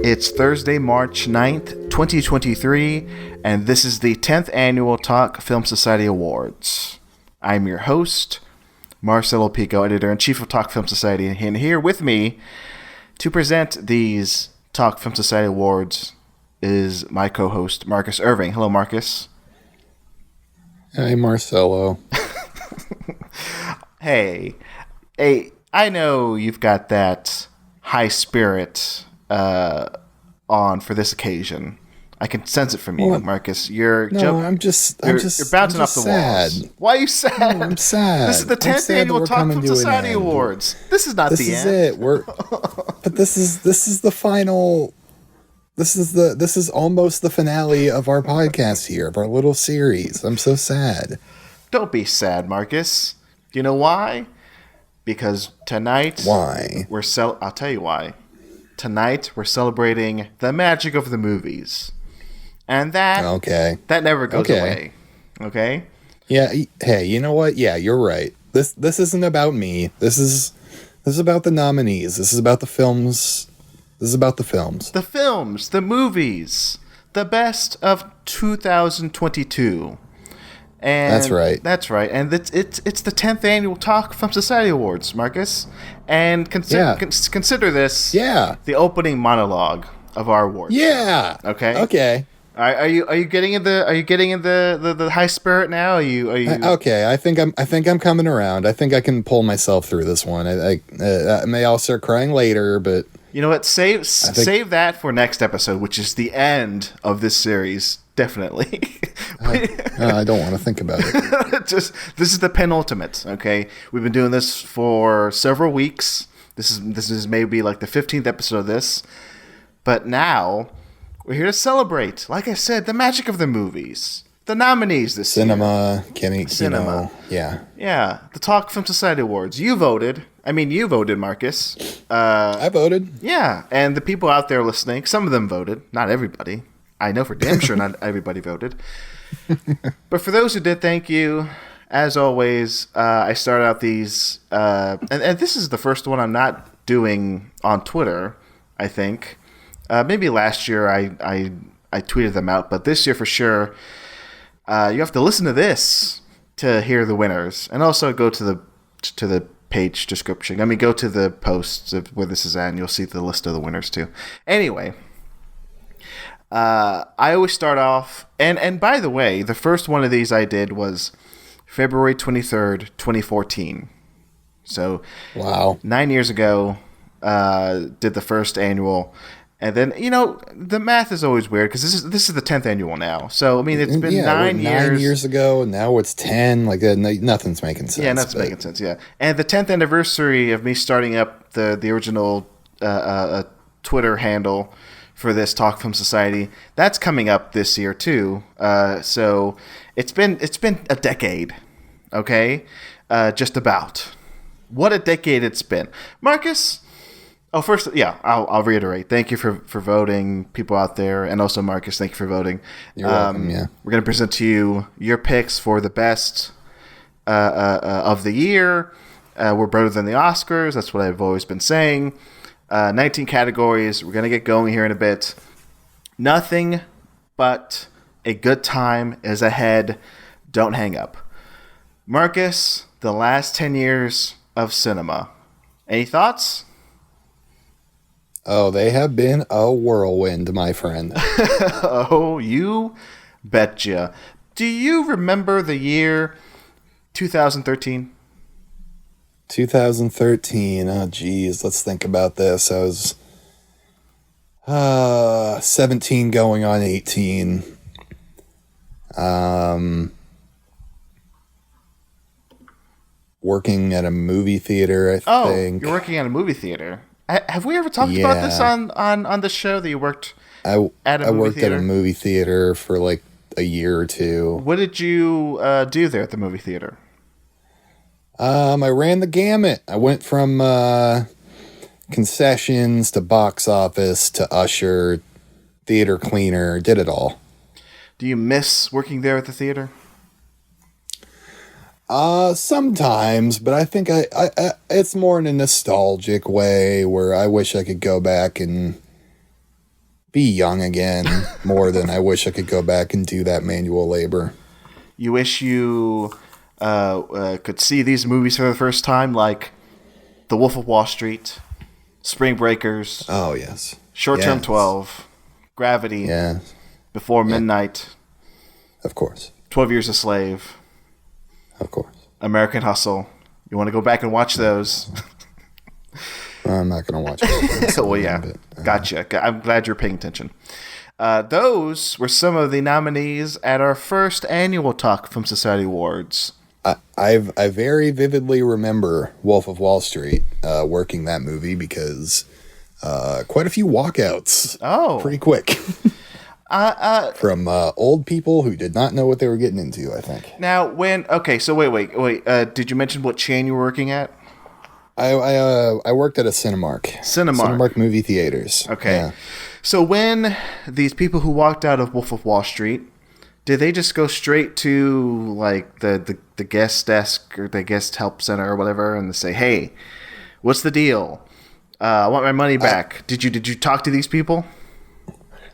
It's Thursday, March 9th, 2023, and this is the 10th Annual Talk Film Society Awards. I'm your host, Marcelo, Editor-in-Chief of Talk Film Society, and here with me to present these Talk Film Society Awards is my co-host, Marcus Irving. Hello, Marcus. Hey, Marcelo. Hey, I know you've got that high spirit on for this occasion. I can sense it from you, Marcus. You're bouncing off the walls. Why are you sad? No, I'm sad. This is the 10th Annual Talk Film Society Awards. This is not the end. This is it. But this is the final. This is almost the finale of our podcast here, of our little series. I'm so sad. Don't be sad, Marcus. Do you know why? Because tonight... Why? I'll tell you why. Tonight, we're celebrating the magic of the movies. And that never goes away. Okay? Yeah, hey, you know what? Yeah, you're right. This isn't about me. This is about the nominees. This is about the films. This is about the films. The films, the movies, the best of 2022. And that's right. That's right. And it's the 10th Annual Talk Film Society Awards, Marcus. And consider this the opening monologue of our awards. Yeah. Okay. Okay. Are you getting in the high spirit now? Are you okay? I think I'm coming around. I think I can pull myself through this one. I may all start crying later, but you know what? Save that for next episode, which is the end of this series. Definitely. I don't want to think about it. This is the penultimate. Okay, we've been doing this for several weeks. This is maybe like the 15th episode of this, but now we're here to celebrate. Like I said, the magic of the movies, the nominees this year. Cinema. Yeah. The Talk Film Society Awards. You voted. You voted, Marcus. I voted. Yeah, and the people out there listening, some of them voted. Not everybody. I know for damn sure not everybody voted. But for those who did, thank you. As always, I started out these, and this is the first one I'm not doing on Twitter, I think. Maybe last year I tweeted them out, but this year for sure, you have to listen to this to hear the winners. And also go to the page description. Go to the posts of where this is at, and you'll see the list of the winners too. Anyway, I always start off, and by the way, the first one of these I did was February 23rd, 2014. So, wow, 9 years ago, did the first annual, and then the math is always weird because this is the 10th annual now. So it's been 9 years. 9 years ago, and now it's 10. Like nothing's making sense. Yeah, nothing's making sense. Yeah, and the 10th anniversary of me starting up the original Twitter handle for this Talk Film Society, that's coming up this year too. So it's been a decade, okay? Just about. What a decade it's been, Marcus. Oh, first, yeah, I'll reiterate. Thank you for voting, people out there, and also Marcus. Thank you for voting. You're welcome. Yeah, we're gonna present to you your picks for the best of the year. We're better than the Oscars. That's what I've always been saying. 19 categories. We're going to get going here in a bit. Nothing but a good time is ahead. Don't hang up. Marcus, the last 10 years of cinema. Any thoughts? Oh, they have been a whirlwind, my friend. Oh, you betcha. Do you remember the year 2013? 2013. Oh, geez. Let's think about this. I was 17 going on 18. Working at a movie theater, I think. You're working at a movie theater. Have we ever talked about this on the show that you worked at a movie theater? I worked at a movie theater for like a year or two. What did you do there at the movie theater? I ran the gamut. I went from concessions to box office to usher, theater cleaner, did it all. Do you miss working there at the theater? Sometimes, but I think I it's more in a nostalgic way where I wish I could go back and be young again more than I wish I could go back and do that manual labor. You wish you could see these movies for the first time, like The Wolf of Wall Street, Spring Breakers. Oh, yes. Short Term 12, Gravity, yeah, Before Midnight, of course, 12 Years a Slave, of course, American Hustle. You want to go back and watch those? I'm not going to watch it. Well, yeah, gotcha. I'm glad you're paying attention. Those were some of the nominees at our first annual Talk Film Society Awards. I very vividly remember Wolf of Wall Street working that movie because quite a few walkouts. Oh. Pretty quick. From old people who did not know what they were getting into, I think. Now, so wait. Did you mention what chain you were working at? I worked at a Cinemark. Cinemark movie theaters. Okay. Yeah. So when these people who walked out of Wolf of Wall Street, did they just go straight to like the guest desk or the guest help center or whatever and say, "Hey, what's the deal? I want my money back." Did you talk to these people?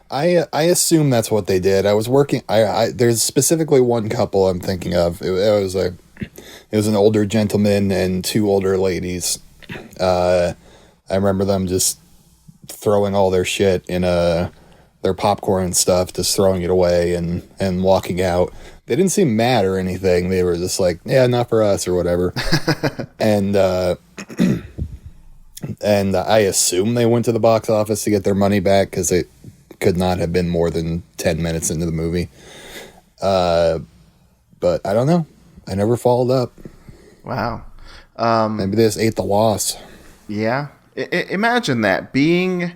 I assume that's what they did. I was working. There's specifically one couple I'm thinking of. It was an older gentleman and two older ladies. I remember them just throwing all their shit in their popcorn and stuff, just throwing it away and walking out. They didn't seem mad or anything. They were just like, yeah, not for us or whatever. and I assume they went to the box office to get their money back because it could not have been more than 10 minutes into the movie. But I don't know. I never followed up. Wow. Maybe they just ate the loss. Yeah. Imagine that, being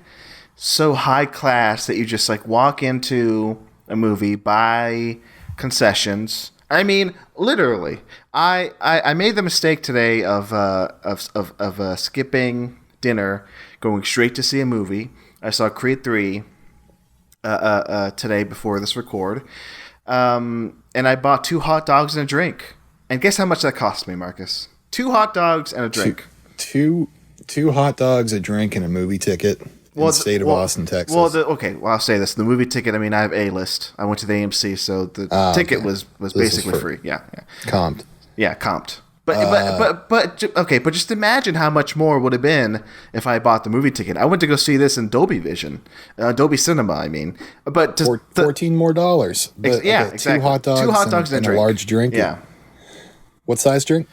so high class that you just like walk into a movie, buy concessions. I mean, literally. I made the mistake today of skipping dinner, going straight to see a movie. I saw Creed 3 today before this record. And I bought 2 hot dogs and a drink. And guess how much that cost me, Marcus? 2 hot dogs and a drink. Two hot dogs, a drink, and a movie ticket in the state of Austin, Texas. Well, I'll say this. The movie ticket, I mean, I have A-list. I went to the AMC, so the ticket was basically free. Yeah. Comped. Yeah, comped. But just imagine how much more it would have been if I bought the movie ticket. I went to go see this in Dolby Vision, Dolby Cinema. I mean, but just $14 more. Exactly. 2 hot dogs and a large drink. Yeah. What size drink?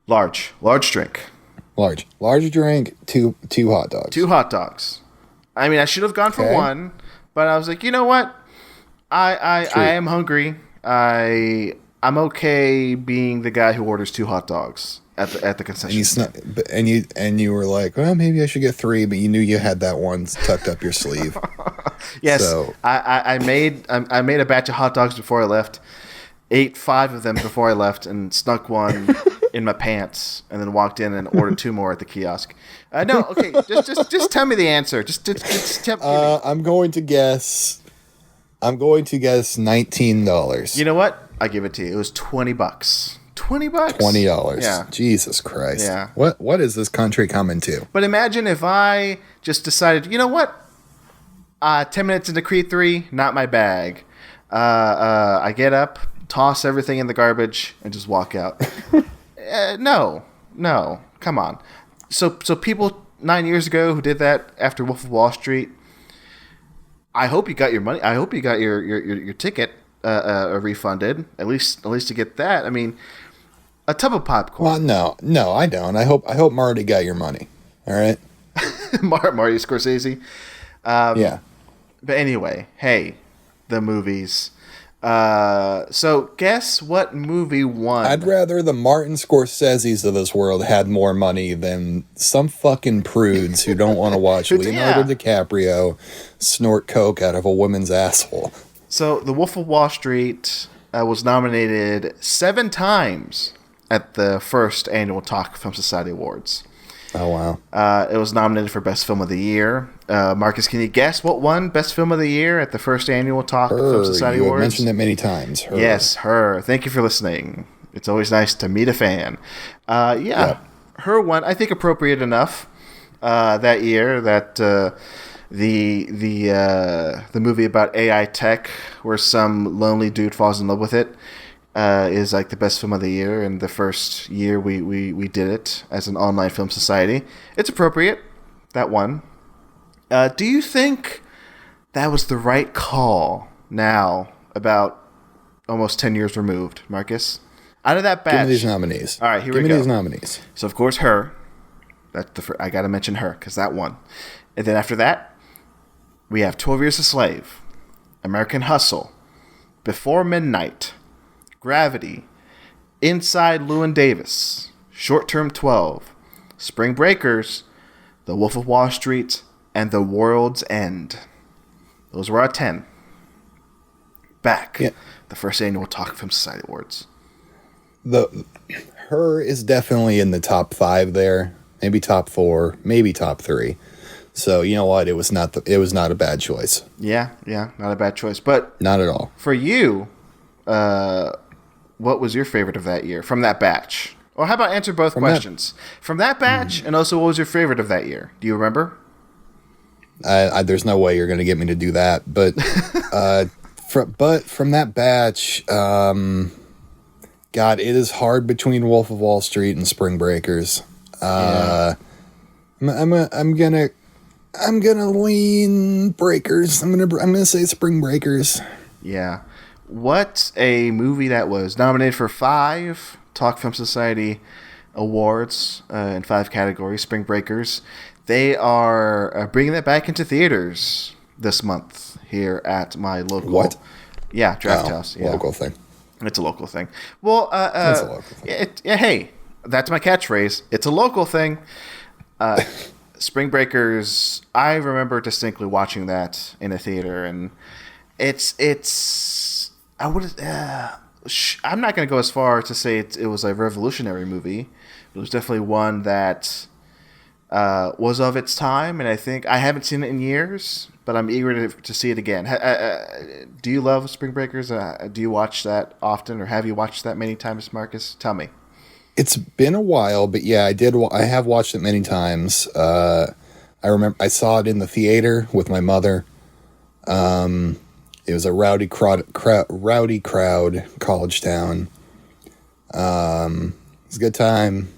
Large drink. Large drink. Two hot dogs. 2 hot dogs. I mean, I should have gone for one, but I was like, you know what? I am hungry. I'm okay being the guy who orders 2 hot dogs at the concession stand. And you were like, well, maybe I should get 3, but you knew you had that one tucked up your sleeve. Yes, so. I made a batch of hot dogs before I left. Ate 5 of them before I left, and snuck one in my pants, and then walked in and ordered 2 more at the kiosk. No, okay, just tell me the answer. Just tell me. I'm going to guess $19. You know what? I give it to you. It was $20. $20. $20. Yeah. Jesus Christ. Yeah. What is this country coming to? But imagine if I just decided, you know what? 10 minutes into Creed 3, not my bag. I get up, toss everything in the garbage, and just walk out. No, come on. So people 9 years ago who did that after Wolf of Wall Street, I hope you got your money. I hope you got your ticket refunded. At least to get that. I mean, a tub of popcorn. Well, no, I don't. I hope Marty got your money. All right, Marty Scorsese. Yeah. But anyway, hey, the movies. So guess what movie won? I'd rather the Martin Scorseses of this world had more money than some fucking prudes who don't want to watch Leonardo DiCaprio snort coke out of a woman's asshole. So The Wolf of Wall Street was nominated 7 times at the first annual Talk Film Society Awards. Oh, wow. It was nominated for Best Film of the Year. Marcus, can you guess what won Best Film of the Year at the first annual Talk Film Society Awards? You mentioned it many times. Her. Yes, her. Thank you for listening. It's always nice to meet a fan. Her won, I think, appropriate enough that year that the movie about AI tech where some lonely dude falls in love with it is like the best film of the year, and the first year we did it as an online film society. It's appropriate, that one. Do you think that was the right call now, about almost 10 years removed, Marcus? Out of that batch. Give me these nominees. All right, here we go. Give me these nominees. So, of course, Her. I got to mention Her because that won. And then after that, we have 12 Years a Slave, American Hustle, Before Midnight, Gravity, Inside Llewyn Davis, Short Term 12, Spring Breakers, The Wolf of Wall Street, and The World's End. Those were our 10. Back. Yeah. The first annual Talk Film Society Awards. Her is definitely in the top 5 there. Maybe top 4, maybe top 3. So you know what? It was not a bad choice. Yeah, not a bad choice. But not at all. For you, what was your favorite of that year from that batch? Or how about answer both questions? From that batch, and also what was your favorite of that year? Do you remember? There's no way you're going to get me to do that. But from that batch, God, it is hard between Wolf of Wall Street and Spring Breakers. I'm gonna lean Breakers. I'm gonna say Spring Breakers. Yeah. What a movie that was. Nominated for 5 Talk Film Society awards in 5 categories. Spring Breakers. They are bringing that back into theaters this month here at my local. What? Yeah, Draft House. Yeah. Local thing. It's a local thing. Well, it's a local thing. Hey, that's my catchphrase. It's a local thing. Spring Breakers. I remember distinctly watching that in a theater, and it's. I would. I'm not going to go as far to say it was a revolutionary movie. It was definitely one that was of its time, and I think I haven't seen it in years, but I'm eager to see it again. Do you love Spring Breakers? Do you watch that often, or have you watched that many times, Marcus? Tell me. It's been a while, but yeah, I did. I have watched it many times. I remember I saw it in the theater with my mother. It was a rowdy crowd, college town. It was a good time,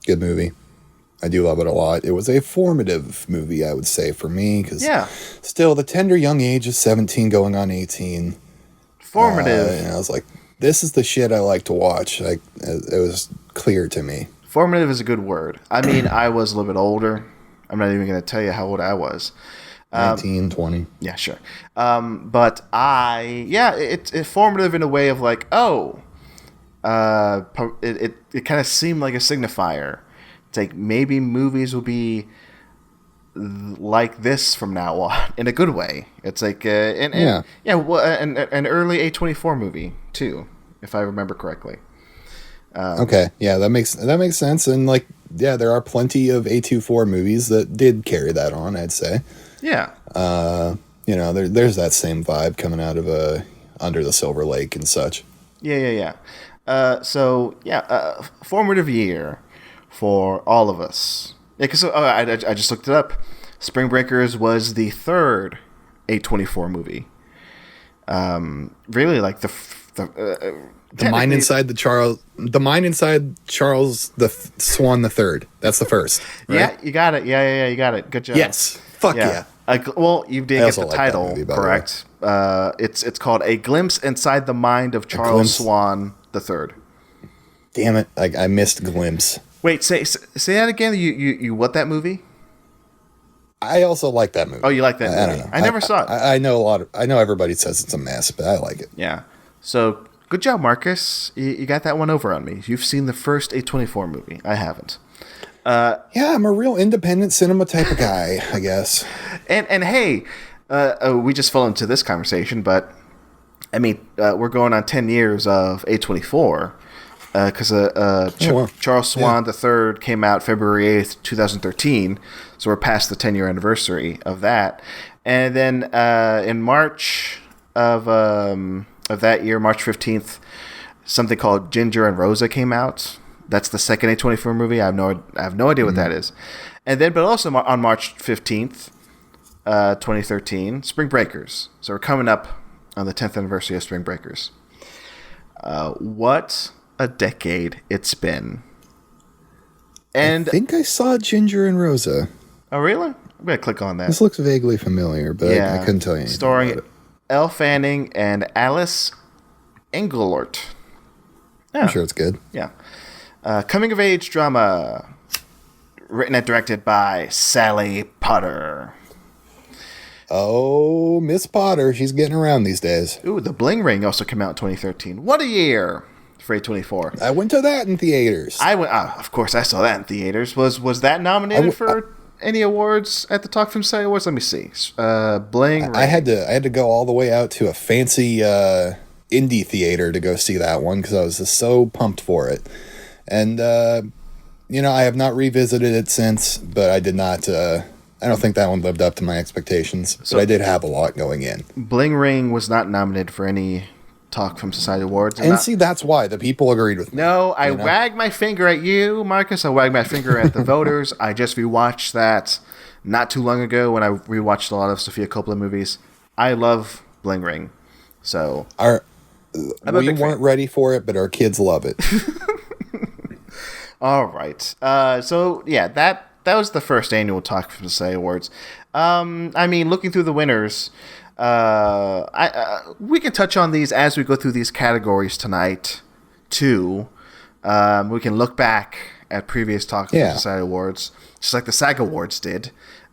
good movie. I do love it a lot. It was a formative movie, I would say, for me, because still the tender young age of 17 going on 18. Formative. And I was like, this is the shit I like to watch. Like, it was clear to me. Formative is a good word. I mean, I was a little bit older. I'm not even going to tell you how old I was. 19, 20. Yeah, sure. But it's formative in a way of like, it kind of seemed like a signifier. It's like maybe movies will be like this from now on in a good way. It's like an early A24 movie too, if I remember correctly. Okay, yeah, that makes sense. And like, yeah, there are plenty of A24 movies that did carry that on, I'd say. Yeah. There's that same vibe coming out of Under the Silver Lake and such. Yeah. Formative year for all of us. Yeah, because I just looked it up. Spring Breakers was the 3rd A24 movie. Really, like the Mine Inside Charles the Swan the Third. That's the first. Right? Yeah, you got it. Yeah, you got it. Good job. Yes. Fuck yeah. You did get the title movie, correct. It's called A Glimpse Inside the Mind of Charles Swan the Third. Damn it! I missed Glimpse. Wait, say that again. You what that movie? I also like that movie. Oh, you like that movie? I don't know. I never saw it. I know I know everybody says it's a mess, but I like it. Yeah. So good job, Marcus. You got that one over on me. You've seen the first A24 movie. I haven't. Yeah, I'm a real independent cinema type of guy, I guess. And hey, we just fell into this conversation, but I mean, we're going on 10 years of A24 because Charles Swan III came out February 8th, 2013. So we're past the 10-year anniversary of that. And then in March of that year, March 15th, something called Ginger and Rosa came out. That's the second A24 movie. I have no idea what that is. And then, but also on March 15th, 2013, Spring Breakers. So we're coming up on the 10th anniversary of Spring Breakers. What a decade it's been. And I think I saw Ginger and Rosa. Oh, really? I'm going to click on that. This looks vaguely familiar, but I couldn't tell you anything starring about it. Elle Fanning and Alice Englert. I'm sure it's good. Yeah. Coming-of-age drama. Written and directed by Sally Potter. Oh, Miss Potter. She's getting around these days. Ooh, The Bling Ring also came out in 2013. What a year for A24. I went to that in theaters. Of course, I saw that in theaters. Was that nominated for any awards at the Talk Film Society Awards? Let me see. Bling Ring. I had to go all the way out to a fancy indie theater to go see that one because I was just so pumped for it. And, I have not revisited it since, but I did not... I don't think that one lived up to my expectations, but I did have a lot going in. Bling Ring was not nominated for any Talk Film Society Awards. And see, that's why. The people agreed with me. No, I wagged my finger at you, Marcus. I wagged my finger at the voters. I just rewatched that not too long ago when I rewatched a lot of Sofia Coppola movies. I love Bling Ring. So we weren't ready for it, but our kids love it. All right. So, yeah, that was the first annual Talk Film Society Awards. Looking through the winners... we can touch on these as we go through these categories tonight, too. We can look back at previous Talk Film Society Awards, just like the SAG Awards did.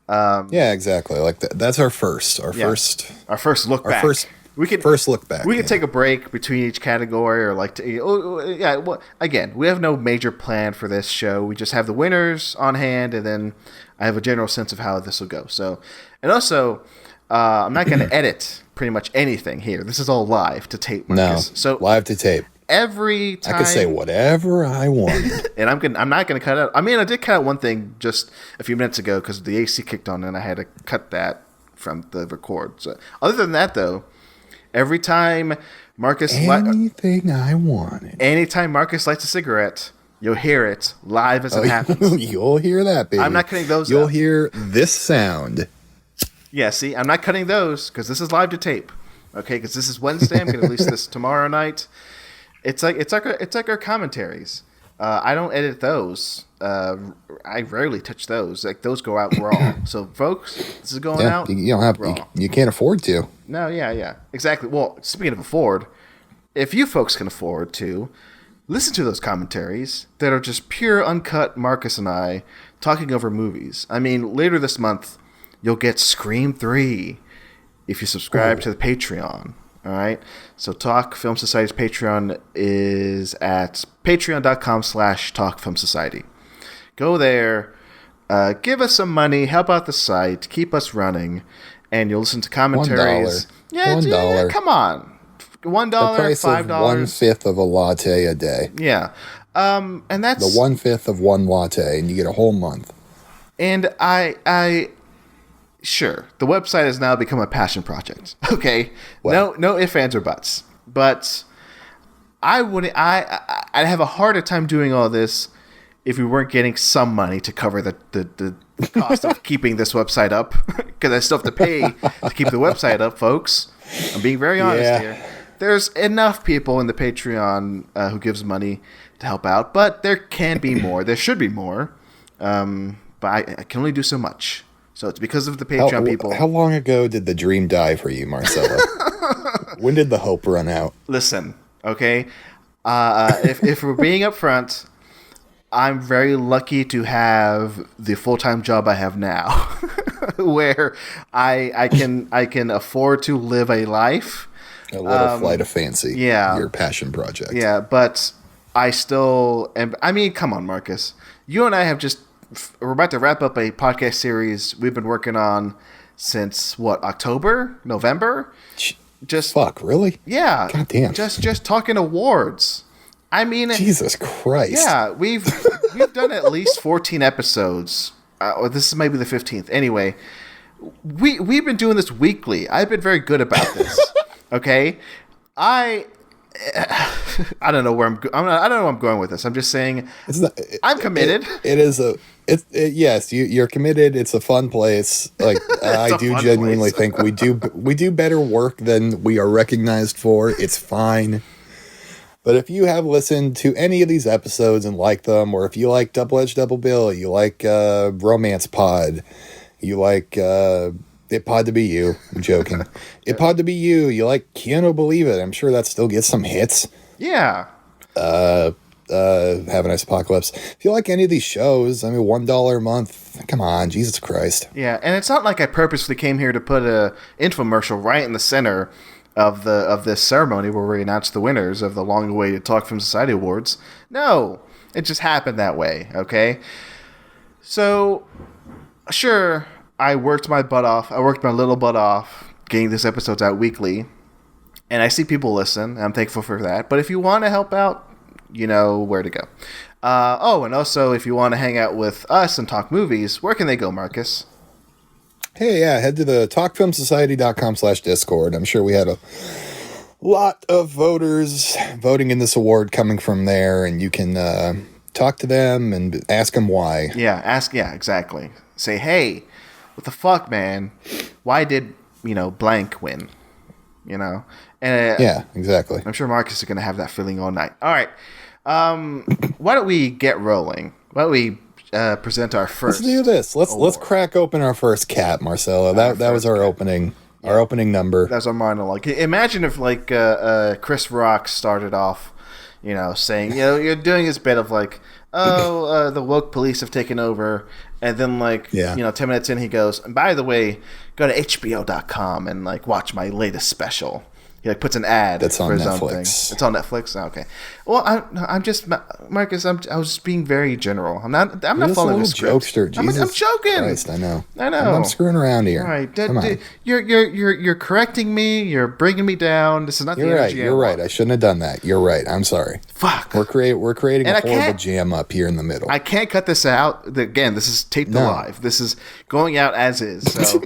Yeah, exactly. Like that's our first look back. First look back. We can take a break between each category, or again, we have no major plan for this show. We just have the winners on hand, and then I have a general sense of how this will go. So, and also. I'm not going to edit pretty much anything here. This is all live to tape, Marcus. No, so live to tape. Every time I can say whatever I want, and I'm not going to cut out. I did cut out one thing just a few minutes ago because the AC kicked on, and I had to cut from the record. So, other than that, though, every time Marcus I wanted. Anytime Marcus lights a cigarette, you'll hear it live as it happens. You'll hear that, baby. I'm not cutting those. You'll hear this sound. Yeah, see, I'm not cutting those because this is live to tape. Okay, because this is Wednesday. I'm going to release this tomorrow night. It's like our commentaries. I don't edit those. I rarely touch those. Like those go out raw. So, folks, this is going out. You don't have. You can't afford to. No, yeah, exactly. Well, speaking of afford, if you folks can afford to listen to those commentaries that are just pure uncut Marcus and I talking over movies. Later this month. You'll get Scream 3 if you subscribe to the Patreon. All right? So Talk Film Society's Patreon is at patreon.com/talkfilmsociety. Go there. Give us some money. Help out the site. Keep us running. And you'll listen to commentaries. $1. Yeah, $1. Come on. $1, the price $5. Of 1/5 of a latte a day. Yeah. And that's... The 1/5 of one latte, and you get a whole month. And I sure, the website has now become a passion project. Okay, well, no ifs, ands, or buts. But I'd have a harder time doing all this if we weren't getting some money to cover the cost of keeping this website up. Because I still have to pay to keep the website up, folks. I'm being very honest here. There's enough people in the Patreon who gives money to help out, but there can be more. There should be more. But I can only do so much. So it's because of the Patreon people. How long ago did the dream die for you, Marcelo? When did the hope run out? Listen, okay? If we're being upfront, I'm very lucky to have the full-time job I have now, where I can afford to live a life. A little flight of fancy. Yeah. Your passion project. Yeah, but I still am. Come on, Marcus. You and I have we're about to wrap up a podcast series we've been working on since October, November? Fuck, really? Yeah. God damn. Just talking awards. Jesus Christ. Yeah, we've done at least 14 episodes. This is maybe the 15th. Anyway, we've been doing this weekly. I've been very good about this. Okay? I don't know where I don't know where I'm going with this. I'm just saying I'm committed. It is Yes, you're committed. It's a fun place. Like I do genuinely think we do better work than we are recognized for. It's fine. But if you have listened to any of these episodes and like them, or if you like Double Edge Double Bill, you like Romance Pod, you like It Pod to Be You. I'm joking. It Pod to Be You. You like Keanu Believe It. I'm sure that still gets some hits. Yeah. Have a Nice Apocalypse. If you like any of these shows, I mean, $1 a month. Come on, Jesus Christ. Yeah, and it's not like I purposely came here to put a infomercial right in the center of this ceremony where we announce the winners of the long-awaited Talk Film Society Awards. No, it just happened that way. Okay, so sure, I worked my butt off. I worked my little butt off getting these episodes out weekly, and I see people listen. And I'm thankful for that. But if you want to help out, you know where to go. And also if you want to hang out with us and talk movies, where can they go, Marcus? Hey, yeah, head to the talkfilmsociety.com/Discord. I'm sure we had a lot of voters voting in this award coming from there, and you can talk to them and ask them why. Yeah, exactly. Say, hey, what the fuck, man? Why did, blank win? And yeah, exactly. I'm sure Marcus is going to have that feeling all night. All right. Why don't we get rolling? Why don't we present our first? Let's do this. Let's crack open our first cat, Marcelo. That was our opening. Yeah. Our opening number. That's our monologue. Imagine if Chris Rock started off, saying, you're doing his bit of the woke police have taken over, and then 10 minutes in he goes, and by the way, go to HBO.com and watch my latest special. He puts an ad that's on for his Netflix. own thing. It's on Netflix. Oh, okay. Well, I'm just Marcus. I was just being very general. I'm not following a script. Jokester. Jesus I'm joking. Christ, I know. I'm screwing around here. All right. You're correcting me. You're bringing me down. This is not the energy. You're right. I shouldn't have done that. You're right. I'm sorry. Fuck. We're creating a horrible jam up here in the middle. I can't cut this out. Again, this is taped to live. This is going out as is. So.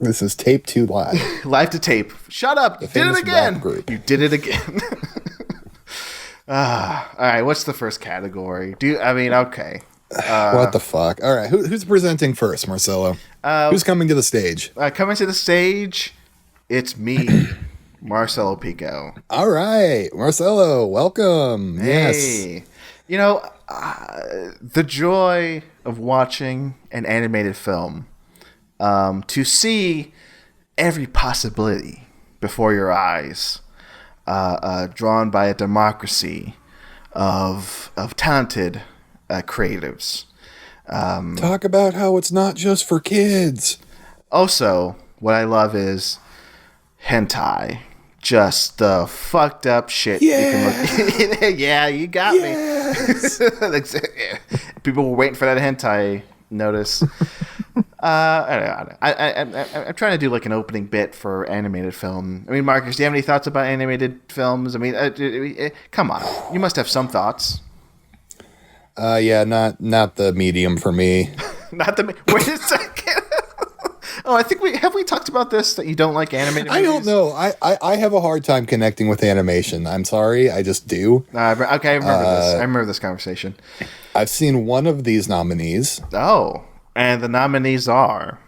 This is tape to live. Live to tape. Shut up. You did it again. You did it again. All right. What's the first category? Okay. What the fuck? All right. Who's presenting first, Marcelo? Who's coming to the stage? Coming to the stage, it's me, Marcelo Pico. All right. Marcelo, welcome. Hey. Yes. The joy of watching an animated film. To see every possibility before your eyes, drawn by a democracy of talented creatives. Talk about how it's not just for kids. Also, what I love is hentai. Just the fucked up shit. Yes. You can look. Yeah, you got me. People were waiting for that hentai notice. I'm trying to do an opening bit for animated film. Marcus, do you have any thoughts about animated films? Come on, you must have some thoughts. Yeah, not the medium for me. Not the. Wait a second. Oh, I think we talked about this, that you don't like animated movies? I don't know. I have a hard time connecting with animation. I'm sorry, I just do. Okay, I remember this. I remember this conversation. I've seen one of these nominees. Oh. And the nominees are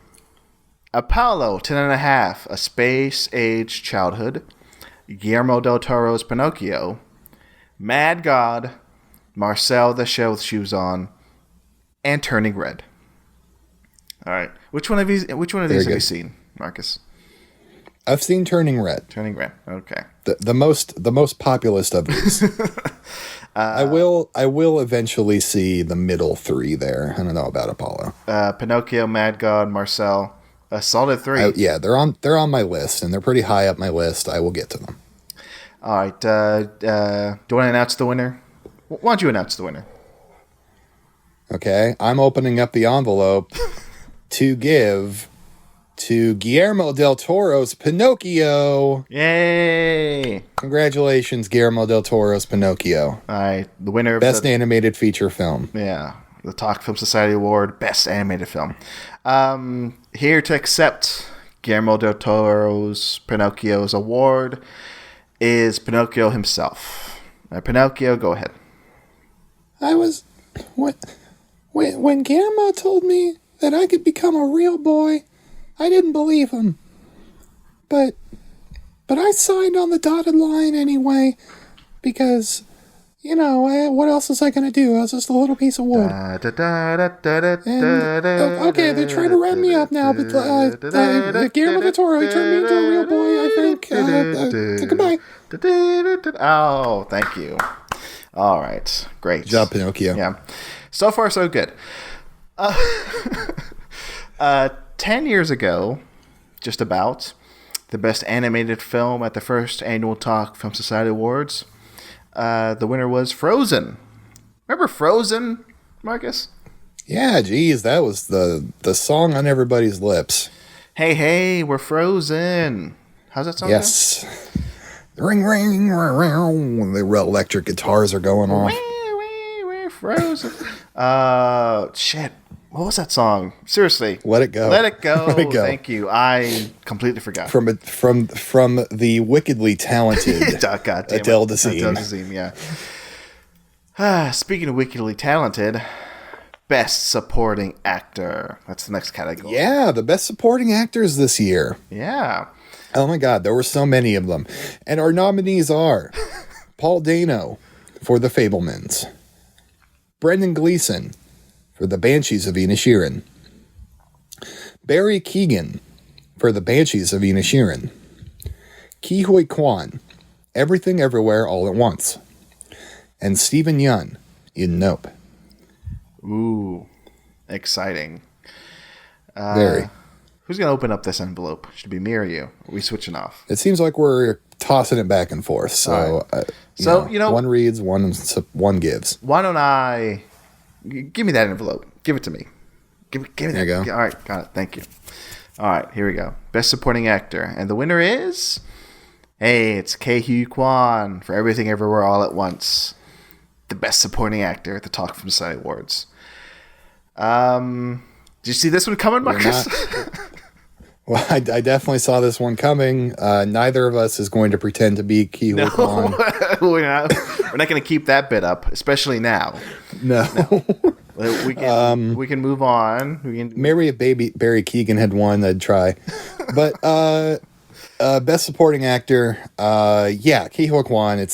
Apollo 10.5, A Space-Age Childhood, Guillermo del Toro's Pinocchio, Mad God, Marcel the Shell with Shoes On, and Turning Red. All right. Which one of these have you seen, Marcus? I've seen Turning Red. Turning Red. Okay. The most populist of these. I will eventually see the middle three there. I don't know about Apollo. Pinocchio, Mad God, Marcel. A solid 3. Yeah, they're on my list, and they're pretty high up my list. I will get to them. All right. Do you want to announce the winner? Why don't you announce the winner? Okay. I'm opening up the envelope to give to Guillermo del Toro's Pinocchio. Yay! Congratulations, Guillermo del Toro's Pinocchio. All right. The winner of Best Animated Feature Film. Yeah. The Talk Film Society Award, Best Animated Film. Here to accept Guillermo del Toro's Pinocchio's award is Pinocchio himself. Pinocchio, go ahead. What? When Gamma told me that I could become a real boy, I didn't believe him. But I signed on the dotted line anyway, because, what else was I going to do? I was just a little piece of wood. And, okay, they're trying to wrap me up now, but Guillermo del Toro, he turned me into a real boy, I think. Goodbye. Oh, thank you. All right, great. Good job, Pinocchio. Yeah. So far, so good. 10 years ago, just about, the best animated film at the first annual Talk Film Society Awards, the winner was Frozen. Remember Frozen, Marcus? Yeah, geez, that was the song on everybody's lips. Hey, hey, we're frozen. How's that song? Yes. Ring, ring, when the electric guitars are going off. We're frozen. Shit. What was that song? Seriously. Let It Go. Let It Go. Let It Go. Thank you. I completely forgot. From the wickedly talented God damn it. Adele Dazeem. Adele Dazeem, yeah. Speaking of wickedly talented, Best Supporting Actor. That's the next category. Yeah, the best supporting actors this year. Yeah. Oh my God, there were so many of them. And our nominees are Paul Dano for The Fabelmans, Brendan Gleeson for The Banshees of Inisherin, Barry Keoghan for The Banshees of Inisherin, Ke Huy Quan, Everything Everywhere All at Once, and Stephen Yeun in Nope. Ooh, exciting. Very. Who's going to open up this envelope? Should it be me or you? Are we switching off? It seems like we're tossing it back and forth. So, right. One reads, one gives. Why don't I... Give me that envelope. Give it to me. Give me that. There you go. All right, got it. Thank you. All right, here we go. Best Supporting Actor. And the winner is... Hey, it's Ke Huy Quan for Everything Everywhere All at Once. The Best Supporting Actor at the Talk from Society Awards. Did you see this one coming, Marcus? Well, I definitely saw this one coming. Neither of us is going to pretend to be Ke Huy Quan. We're not going to keep that bit up, especially now. No. We can move on. Maybe if Barry Keoghan had won, I'd try. But best supporting actor, Ke Huy Quan.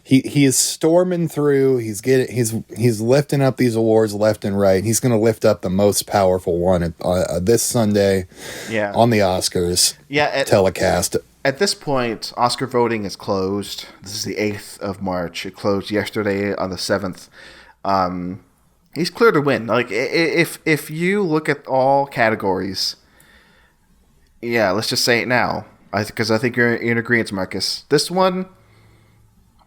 He is storming through. He's lifting up these awards left and right. He's going to lift up the most powerful one this Sunday. Yeah. On the Oscars. Yeah. Telecast. At this point, Oscar voting is closed. This is the 8th of March. It closed yesterday on the 7th. He's clear to win. Like, if you look at all categories, yeah, let's just say it now. Because I think you're in agreement, Marcus. This one,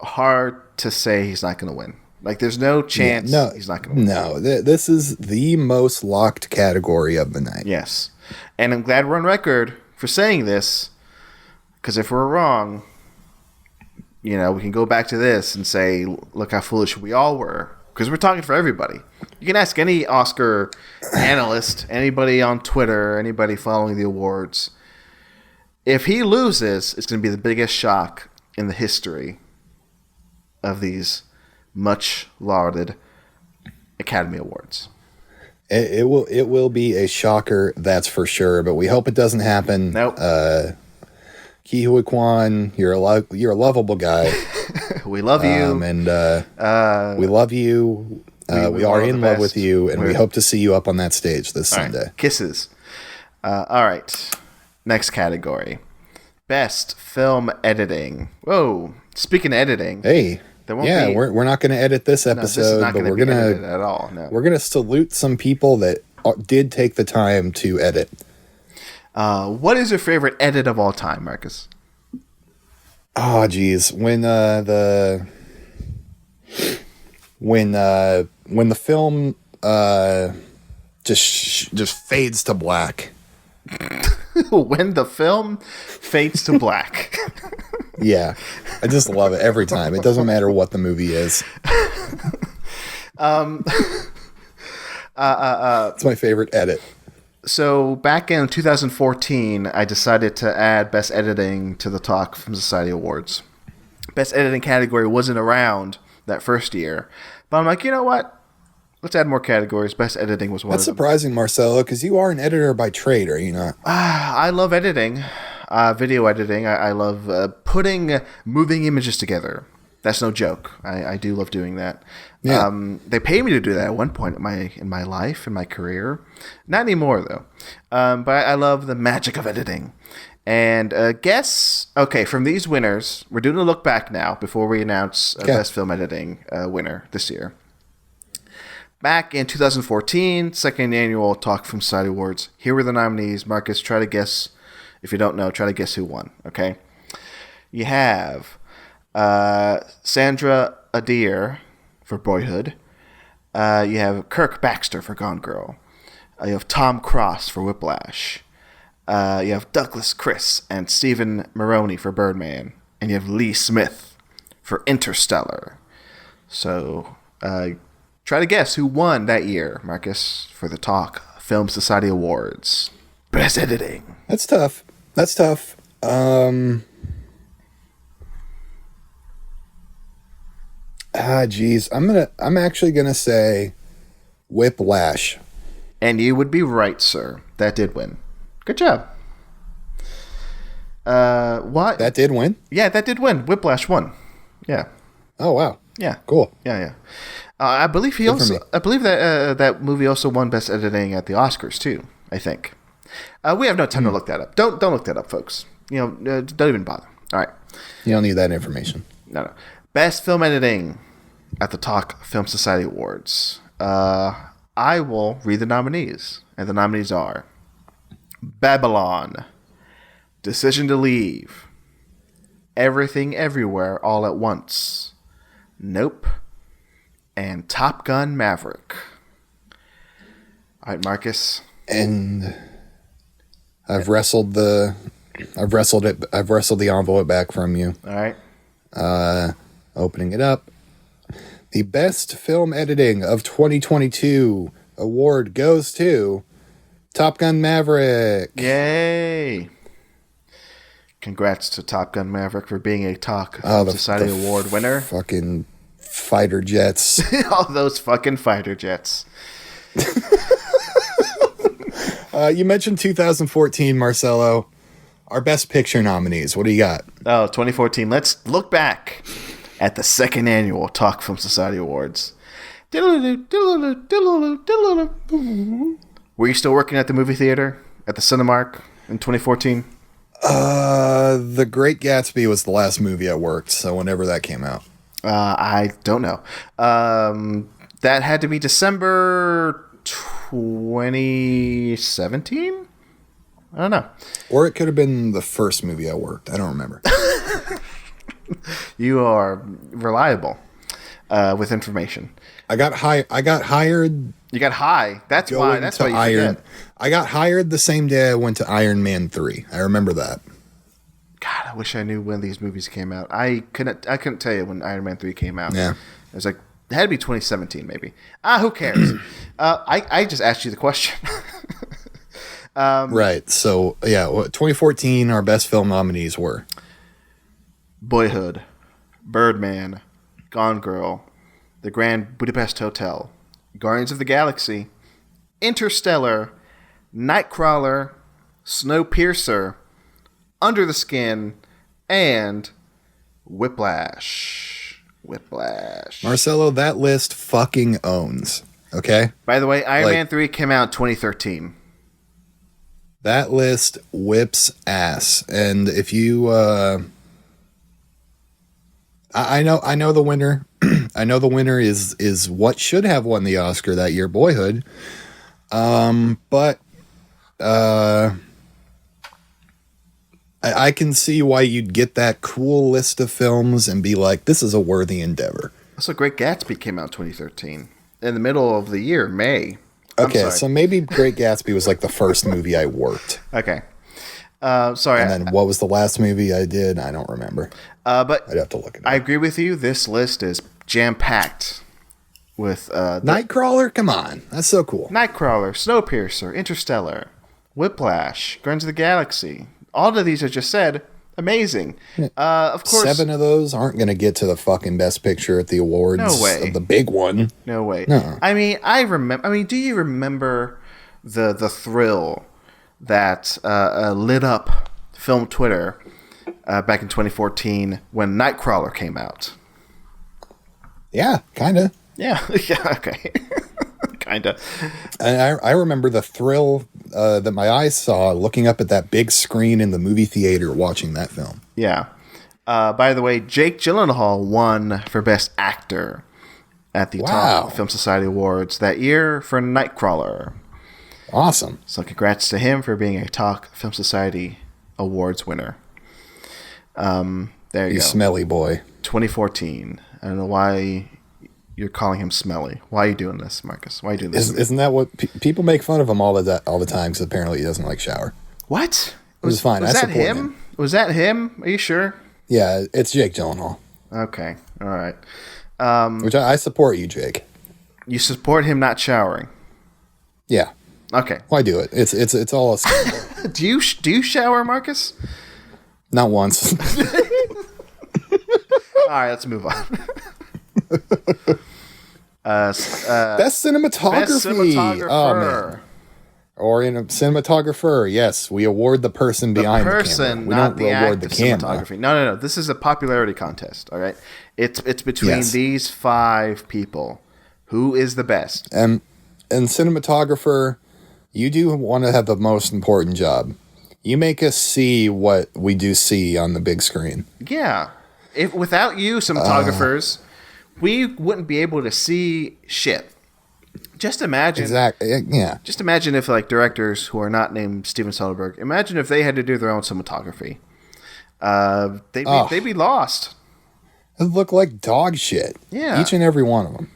hard to say he's not going to win. Like, there's no chance he's not going to win. No, this is the most locked category of the night. Yes. And I'm glad we're on record for saying this, because if we're wrong, we can go back to this and say, look how foolish we all were. Because we're talking for everybody. You can ask any Oscar analyst, anybody on Twitter, anybody following the awards. If he loses, it's going to be the biggest shock in the history of these much lauded Academy Awards. It will be a shocker, that's for sure. But we hope it doesn't happen. Nope. Ke Huy Quan, you're a lovable guy. We love you, and we love you. We are in love with you, and we hope to see you up on that stage this Sunday. Right. Kisses. All right. Next category: Best Film Editing. Whoa! Speaking of editing, hey, we're not going to edit this episode, but we're going to at all. No. We're going to salute some people that did take the time to edit. What is your favorite edit of all time, Marcus? Oh, geez. When the film just fades to black. When the film fades to black. Yeah, I just love it every time. It doesn't matter what the movie is. It's my favorite edit. So back in 2014, I decided to add Best Editing to the Talk from Society Awards. Best Editing category wasn't around that first year, but I'm like, you know what? Let's add more categories. Best editing was one That's of them. surprising, Marcelo, because you are an editor by trade, are you not? I love editing, video editing. I love putting moving images together. That's no joke. I do love doing that. Yeah. They pay me to do that at one point in my life, in my career. Not anymore, though. But I love the magic of editing. And from these winners, we're doing a look back now before we announce Best Film Editing winner this year. Back in 2014, second annual Talk Film Society Awards. Here were the nominees. Marcus, try to guess. If you don't know, try to guess who won. Okay. You have Sandra Adair for Boyhood. You have Kirk Baxter for Gone Girl. You have Tom Cross for Whiplash. You have Douglas Chris and Stephen Maroney for Birdman. And you have Lee Smith for Interstellar. So, try to guess who won that year, Marcus, for the Talk Film Society Awards. Best editing. That's tough. Geez. I'm actually gonna say Whiplash. And you would be right, sir. That did win. Good job. What? That did win? Yeah, that did win. Whiplash won. Yeah. Oh, wow. Yeah. Cool. Yeah. I believe that that movie also won Best Editing at the Oscars too. I think. We have no time to look that up. Don't look that up, folks. Don't even bother. All right. You don't need that information. No. Best Film Editing at the Talk Film Society Awards. I will read the nominees, and the nominees are Babylon, Decision to Leave, Everything Everywhere All at Once, Nope, and Top Gun Maverick. All right, Marcus. And I've wrestled the envelope back from you. All right. Opening it up. The Best Film Editing of 2022 award goes to Top Gun Maverick. Yay! Congrats to Top Gun Maverick for being a Talk Film Society Award winner. Fucking fighter jets. All those fucking fighter jets. You mentioned 2014, Marcelo. Our Best Picture nominees. What do you got? Oh, 2014. Let's look back at the second annual Talk Film Society Awards. Were you still working at the movie theater at the Cinemark in 2014? The Great Gatsby was the last movie I worked, so whenever that came out. I don't know. That had to be December 2017? I don't know. Or it could have been the first movie I worked. I don't remember. You are reliable with information. I got hired. You got high. That's why you forget. I got hired the same day I went to Iron Man 3. I remember that. God, I wish I knew when these movies came out. I couldn't tell you when Iron Man 3 came out. Yeah. It was like, it had to be 2017 maybe. Who cares? I just asked you the question. Right. So, yeah, 2014, our best film nominees were Boyhood, Birdman, Gone Girl, The Grand Budapest Hotel, Guardians of the Galaxy, Interstellar, Nightcrawler, Snowpiercer, Under the Skin, and Whiplash. Marcelo, that list fucking owns. Okay? By the way, Iron Man 3 came out in 2013. That list whips ass. And if you I know the winner. I know the winner is what should have won the Oscar that year, Boyhood. But I can see why you'd get that cool list of films and be like, this is a worthy endeavor. Also, Great Gatsby came out in 2013. In the middle of the year, May. Okay, so maybe Great Gatsby was like the first movie I worked. Okay. Sorry. And then what was the last movie I did? I don't remember. But I'd have to look it up. I agree with you. This list is jam-packed with... Nightcrawler? Come on. That's so cool. Nightcrawler, Snowpiercer, Interstellar, Whiplash, Guardians of the Galaxy. All of these I just said Amazing. Of course. 7 of those aren't going to get to the fucking best picture at the awards. No way. Of the big one. No way. No. I mean, do you remember the thrill that lit up film Twitter back in 2014 when Nightcrawler came out? Yeah, kind of. Yeah. Yeah. Okay. Kind of. And I remember the thrill that my eyes saw looking up at that big screen in the movie theater watching that film. Yeah. By the way, Jake Gyllenhaal won for Best Actor at the Talk Film Society Awards that year for Nightcrawler. Awesome. So congrats to him for being a Talk Film Society Awards winner. There you go. Smelly boy. 2014. I don't know why you're calling him smelly. Why are you doing this, Marcus? Why are you doing this? Isn't that what people make fun of him all the time? Because apparently he doesn't like shower. What? It was fine. Was that him? Was that him? Are you sure? Yeah, it's Jake Gyllenhaal. Okay. All right. Which I support you, Jake. You support him not showering? Yeah. Okay. Why do it? It's all a Do you shower, Marcus? Not once. All right, let's move on. Best cinematography. Oh man. Or in a cinematographer, yes, we award the person behind the camera. We not don't award the camera. No. This is a popularity contest. All right, it's between these 5 people. Who is the best? And cinematographer, you do want to have the most important job. You make us see what we do see on the big screen. Yeah. If without you, cinematographers, we wouldn't be able to see shit. Just imagine. Exactly. Yeah. Just imagine if, like, directors who are not named Steven Soderbergh, imagine if they had to do their own cinematography. They'd be lost. It looked like dog shit. Yeah. Each and every one of them.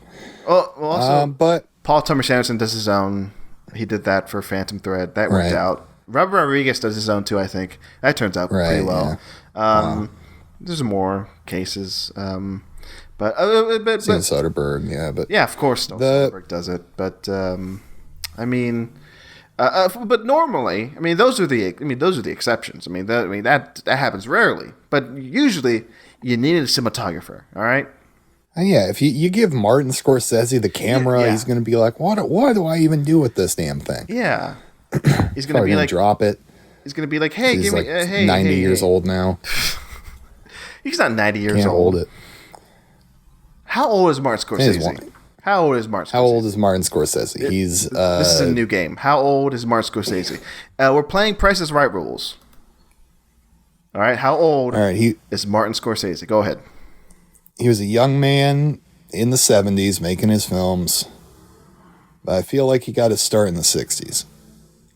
Oh, well, also, but Paul Thomas Anderson does his own. He did that for Phantom Thread. That worked out. Robert Rodriguez does his own too, I think. That turns out pretty well. Yeah. There's more cases. But Steven Soderbergh, yeah, but yeah, of course, Soderbergh does it. But I mean, but normally, I mean, those are the exceptions. I mean, that happens rarely, but usually you need a cinematographer. All right. Yeah, if you give Martin Scorsese the camera, he's going to be like, what do I even do with this damn thing? Yeah, he's going to be like, drop it. He's going to be like, hey, he's give like me 90 years old now. He's not 90 years Can't old. hold it. How old is Martin Scorsese? How old is Martin Scorsese? How old is Martin Scorsese? He's this is a new game. How old is Martin Scorsese? We're playing Price is Right rules. All right, how old is Martin Scorsese? Go ahead. He was a young man in the 70s making his films. But I feel like he got his start in the 60s.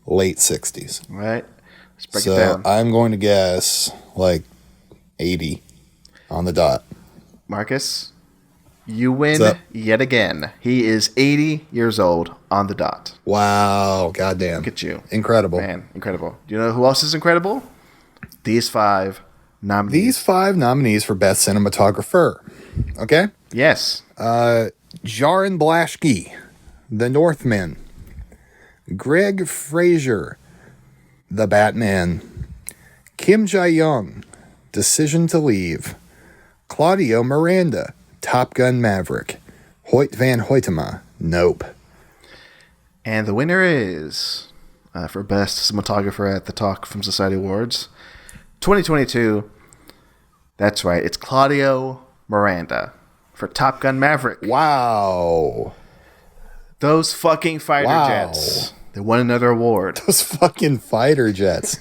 Late 60s. All right. Let's break it down. I'm going to guess like 80 on the dot. Marcus, you win yet again. He is 80 years old on the dot. Wow. Goddamn. Look at you. Incredible. Man, incredible. Do you know who else is incredible? These 5 nominees. These 5 nominees for Best Cinematographer. Okay? Yes. Jaron Blaschke, The Northman. Greg Fraser, The Batman. Kim Jae-young, Decision to Leave. Claudio Miranda, Top Gun Maverick. Hoyt van Hoytema, Nope. And the winner is, for Best Cinematographer at the Talk Film Society Awards, 2022. That's right. It's Claudio Miranda for Top Gun Maverick. Wow. Those fucking fighter jets. They won another award. Those fucking fighter jets.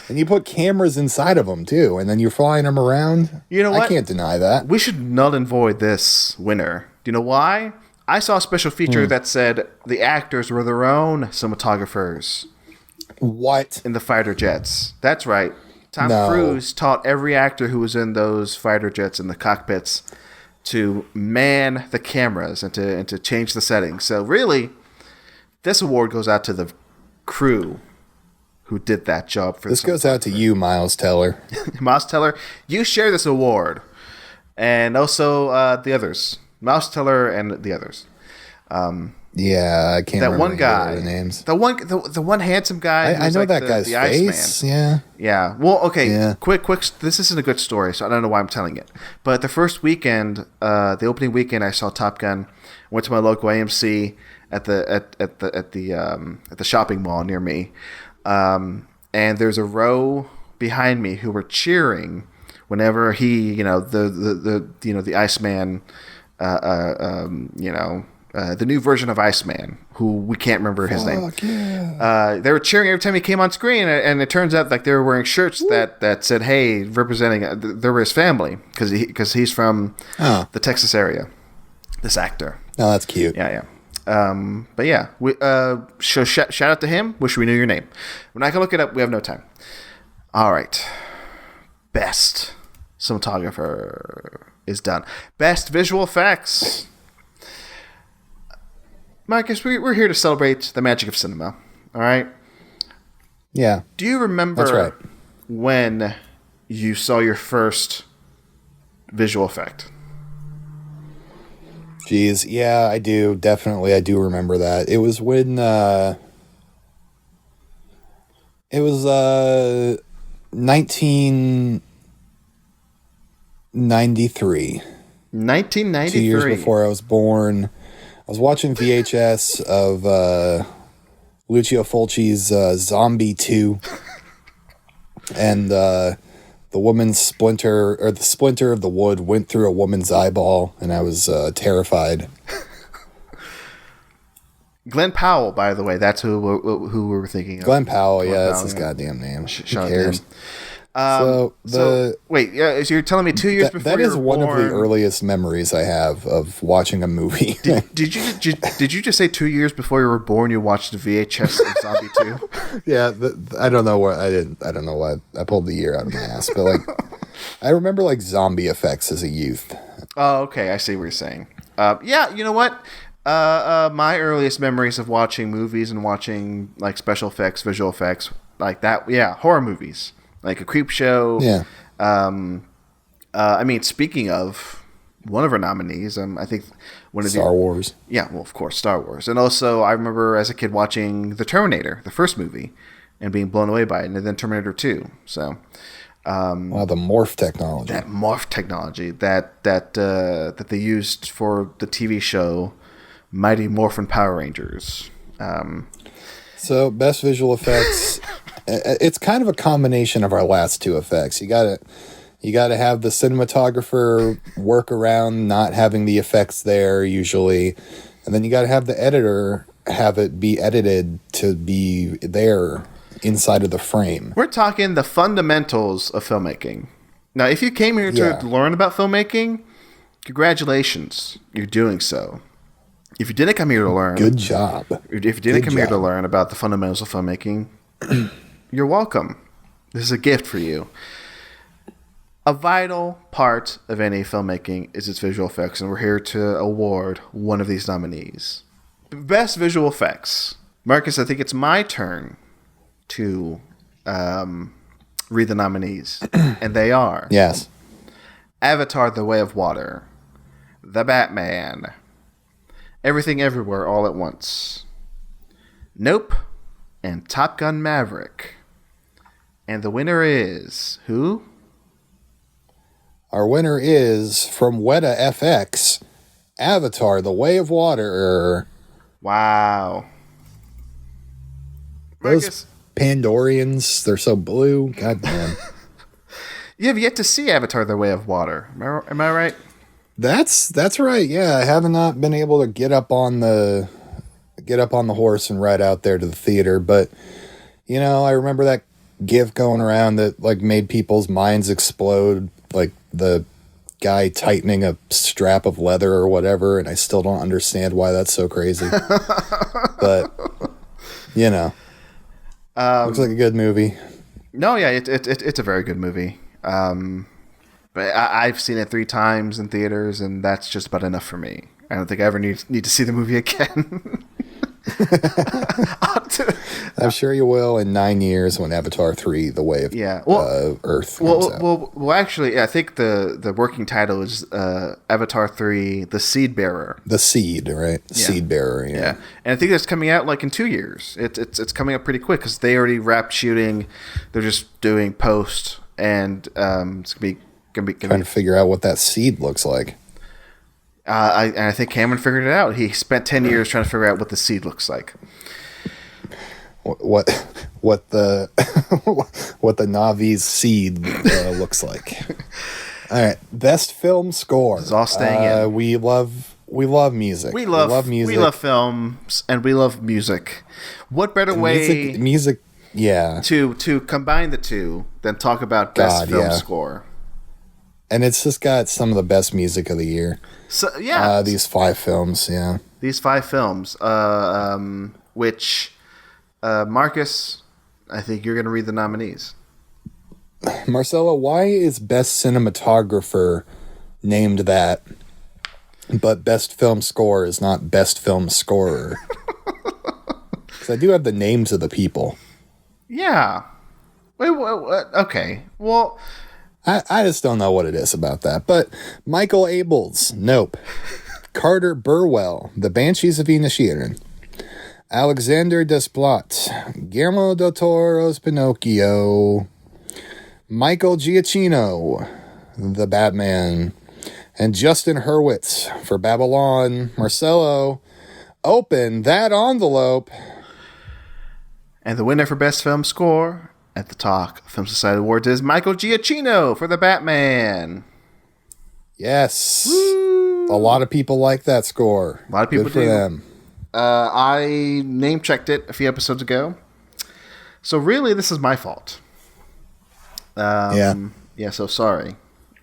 And you put cameras inside of them, too, and then you're flying them around. You know what? I can't deny that. We should null and void this winner. Do you know why? I saw a special feature that said the actors were their own cinematographers. What? In the fighter jets. That's right. Tom Cruise taught every actor who was in those fighter jets in the cockpits to man the cameras and to change the settings. So really, this award goes out to the crew who did that job for this. Goes out to you, Miles Teller. Miles Teller, you share this award, and also the others, Miles Teller and the others. Yeah, I can't That remember one any guy, of the names. the one handsome guy. I know that guy's the face. Iceman. Yeah. Yeah. Well, okay. Yeah. Quick. This isn't a good story, so I don't know why I'm telling it. But the first weekend, the opening weekend, I saw Top Gun. Went to my local AMC at the shopping mall near me, and there's a row behind me who were cheering whenever he, the Iceman, the new version of Iceman, who we can't remember his name. Yeah. They were cheering every time he came on screen, and it turns out like they were wearing shirts that said, "Hey," representing they were his family because he's from the Texas area. This actor. Oh, that's cute. Yeah. But yeah, shout out to him. Wish we knew your name. We're not gonna look it up. We have no time. All right. Best cinematographer is done. Best visual effects. Marcus, we're here to celebrate the magic of cinema. All right. Yeah. Do you remember That's right. when you saw your first visual effect? Jeez, yeah, I do. Definitely, I do remember that. It was when, it was, 1993. 1993. 2 years before I was born. I was watching VHS of, Lucio Fulci's, Zombie 2. And, the woman's splinter, or the splinter of the wood went through a woman's eyeball, and I was terrified. Glenn Powell, by the way, that's who we were thinking of. Glenn Powell, yeah, that's Powell, his goddamn name. Who Shout out to cares? him. So wait, yeah, so you're telling me 2 years before that is you were one born, of the earliest memories I have of watching a movie. Did you just say 2 years before you were born you watched the VHS of Zombie 2? Yeah, I don't know what I didn't. I don't know why I pulled the year out of my ass, but like I remember like zombie effects as a youth. Oh, okay, I see what you're saying. Yeah, you know what? My earliest memories of watching movies and watching like special effects, visual effects, like that. Yeah, horror movies, like a Creep Show. Yeah. I mean, speaking of one of our nominees, I think one of Star Wars. Yeah, well, of course, Star Wars. And also, I remember as a kid watching The Terminator, the first movie, and being blown away by it, and then Terminator 2. So, Wow, the morph technology. that morph technology that they used for the TV show Mighty Morphin Power Rangers. So, best visual effects. It's kind of a combination of our last two effects. You gotta have the cinematographer work around not having the effects there usually, and then you gotta have the editor have it be edited to be there inside of the frame. We're talking the fundamentals of filmmaking. Now, if you came here to learn about filmmaking, congratulations, you're doing so. If you didn't come here to learn, Good job. If you didn't come here to learn about the fundamentals of filmmaking, you're welcome. This is a gift for you. A vital part of any filmmaking is its visual effects, and we're here to award one of these nominees. Best visual effects. Marcus, I think it's my turn to read the nominees, and they are Yes. Avatar: The Way of Water, The Batman, Everything Everywhere All at Once, Nope, and Top Gun Maverick. And the winner is who? Our winner is from Weta FX, Avatar: The Way of Water. Wow. Those Marcus, Pandorians, they're so blue. God damn. you have yet to see Avatar: The Way of Water. Am I right? That's right. Yeah, I have not been able to get up on the horse and ride out there to the theater, but you know, I remember that GIF going around that like made people's minds explode, like the guy tightening a strap of leather or whatever, and I still don't understand why that's so crazy. But you know, looks like a good movie. No, yeah, it's a very good movie. But I've seen it 3 times in theaters, and that's just about enough for me. I don't think I ever need to see the movie again. I'm sure you will in 9 years when Avatar 3: The Way of Earth comes out. Well, actually, I think the working title is Avatar 3: The Seed Bearer. The Seed, right? Yeah. Seed Bearer, yeah. And I think that's coming out like in 2 years. It's coming up pretty quick because they already wrapped shooting. They're just doing post, and it's gonna be Trying to figure out what that seed looks like. I think Cameron figured it out. He spent 10 years trying to figure out what the seed looks like. What the what the Navi's seed looks like. All right, best film score. It's all staying in. We love music. We love music. We love films and we love music. What better way music yeah to combine the two than talk about best film score? And it's just got some of the best music of the year. So yeah, these 5 films, yeah. These 5 films, which Marcus, I think you're going to read the nominees. Marcelo, why is best cinematographer named that, but best film score is not best film scorer? Because I do have the names of the people. Yeah. Wait, what? Okay. Well, I just don't know what it is about that. But Michael Abels, Nope. Carter Burwell, The Banshees of Inisherin. Alexander Desplat, Guillermo del Toro's Pinocchio. Michael Giacchino, The Batman. And Justin Hurwitz for Babylon. Marcelo, open that envelope. And the winner for best film score at the Talk Film Society Awards is Michael Giacchino for The Batman. Yes. Woo! A lot of people like that score. A lot of people Good for them. I name-checked it a few episodes ago. So really, this is my fault. Yeah, so sorry.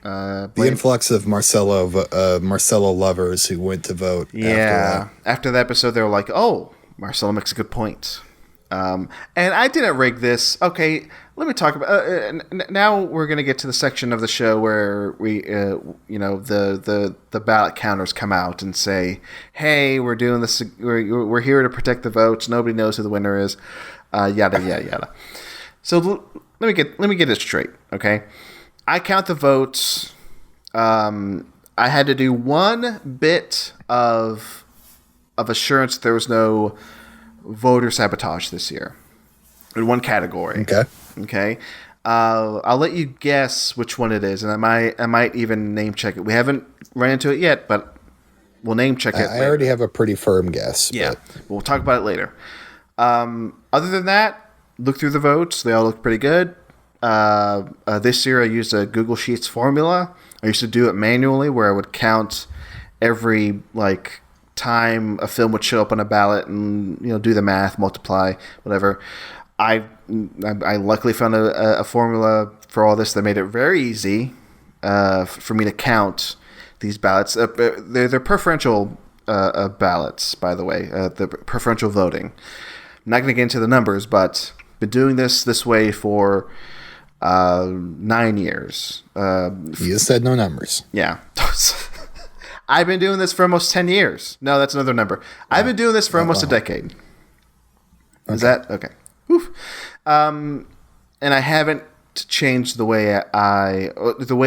The influx of Marcelo lovers who went to vote. After that episode, they were like, oh, Marcelo makes a good point. And I didn't rig this. Okay, let me talk about. Now we're going to get to the section of the show where we, the ballot counters come out and say, "Hey, we're doing this. We're here to protect the votes. Nobody knows who the winner is." Yada yada yada. So let me get it straight. Okay, I count the votes. I had to do one bit of assurance that there was no voter sabotage this year in one category. Okay. I'll let you guess which one it is, and I might even name check it. We haven't run into it yet, but we'll name check it. I already have a pretty firm guess. Yeah, we'll talk about it later. Other than that, look through the votes. They all look pretty good. This year I used a Google Sheets formula. I used to do it manually, where I would count every time a film would show up on a ballot and do the math, multiply, whatever. I luckily found a formula for all this that made it very easy for me to count these ballots. They're preferential ballots, by the way, the preferential voting. I'm not going to get into the numbers, but been doing this way for 9 years. You just said no numbers. Yeah. I've been doing this for almost 10 years. No, that's another number. I've been doing this for almost a decade. Is that okay? Whew. And I haven't changed the way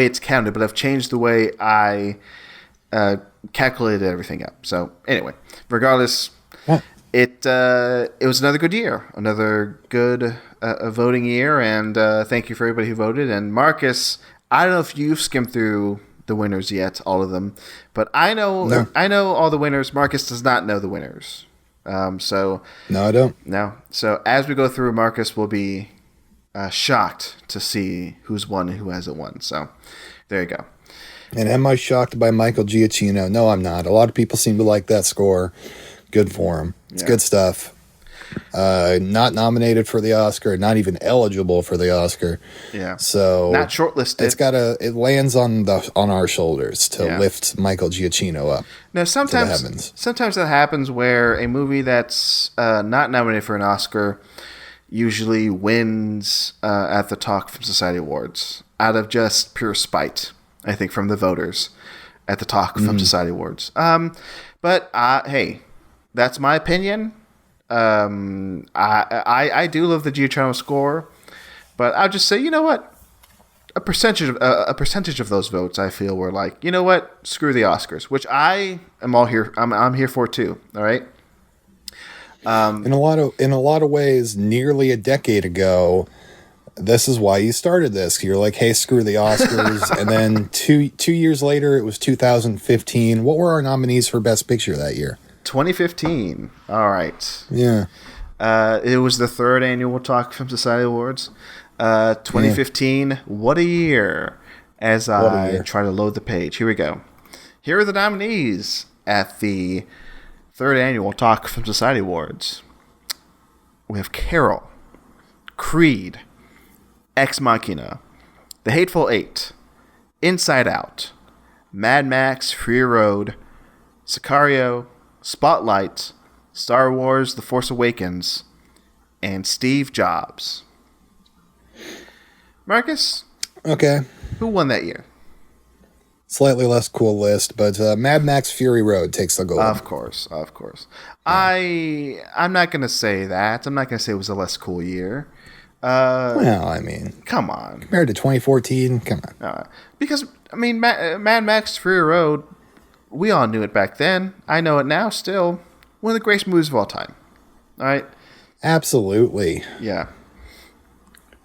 it's counted, but I've changed the way I calculated everything up. So anyway, regardless, it was another good year, another good voting year, and thank you for everybody who voted. And Marcus, I don't know if you've skimmed through the winners yet, all of them, but I know all the winners. Marcus does not know the winners. So no, I don't. No. So as we go through, Marcus will be shocked to see who's won and who hasn't won. So there you go. And am I shocked by Michael Giacchino? No, I'm not. A lot of people seem to like that score. Good for him. It's good stuff. Not nominated for the Oscar, not even eligible for the Oscar. Yeah. So not shortlisted. It lands on our shoulders to lift Michael Giacchino up. Now sometimes that happens where a movie that's not nominated for an Oscar usually wins at the Talk Film Society Awards out of just pure spite, I think, from the voters at the Talk Film Society Awards. But hey, that's my opinion. I do love the Giacchino score, but I'll just say, you know what? A percentage of those votes, I feel, were like, you know what? Screw the Oscars, which I am all here. I'm here for too. All right. In a lot of ways, nearly a decade ago, this is why you started this. You're like, hey, screw the Oscars. And then two years later, it was 2015. What were our nominees for Best Picture that year? 2015. All right. Yeah. It was the 3rd annual Talk Film Society Awards. 2015. Yeah. What a year. As I try to load the page. Here we go. Here are the nominees at the 3rd annual Talk Film Society Awards. We have Carol, Creed, Ex Machina, The Hateful Eight, Inside Out, Mad Max Fury Road, Sicario, Spotlight, Star Wars The Force Awakens, and Steve Jobs. Marcus? Okay. Who won that year? Slightly less cool list, but Mad Max Fury Road takes the gold. Of course. Yeah. I'm not going to say that. I'm not going to say it was a less cool year. Well, I mean, come on. Compared to 2014, come on. Because, I mean, Mad Max Fury Road, we all knew it back then. I know it now still. One of the greatest movies of all time. All right? Absolutely. Yeah.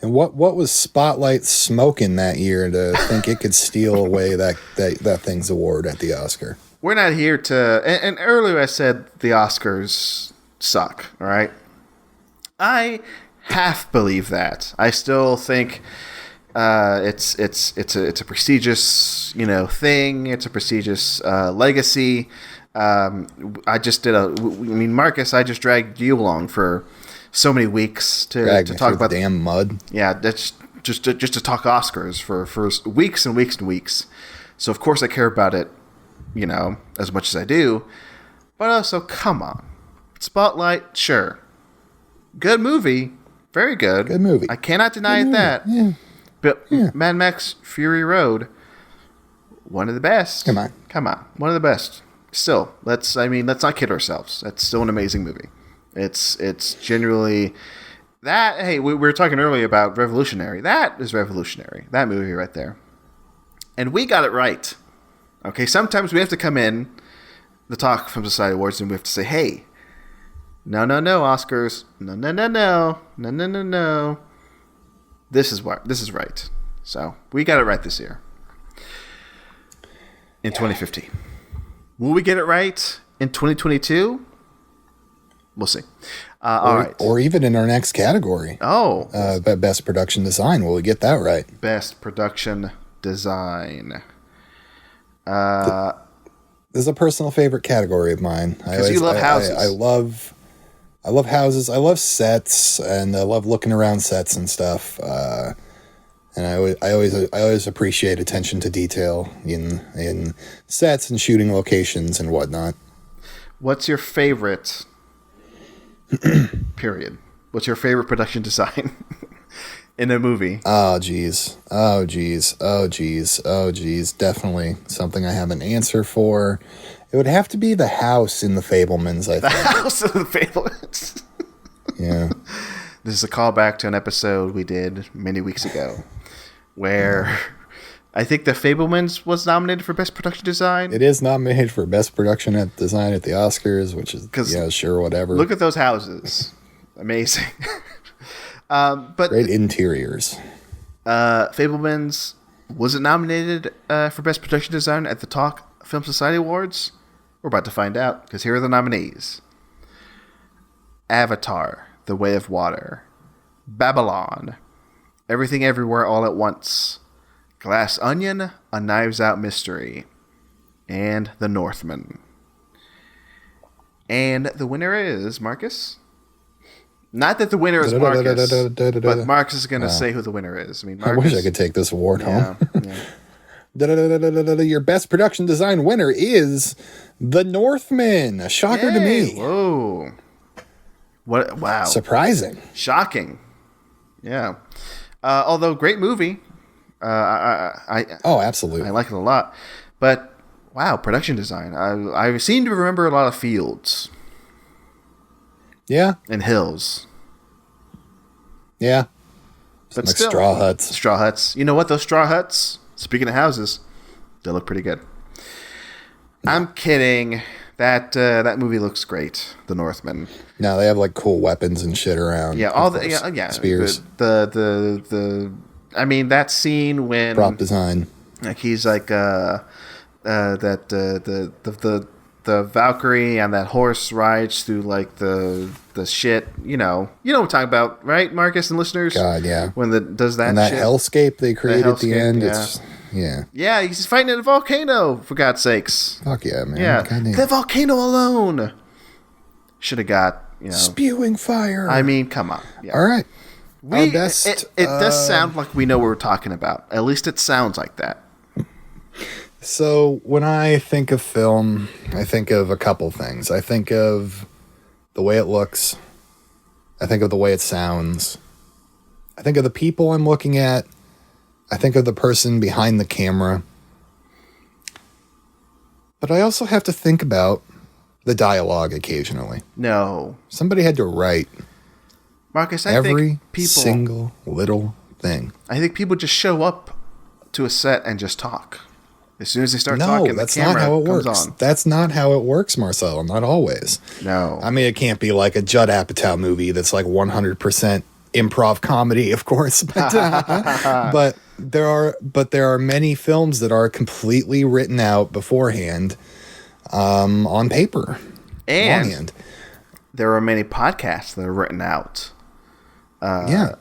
And what was Spotlight smoking that year to think it could steal away that thing's award at the Oscar? We're not here to... And earlier I said the Oscars suck, all right? I half believe that. I still think it's a prestigious, thing. It's a prestigious legacy. Marcus, I just dragged you along for so many weeks to talk about the damn mud. Yeah, that's just to talk Oscars for weeks and weeks and weeks. So of course I care about it, as much as I do. But also, come on, Spotlight, sure, good movie. Very good. Good movie. I cannot deny that. Yeah. But yeah. Mad Max Fury Road, one of the best. Come on. One of the best. Still, let's not kid ourselves. That's still an amazing movie. It's genuinely that. Hey, we were talking earlier about revolutionary. That is revolutionary. That movie right there. And we got it right. Okay, sometimes we have to come in the Talk Film Society Awards and we have to say, hey, no, Oscars. No. This is right. So we got it right this year. In 2015. Will we get it right in 2022? We'll see. All right. Or even in our next category. Oh. Best Production Design. Will we get that right? Best Production Design. This is a personal favorite category of mine. Because you love houses. I love houses. I love sets, and I love looking around sets and stuff. And I always appreciate attention to detail in sets and shooting locations and whatnot. What's your favorite? Period. What's your favorite production design in a movie? Oh geez. Definitely something I have an answer for. It would have to be the house in The Fabelmans, I think. The house in The Fabelmans. Yeah. This is a callback to an episode we did many weeks ago where I think The Fabelmans was nominated for Best Production Design. It is nominated for Best Production Design at the Oscars, which is, sure, whatever. Look at those houses. Amazing. But great interiors. Fabelmans, was it nominated for Best Production Design at the Talk Film Society Awards? We're about to find out, because here are the nominees. Avatar, The Way of Water. Babylon, Everything Everywhere All at Once. Glass Onion, A Knives Out Mystery. And The Northman. And the winner is, Marcus? Not that the winner is Marcus, but Marcus is going to say who the winner is. Marcus, I wish I could take this award home. Your Best Production Design winner is The Northman. A shocker to me. Whoa. What? Wow. Surprising. Shocking. Yeah. Although, great movie. Absolutely. I like it a lot. But, wow, production design. I seem to remember a lot of fields. Yeah. and hills. Yeah. But Like still, straw huts. Straw huts. You know what? Those straw huts, speaking of houses, they look pretty good. I'm kidding. That movie looks great. The Northman. No, they have like cool weapons and shit around. Yeah, all the spears. The I mean that scene when Prop design. like he's like the Valkyrie and that horse rides through like the shit. You know what I'm talking about, right, Marcus and listeners? God, yeah. When does that and that shit? hellscape they create at the end. Yeah. It's yeah. Yeah, he's fighting in a volcano, for God's sakes. Fuck yeah, man. Yeah, Goddamn. the volcano alone should have got spewing fire. I mean, come on. Yeah. All right. Our It does sound like we know what we're talking about. At least it sounds like that. So when I think of film, I think of a couple things. I think of the way it looks. I think of the way it sounds. I think of the people I'm looking at. I think of the person behind the camera. But I also have to think about the dialogue occasionally. No. Somebody had to write Marcus, I every think people single little thing. I think people just show up to a set and just talk. As soon as they start No, talking, that's the camera not how it comes works. on. That's not how it works, Marcelo. Not always. No. I mean, it can't be like a Judd Apatow movie that's like 100% improv comedy, of course. But there are many films that are completely written out beforehand on paper. And longhand. there are many podcasts that are written out.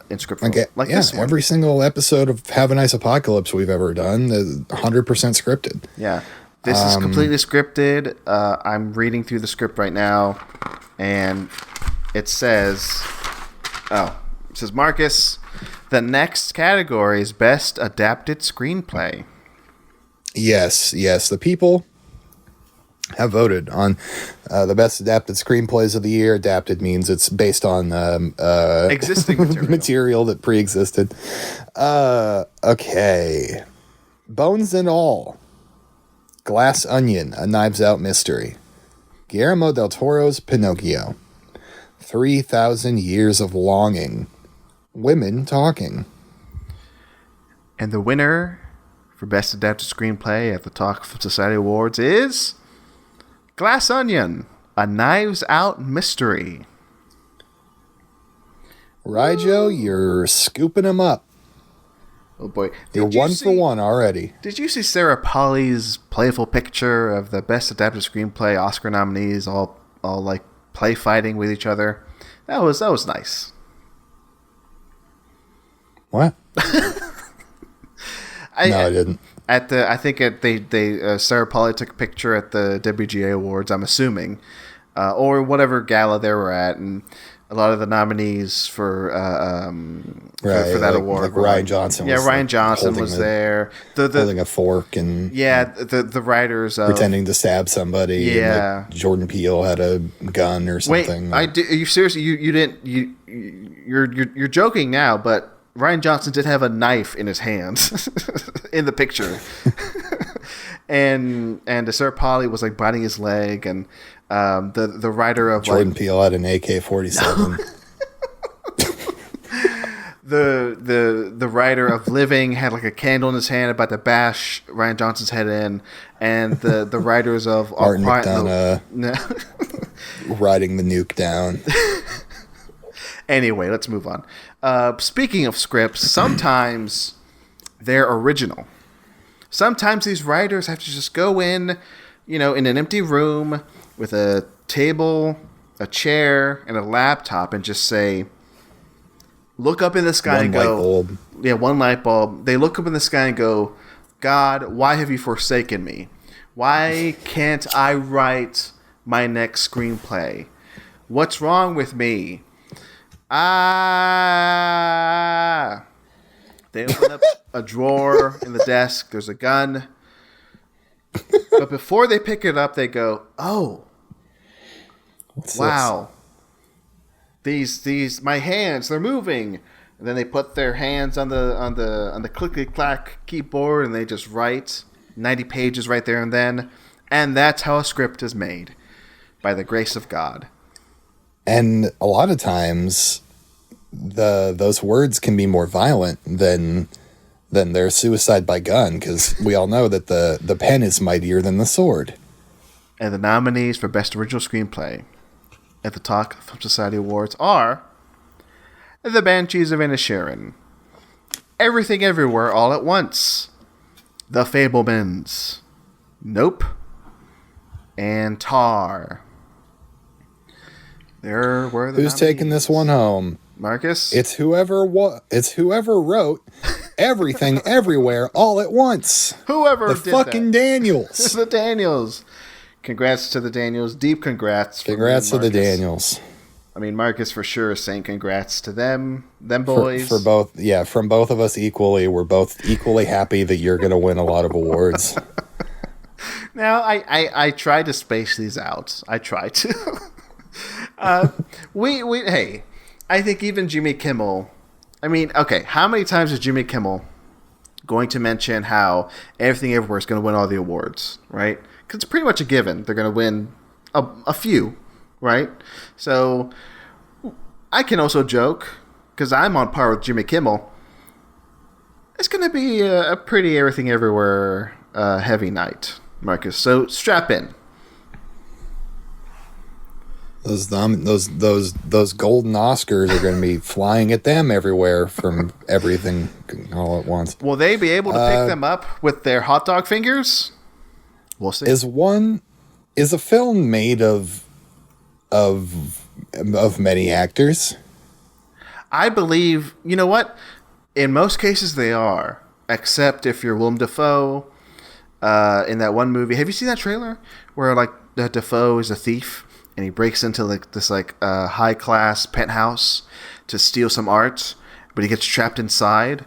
In script form. Like this one. Every single episode of Have a Nice Apocalypse we've ever done is 100% scripted. Yeah. This is completely scripted. I'm reading through the script right now, and it says, Marcus, the next category is Best Adapted Screenplay. Yes. The people have voted on the best adapted screenplays of the year. Adapted means it's based on Existing material. material that pre-existed. Okay. Bones and All. Glass Onion, A Knives Out Mystery. Guillermo del Toro's Pinocchio. 3,000 Years of Longing. Women Talking. And the winner for Best Adapted Screenplay at the Talk Society Awards is Glass Onion, A Knives Out Mystery. Rijo, you're scooping them up. Oh boy. You're one for one already. Did you see Sarah Polley's playful picture of the Best Adapted Screenplay Oscar nominees all like play fighting with each other? That was nice. What? I didn't. Sarah Polley took a picture at the WGA Awards, I'm assuming, or whatever gala they were at, and a lot of the nominees for that award. Like Ryan Johnson. Yeah, Ryan Johnson was there. Holding a fork and the writers of pretending to stab somebody. Yeah, and like Jordan Peele had a gun or something. Wait, are you seriously? You didn't? You're joking now, but Ryan Johnson did have a knife in his hands in the picture, and Sarah Polley was like biting his leg, and the writer of Jordan Peele had an AK-47. The writer of Living had like a candle in his hand about to bash Ryan Johnson's head in, and the writers of Martin McDonough riding the nuke down. Anyway, let's move on. Speaking of scripts, sometimes they're original. Sometimes these writers have to just go in, in an empty room with a table, a chair, and a laptop and just say, look up in the sky and go... One light bulb. Yeah, one light bulb. They look up in the sky and go, God, why have you forsaken me? Why can't I write my next screenplay? What's wrong with me? They open up a drawer in the desk. There's a gun. But before they pick it up, they go, oh, What's wow. These my hands, they're moving. And then they put their hands on the clickety-clack keyboard and they just write 90 pages right there and then. And that's how a script is made, by the grace of God. And a lot of times, those words can be more violent than their suicide by gun, because we all know that the pen is mightier than the sword. And the nominees for Best Original Screenplay at the Talk Film Society Awards are The Banshees of Inisherin, Everything Everywhere All at Once, The Fabelmans, Nope, and Tar. There were the Who's nominees. taking this one home? Marcus? It's whoever wrote Everything Everywhere All at Once. Whoever the did fucking that. Daniels. The Daniels. Congrats to the Daniels. Deep congrats. Congrats to the Daniels. I mean, Marcus for sure is saying congrats to them boys. For both, yeah, from both of us equally. We're both equally happy that you're going to win a lot of awards. Now, I tried to space these out. I tried to. Hey, I think even Jimmy Kimmel. I mean, okay, how many times is Jimmy Kimmel going to mention how Everything Everywhere is going to win all the awards, right? Because it's pretty much a given. They're going to win a few, right? So I can also joke, because I'm on par with Jimmy Kimmel, it's going to be a pretty Everything Everywhere heavy night, Marcus. So strap in. Those golden Oscars are going to be flying at them everywhere from Everything All at Once. Will they be able to pick them up with their hot dog fingers? We'll see. Is a film made of many actors? I believe, you know what? In most cases they are, except if you're Willem Dafoe in that one movie. Have you seen that trailer where like Dafoe is a thief and he breaks into like this high class penthouse to steal some art, but he gets trapped inside?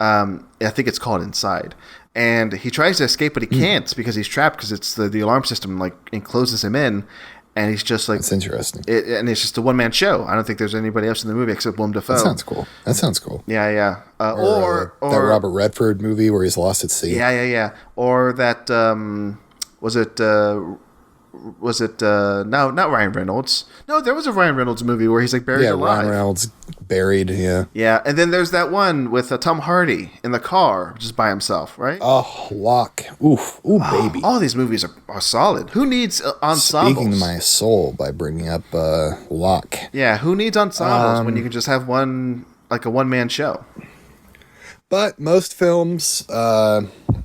I think it's called Inside. And he tries to escape, but he can't because he's trapped, because it's the alarm system like encloses him in, and he's just like... That's interesting. And it's just a one-man show. I don't think there's anybody else in the movie except Willem Dafoe. That sounds cool. Yeah. Or that Robert Redford movie where he's lost at sea. Yeah. Or that... Was it no, not Ryan Reynolds. No, there was a Ryan Reynolds movie where he's like buried alive. Ryan Reynolds buried, yeah. Yeah, and then there's that one with Tom Hardy in the car just by himself, right? Oh, Locke. Oof. Ooh, baby. All these movies are solid. Who needs ensembles? Speaking to my soul by bringing up Locke. Yeah, who needs ensembles when you can just have one, like a one-man show? But most films,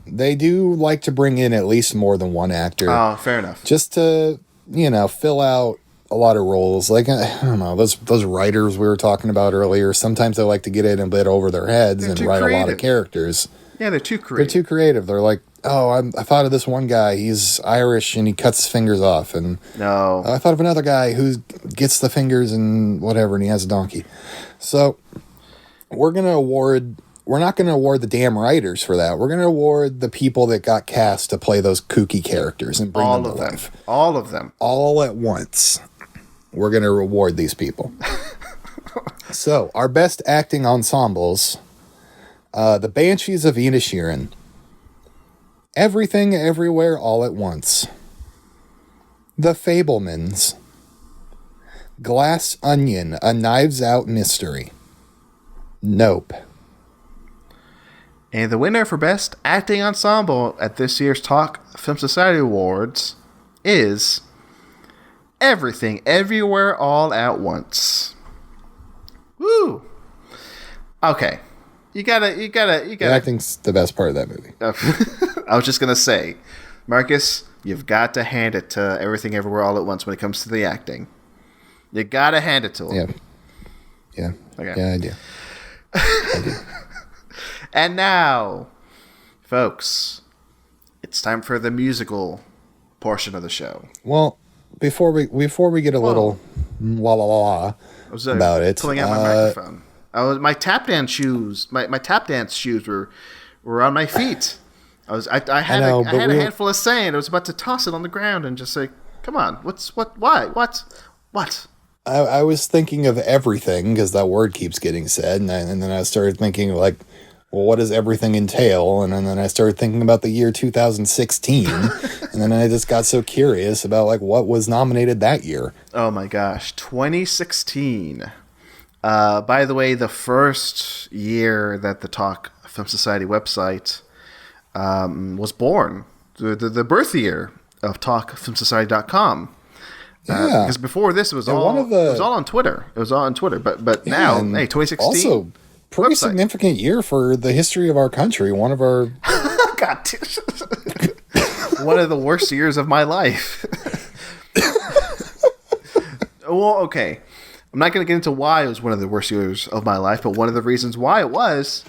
they do like to bring in at least more than one actor. Oh, fair enough. Just to, fill out a lot of roles. Like, I don't know, those writers we were talking about earlier, sometimes they like to get in a bit over their heads and write a lot of characters. Yeah, they're too creative. They're too creative. They're like, oh, I thought of this one guy. He's Irish and he cuts his fingers off. And no, I thought of another guy who gets the fingers and whatever, and he has a donkey. So we're not going to award the damn writers for that. We're going to award the people that got cast to play those kooky characters and bring them to life. All of them. All at once. We're going to reward these people. So, our best acting ensembles, The Banshees of Inisherin, Everything Everywhere All at Once, The Fabelmans, Glass Onion, A Knives Out Mystery, Nope. And the winner for Best Acting Ensemble at this year's Talk Film Society Awards is Everything Everywhere All at Once. Woo! Okay. You gotta. The acting's the best part of that movie. I was just gonna say, Marcus, you've got to hand it to Everything Everywhere All at Once when it comes to the acting. You gotta hand it to him. Yeah. Okay. Yeah, I do. And now, folks, it's time for the musical portion of the show. Well, before we get a little la la la about it, pulling out my microphone. My tap dance shoes. My tap dance shoes were on my feet. I had a handful of sand. I was about to toss it on the ground and just say, "Come on, what?" I was thinking of everything because that word keeps getting said, and then I started thinking like, well, what does everything entail? And then I started thinking about the year 2016, and then I just got so curious about like what was nominated that year. Oh my gosh, 2016. By the way, the first year that the Talk Film Society website was born, the birth year of TalkFilmSociety.com. Because before this, it was all on Twitter. It was all on Twitter. But now, hey, 2016. Also, pretty significant year for the history of our country. One of our God, one of the worst years of my life. Well, okay. I'm not going to get into why it was one of the worst years of my life, but one of the reasons why it was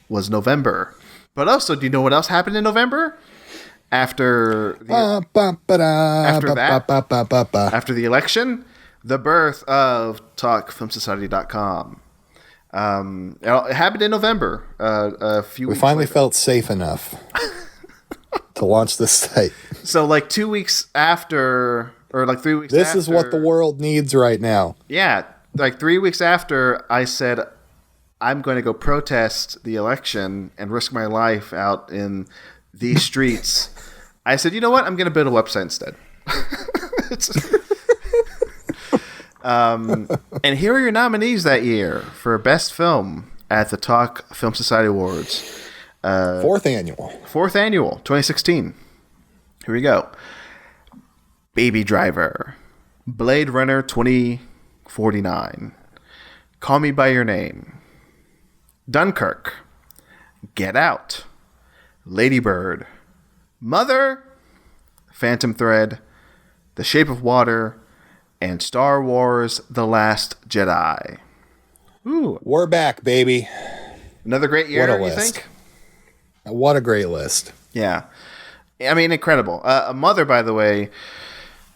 November. But also, do you know what else happened in November? After the election, the birth of TalkFilmSociety.com. It happened in November. A few weeks finally later. Felt safe enough to launch this site. So, like 2 weeks after, or like 3 weeks this after. This is what the world needs right now. Yeah. Like 3 weeks after, I said, I'm going to go protest the election and risk my life out in these streets. I said, you know what? I'm going to build a website instead. And here are your nominees that year for Best Film at the Talk Film Society Awards. Fourth annual, 2016. Here we go. Baby Driver, Blade Runner 2049, Call Me By Your Name, Dunkirk, Get Out, Lady Bird, Mother, Phantom Thread, The Shape of Water, and Star Wars The Last Jedi. Ooh. We're back, baby. Another great year, what a you list. think? What a great list. Yeah. I mean, incredible. Mother, by the way,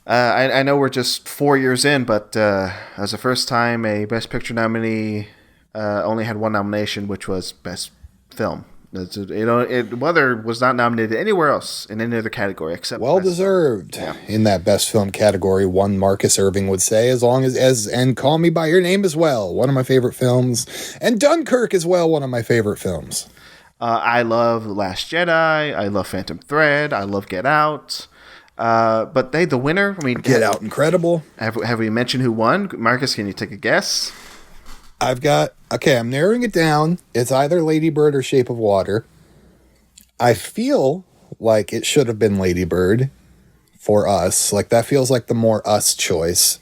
I know we're just 4 years in, but as the first time a Best Picture nominee only had one nomination, which was Best Film. Mother was not nominated anywhere else in any other category except well deserved in that Best Film category. One Marcus Irving would say, and Call Me By Your Name as well, one of my favorite films, and Dunkirk as well, one of my favorite films. I love The Last Jedi. I love Phantom Thread. I love Get Out. But the winner. I mean, Get Out, incredible. Have we mentioned who won? Marcus, can you take a guess? I'm narrowing it down. It's either Lady Bird or Shape of Water. I feel like it should have been Lady Bird for us. Like, that feels like the more us choice.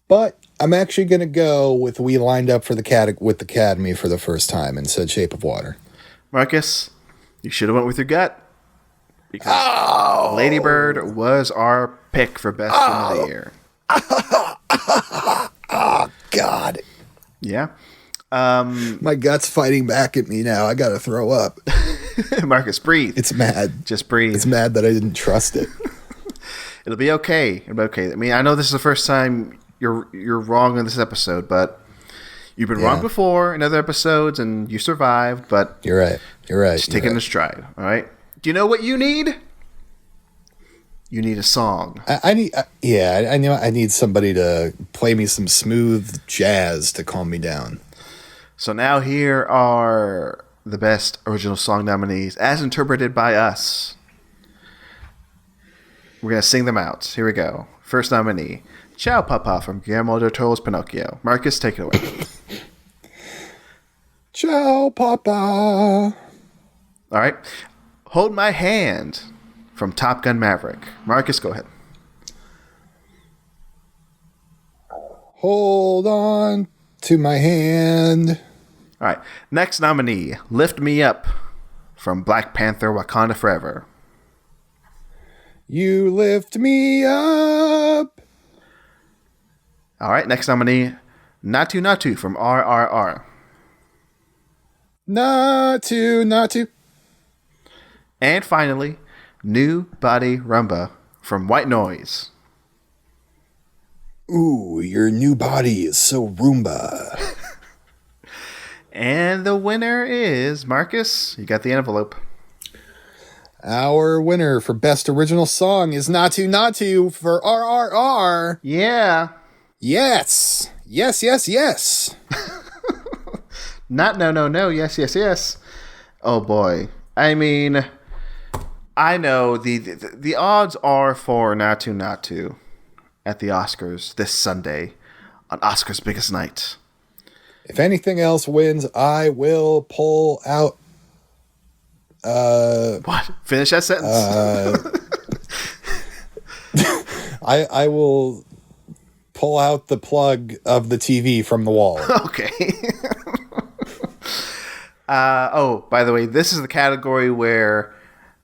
But I'm actually going to go with we lined up for with the Academy for the first time and said Shape of Water. Marcus, you should have went with your gut. Because Lady Bird was our pick for Best Film of the Year. Oh, God. Yeah. My gut's fighting back at me now. I got to throw up. Marcus, breathe. It's mad. Just breathe. It's mad that I didn't trust it. It'll be okay. It'll be okay. I mean, I know this is the first time you're wrong in this episode, but you've been wrong before in other episodes, and you survived. But you're right. Just take it in stride. All right. Do you know what you need? You need a song. I know. I need somebody to play me some smooth jazz to calm me down. So now here are the Best Original Song nominees as interpreted by us. We're going to sing them out. Here we go. First nominee, Ciao Papa from Guillermo del Toro's Pinocchio. Marcus, take it away. Ciao Papa. All right. Hold My Hand from Top Gun Maverick. Marcus, go ahead. Hold on to my hand. All right. Next nominee, Lift Me Up from Black Panther Wakanda Forever. You lift me up. All right. Next nominee, Natu Natu from RRR. Natu. And finally, New Body Rumba from White Noise. Ooh, your new body is so Roomba. And the winner is Marcus. You got the envelope. Our winner for Best Original Song is Natu Natu for RRR. Yeah. Yes. Yes. Not no. Yes. Oh boy. I mean, I know the odds are for Natu at the Oscars this Sunday on Oscars' biggest night. If anything else wins, I will pull out. What? Finish that sentence. I will pull out the plug of the TV from the wall. Okay. Oh, by the way, this is the category where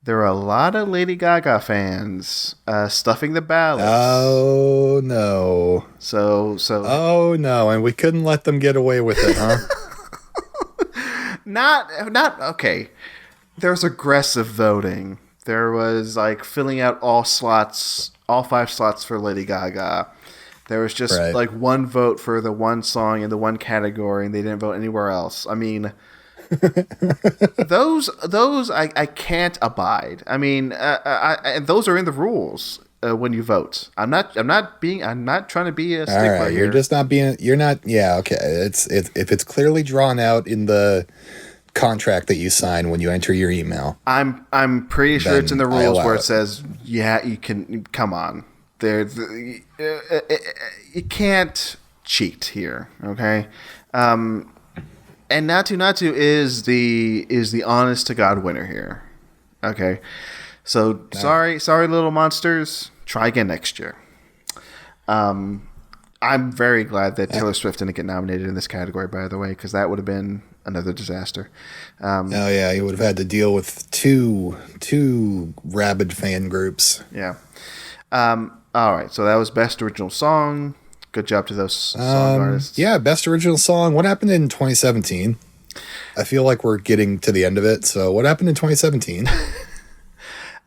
there are a lot of Lady Gaga fans stuffing the ballots. Oh no! So. Oh no! And we couldn't let them get away with it, huh? Not okay. There's aggressive voting. There was like filling out all 5 slots for Lady Gaga. There was just like one vote for the one song in the one category, and they didn't vote anywhere else. I mean, those I can't abide. I mean, and those are in the rules when you vote. I'm not trying to be a stickler here. You're just not being. You're not. Yeah. Okay. It's if it's clearly drawn out in the contract that you sign when you enter your email. I'm pretty sure it's in the rules where it says, yeah, you can. Come on. You can't cheat here, okay? And Natu is the honest to God winner here, okay? So sorry, little monsters. Try again next year. I'm very glad that Taylor Swift didn't get nominated in this category, by the way, because that would have been another disaster. Oh yeah, you would have had to deal with two rabid fan groups. Yeah. All right, so that was Best Original Song. Good job to those song artists. Yeah, Best Original Song. What happened in 2017? I feel like we're getting to the end of it. So what happened in 2017?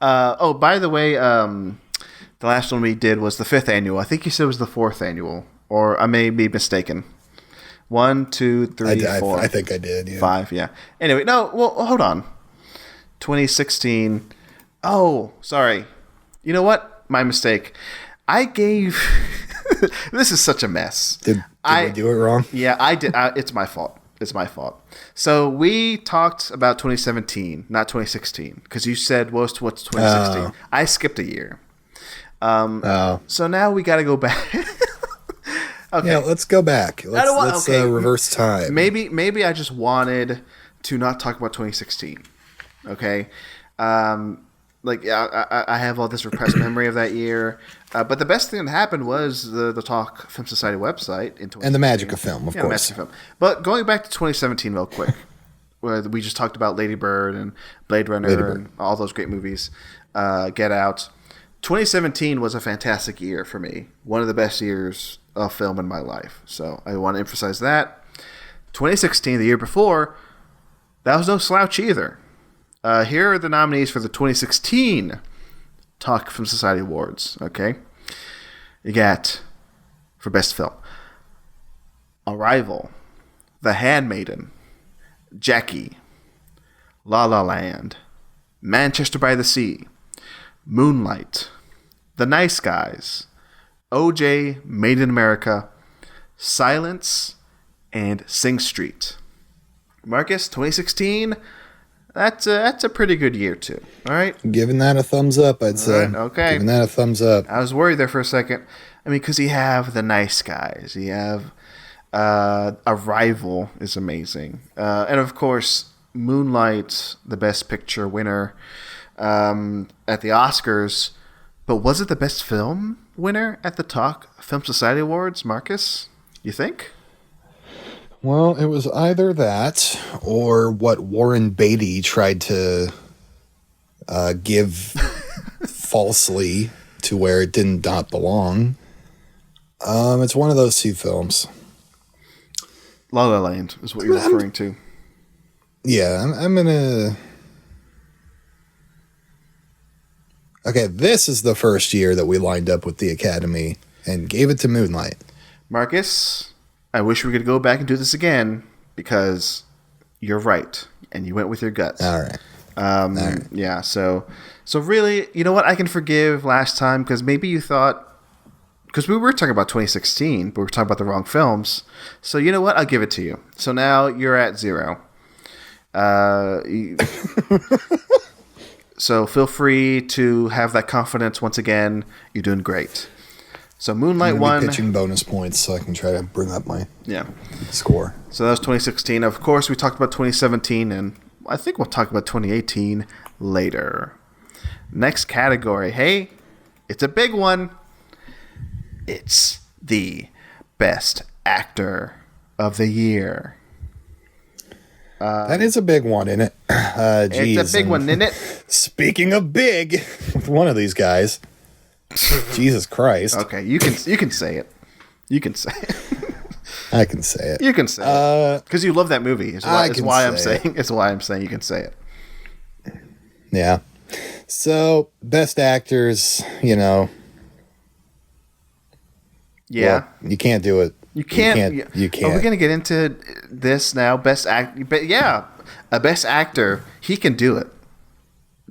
Oh, by the way, the last one we did was the 5th annual. I think you said it was the 4th annual, or I may be mistaken. 1, 2, 3, 4. I think I did. Yeah. 5. Yeah. Anyway, no. Well, hold on. 2016. Oh, sorry. You know what? My mistake. I gave. This is such a mess. Did we do it wrong? Yeah, I did. It's my fault. It's my fault. So we talked about 2017, not 2016, because you said what's 2016. I skipped a year. So now we got to go back. Okay. Yeah, let's go back. Let's reverse time. Maybe I just wanted to not talk about 2016. Okay. I have all this repressed memory of that year. But the best thing that happened was the Talk Film Society website in 2016. And the magic of film, of course. Magic of film. But going back to 2017 real quick, where we just talked about Lady Bird and Blade Runner and all those great movies, Get Out. 2017 was a fantastic year for me. One of the best years of film in my life. So I want to emphasize that. 2016, the year before, that was no slouch either. Here are the nominees for the 2016 Talk Film Society Awards. Okay, you got for Best Film: Arrival, The Handmaiden, Jackie, La La Land, Manchester by the Sea, Moonlight, The Nice Guys, O.J. Made in America, Silence, and Sing Street. Marcus, 2016. That's a pretty good year too. All right, giving that a thumbs up. I'd say. Right, okay, giving that a thumbs up. I was worried there for a second. I mean, because you have The Nice Guys, you have Arrival is amazing, and of course Moonlight, the Best Picture winner at the Oscars. But was it the Best Film winner at the Talk Film Society Awards, Marcus? You think? Well, it was either that or what Warren Beatty tried to give falsely to where it did not belong. It's one of those two films. La La Land is what you're referring to. Yeah, I'm gonna... Okay, this is the first year that we lined up with the Academy and gave it to Moonlight. Marcus, I wish we could go back and do this again because you're right and you went with your guts. All right. All right. Yeah. So really, you know what? I can forgive last time because maybe you thought, because we were talking about 2016, but we were talking about the wrong films. So you know what? I'll give it to you. So now you're at 0. Uh, you- so feel free to have that confidence once again. You're doing great. So Moonlight I'm won. pitching bonus points so I can try to bring up my Yeah. score. So that was 2016. Of course, we talked about 2017, and I think we'll talk about 2018 later. Next category. Hey, it's a big one. It's the Best Actor of the Year. That is a big one, isn't it? It's a big one, isn't it? Speaking of big, with one of these guys, Jesus Christ. Okay, you can say it. You can say it. I can say it. You can say it because you love that movie. It's why I'm say saying. It's why I'm saying you can say it. Yeah. So, best actors, Yeah, well, you can't do it. you can't. You can't. Are we gonna get into this now? Best act. But yeah, a best actor. He can do it.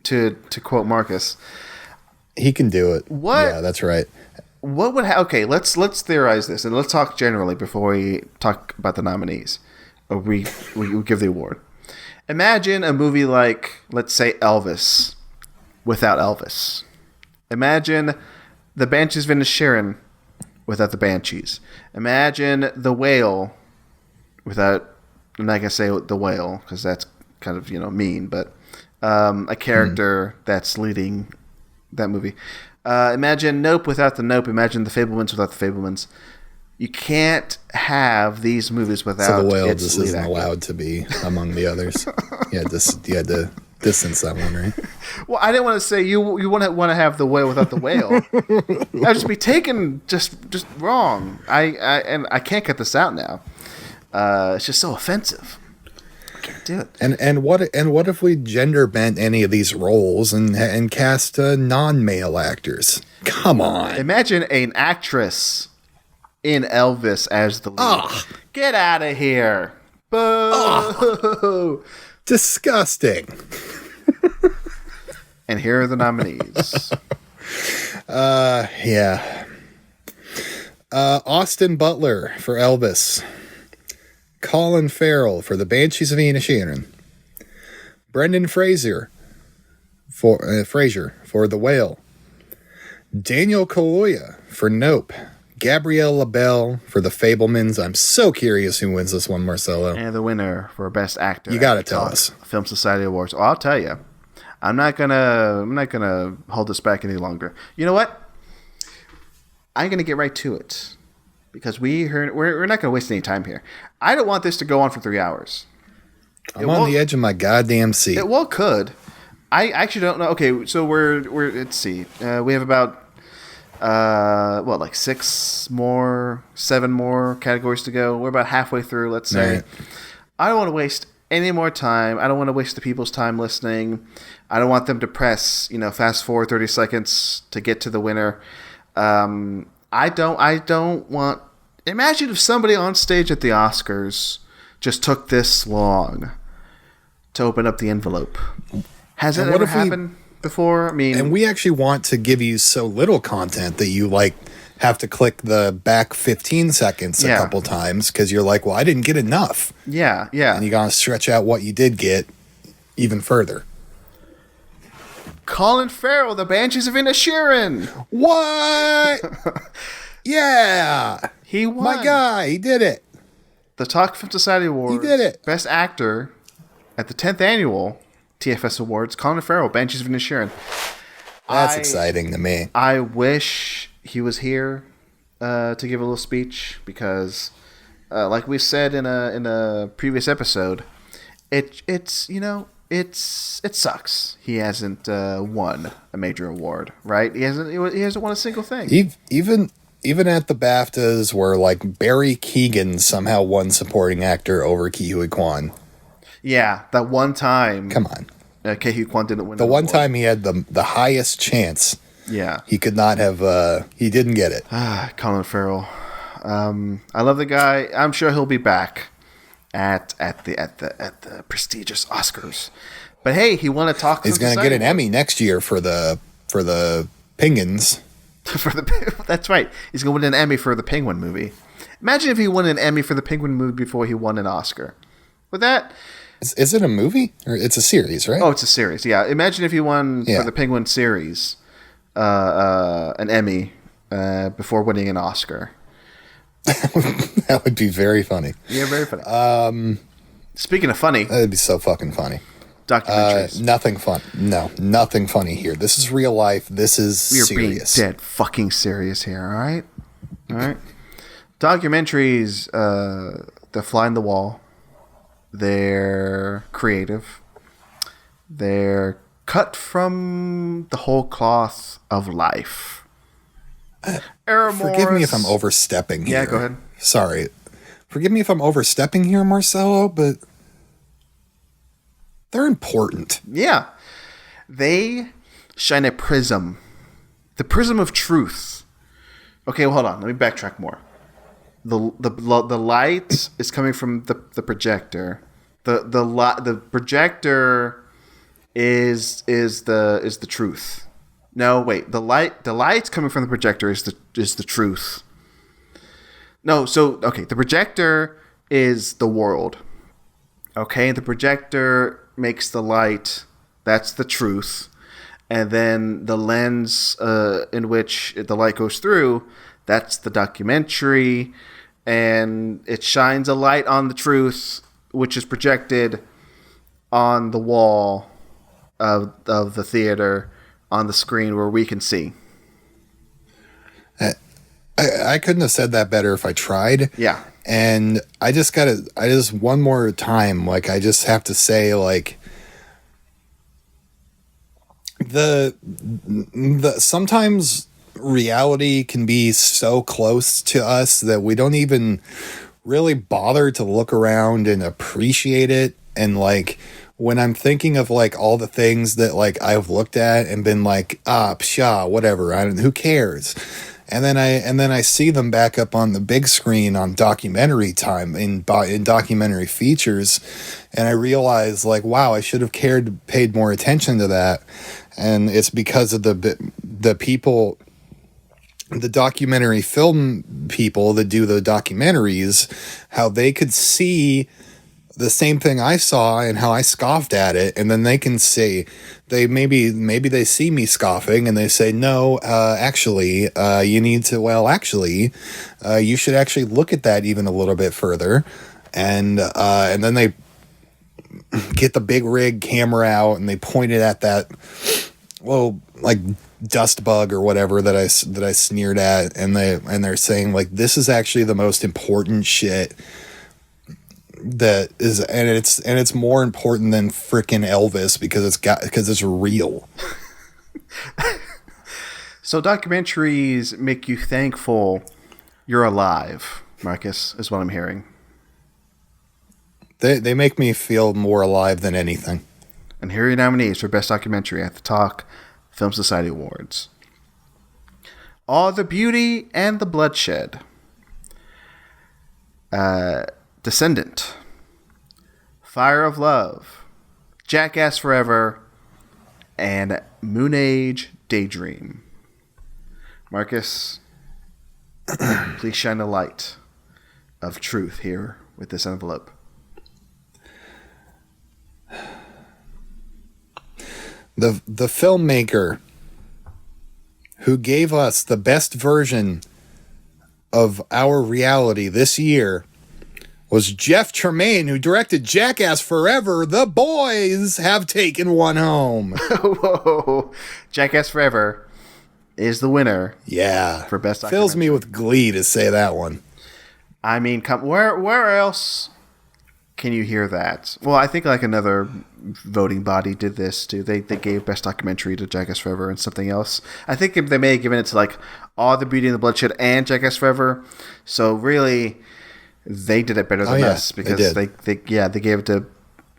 To quote Marcus. He can do it. What? Yeah, that's right. What would okay? Let's theorize this and let's talk generally before we talk about the nominees. Or we give the award. Imagine a movie like, let's say, Elvis, without Elvis. Imagine The Banshees of Inisherin without the Banshees. Imagine The Whale without. I'm not gonna say The Whale because that's kind of mean, but a character that's leading that movie. Imagine Nope without the Nope. Imagine The Fabelmans without the Fabelmans. You can't have these movies without. So The Whale its just lead isn't actor. allowed to be among the others. You had to distance that one, right? Well, I didn't want to say you want to have The Whale without the Whale. That would just be taken just wrong. I can't cut this out now. It's just so offensive. I can't do it. And what if we gender bent any of these roles and cast non-male actors? Come on. Imagine an actress in Elvis as the lead. Ugh. Get out of here. Boo. Disgusting. And here are the nominees. Yeah. Austin Butler for Elvis. Colin Farrell for The Banshees of Inisherin. Brendan Fraser for The Whale. Daniel Kaluuya for Nope. Gabrielle LaBelle for The Fabelmans. I'm so curious who wins this one, Marcelo. And the winner for Best Actor. You gotta tell us. Film Society Awards. Oh, I'll tell you. I'm not gonna hold this back any longer. You know what? I'm gonna get right to it because we're not gonna waste any time here. I don't want this to go on for 3 hours. I'm on the edge of my goddamn seat. It could. I actually don't know. Okay, so we're let's see. We have about like 7 more categories to go. We're about halfway through, let's say. Right. I don't want to waste any more time. I don't want to waste the people's time listening. I don't want them to press, fast forward 30 seconds to get to the winner. I don't want. Imagine if somebody on stage at the Oscars just took this long to open up the envelope. Has it ever happened before? I mean, and we actually want to give you so little content that you have to click the back 15 seconds a couple times because you're like, well, I didn't get enough. Yeah. And you gotta stretch out what you did get even further. Colin Farrell, The Banshees of Inisherin. What? Yeah. He won. My guy, he did it. The Talk Film Society Awards. He did it. Best Actor at the 10th Annual TFS Awards. Colin Farrell, Banshees of Inisherin. That's exciting to me. I wish he was here to give a little speech because, like we said in a previous episode, it sucks. He hasn't won a major award, right? He hasn't won a single thing. Even at the BAFTAs, where Barry Keoghan somehow won supporting actor over Ke Huy Quan. Yeah, that one time. Come on. Ke Huy Quan didn't win. The one time he had the highest chance. Yeah, he could not have. He didn't get it. Colin Farrell. I love the guy. I'm sure he'll be back at the prestigious Oscars. But hey, he won a Talk. He's going to get an Emmy next year for the Penguins. That's right. He's going to win an Emmy for the Penguin movie. Imagine if he won an Emmy for the Penguin movie before he won an Oscar. With that, Is it a movie or it's a series, right? oh, it's a series. Yeah, imagine if you won for the Penguin series an Emmy before winning an Oscar. That would be very funny. Yeah, very funny. Speaking of funny, That'd be so fucking funny. Documentaries. Nothing fun. No, nothing funny here. This is real life. This is serious. We are being dead fucking serious here. All right, all right. Documentaries. They're flying the wall. They're creative. They're cut from the whole cloth of life. Forgive me if I'm overstepping here. Yeah, go ahead. Sorry. Forgive me if I'm overstepping here, Marcelo, but they're important. Yeah. They shine a prism. The prism of truth. Okay, well, hold on. Let me backtrack more. The light is coming from the projector. The projector is the truth. No, wait. The light coming from the projector is the truth. No, so okay, the projector is the world. Okay, the projector makes the light. That's the truth. And then the lens in which the light goes through, that's the documentary. And it shines a light on the truth, which is projected on the wall of the theater, on the screen where we can see. I couldn't have said that better if I tried. Yeah. And I just one more time, like, I just have to say, like, the sometimes reality can be so close to us that we don't even really bother to look around and appreciate it. And, like, when I'm thinking of, like, all the things that, like, I've looked at and been like, pshaw, whatever, who cares? And then I see them back up on the big screen on documentary time in documentary features, and I realize, like, wow, I should have paid more attention to that. And it's because of the people, the documentary film people that do the documentaries, how they could see the same thing I saw and how I scoffed at it, and then they can say, maybe they see me scoffing and they say, no, actually, you need to, you should actually look at that even a little bit further, and then they get the big rig camera out and they point it at that, like, dust bug or whatever that I sneered at, and they're saying, like, this is actually the most important shit that is, and it's more important than frickin' Elvis because it's real. So documentaries make you thankful you're alive, Marcus, is what I'm hearing. They make me feel more alive than anything. And here are your nominees for Best Documentary at the Talk Film Society Awards. All the Beauty and the Bloodshed. Descendant, Fire of Love, Jackass Forever, and Moon Age Daydream. Marcus, please shine a light of truth here with this envelope. The filmmaker who gave us the best version of our reality this year was Jeff Tremaine, who directed Jackass Forever. The boys have taken one home. Whoa. Jackass Forever is the winner. Yeah. For Best Documentary. Fills me with glee to say that one. I mean, where else can you hear that? Well, I think, like, another voting body did this too. They gave Best Documentary to Jackass Forever and something else. I think they may have given it to, like, All the Beauty and the Bloodshed and Jackass Forever. So really, they did it better than us because they gave it to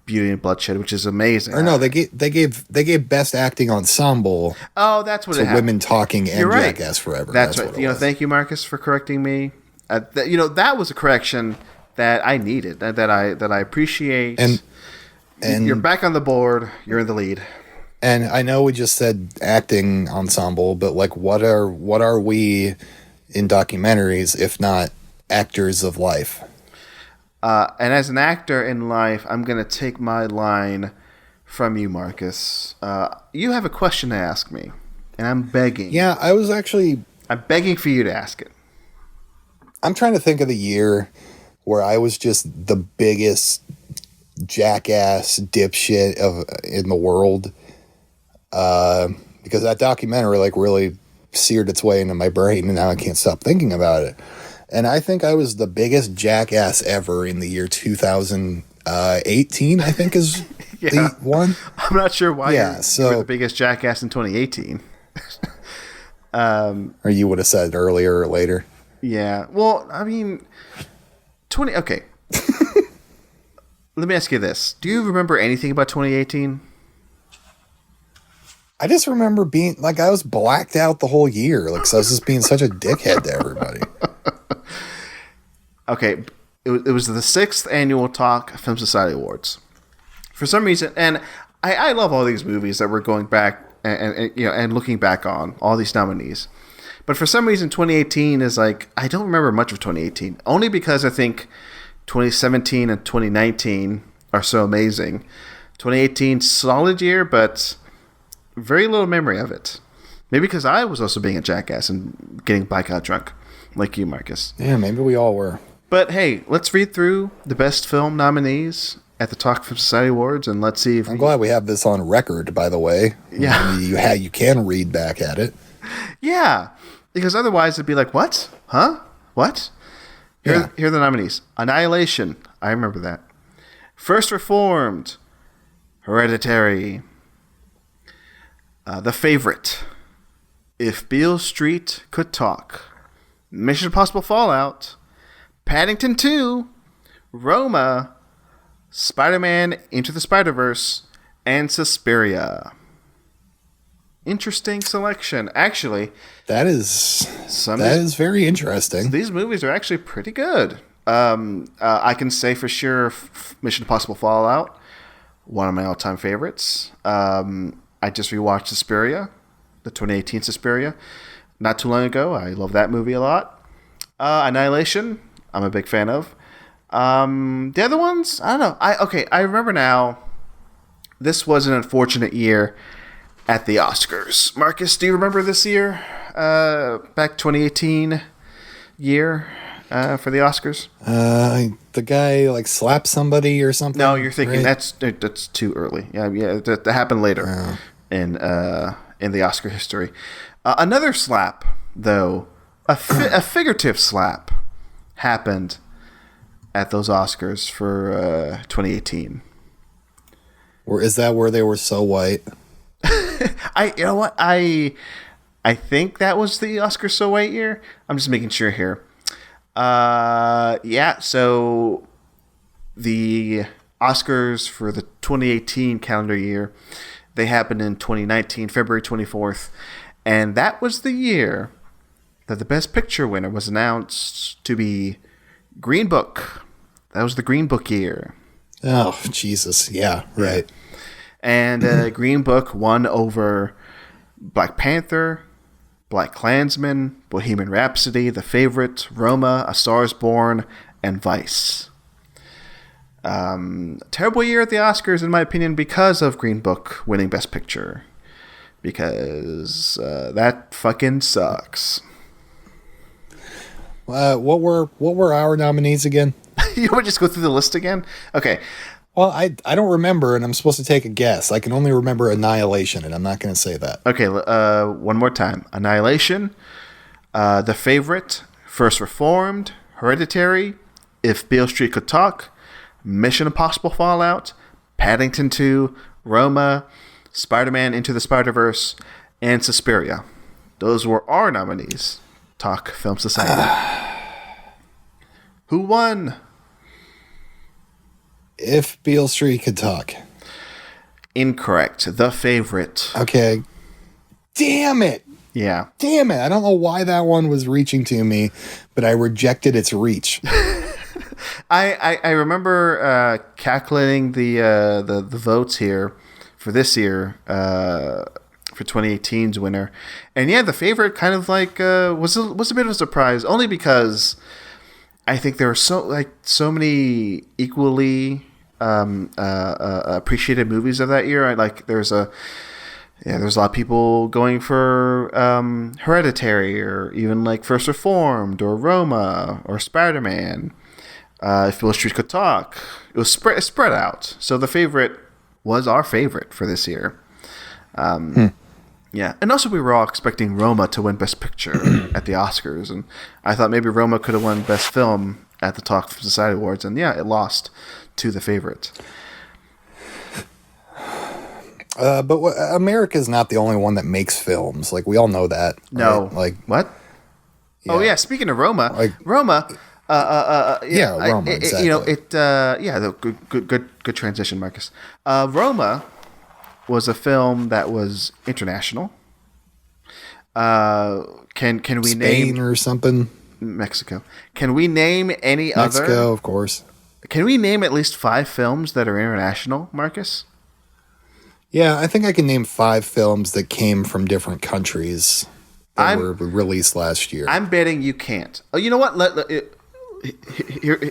Beauty and Bloodshed, which is amazing. Or no, they gave Best Acting Ensemble. Oh, that's what it happened. Women Talking and right. Jackass Forever. That's right. Thank you, Marcus, for correcting me. That was a correction that I needed, that I appreciate. And you're back on the board. You're in the lead. And I know we just said acting ensemble, but, like, what are we in documentaries if not actors of life? And as an actor in life, I'm going to take my line from you, Marcus. You have a question to ask me, and I'm begging. Yeah, I'm begging for you to ask it. I'm trying to think of the year where I was just the biggest jackass dipshit in the world. Because that documentary really seared its way into my brain, and now I can't stop thinking about it. And I think I was the biggest jackass ever in the year 2018, I think is the one. I'm not sure why you were the biggest jackass in 2018. Or you would have said earlier or later. Yeah. Well, I mean, okay. Let me ask you this. Do you remember anything about 2018? I just remember being, I was blacked out the whole year. So I was just being such a dickhead to everybody. Okay. It was the 6th annual Talk Film Society Awards. For some reason, and I love all these movies that we're going back and looking back on, all these nominees. But for some reason, 2018 is I don't remember much of 2018. Only because I think 2017 and 2019 are so amazing. 2018, solid year, but very little memory of it. Maybe because I was also being a jackass and getting blackout drunk, like you, Marcus. Yeah, maybe we all were. But hey, let's read through the best film nominees at the Talk Film Society Awards, and let's see if... I'm glad we have this on record, by the way. Yeah. You can read back at it. Yeah, because otherwise it'd be like, what? Huh? What? Here are the nominees. Annihilation. I remember that. First Reformed. Hereditary. The Favorite. If Beale Street Could Talk. Mission Impossible Fallout. Paddington 2. Roma. Spider-Man Into the Spider-Verse. And Suspiria. Interesting selection. Actually, that is very interesting. These movies are actually pretty good. I can say for sure Mission Impossible Fallout, one of my all-time favorites. I just rewatched Suspiria, the 2018 Suspiria, not too long ago. I love that movie a lot. Annihilation, I'm a big fan of. The other ones, I don't know. I remember now. This was an unfortunate year at the Oscars. Marcus, do you remember this year? Back 2018 year for the Oscars? The guy slapped somebody or something. No, you're thinking right? that's too early. Yeah, that happened later in the Oscar history. Another slap, though, a figurative slap, happened at those Oscars for 2018. Or is that where they were so white? You know what? I think that was the Oscar So White year. I'm just making sure here. So the Oscars for the 2018 calendar year, they happened in 2019, February 24th. And that was the year that the Best Picture winner was announced to be Green Book. That was the Green Book year. Oh, Jesus. Yeah, right. Yeah. And Green Book won over Black Panther, Black Klansman, Bohemian Rhapsody, The Favorite, Roma, A Star is Born, and Vice. Terrible year at the Oscars, in my opinion, because of Green Book winning Best Picture. Because that fucking sucks. What were our nominees again? You want to just go through the list again? Okay. Well, I don't remember, and I'm supposed to take a guess. I can only remember Annihilation, and I'm not going to say that. Okay, one more time. Annihilation, The Favorite, First Reformed, Hereditary, If Beale Street Could Talk, Mission Impossible Fallout, Paddington 2, Roma, Spider-Man Into the Spider-Verse, and Suspiria. Those were our nominees. Talk Film Society. Who won? If Beale Street Could Talk. Incorrect. The Favorite. Okay. Damn it. Yeah. Damn it. I don't know why that one was reaching to me, but I rejected its reach. I remember calculating the votes here for this year for 2018's winner. And yeah, The Favorite kind of was a bit of a surprise, only because I think there are so many equally appreciated movies of that year. There's a lot of people going for Hereditary, or even like First Reformed, or Roma, or Spider-Man. If Beale Street Could Talk, it was spread out. So the favorite was our favorite for this year. Yeah, and also we were all expecting Roma to win Best Picture at the Oscars, and I thought maybe Roma could have won Best Film at the Talk Society Awards, and yeah, it lost to the favorite. But America's not the only one that makes films. Like, we all know that. No, right? Like, what? Yeah. Oh yeah, speaking of Roma, Roma. Roma. Exactly. Good transition, Marcus. Roma was a film that was international. Can we Spain name or something? Mexico? Can we name any other? Mexico, of course. Can we name at least 5 films that are international, Marcus? Yeah, I think I can name 5 films that came from different countries that were released last year. I'm betting you can't. Oh, you know what?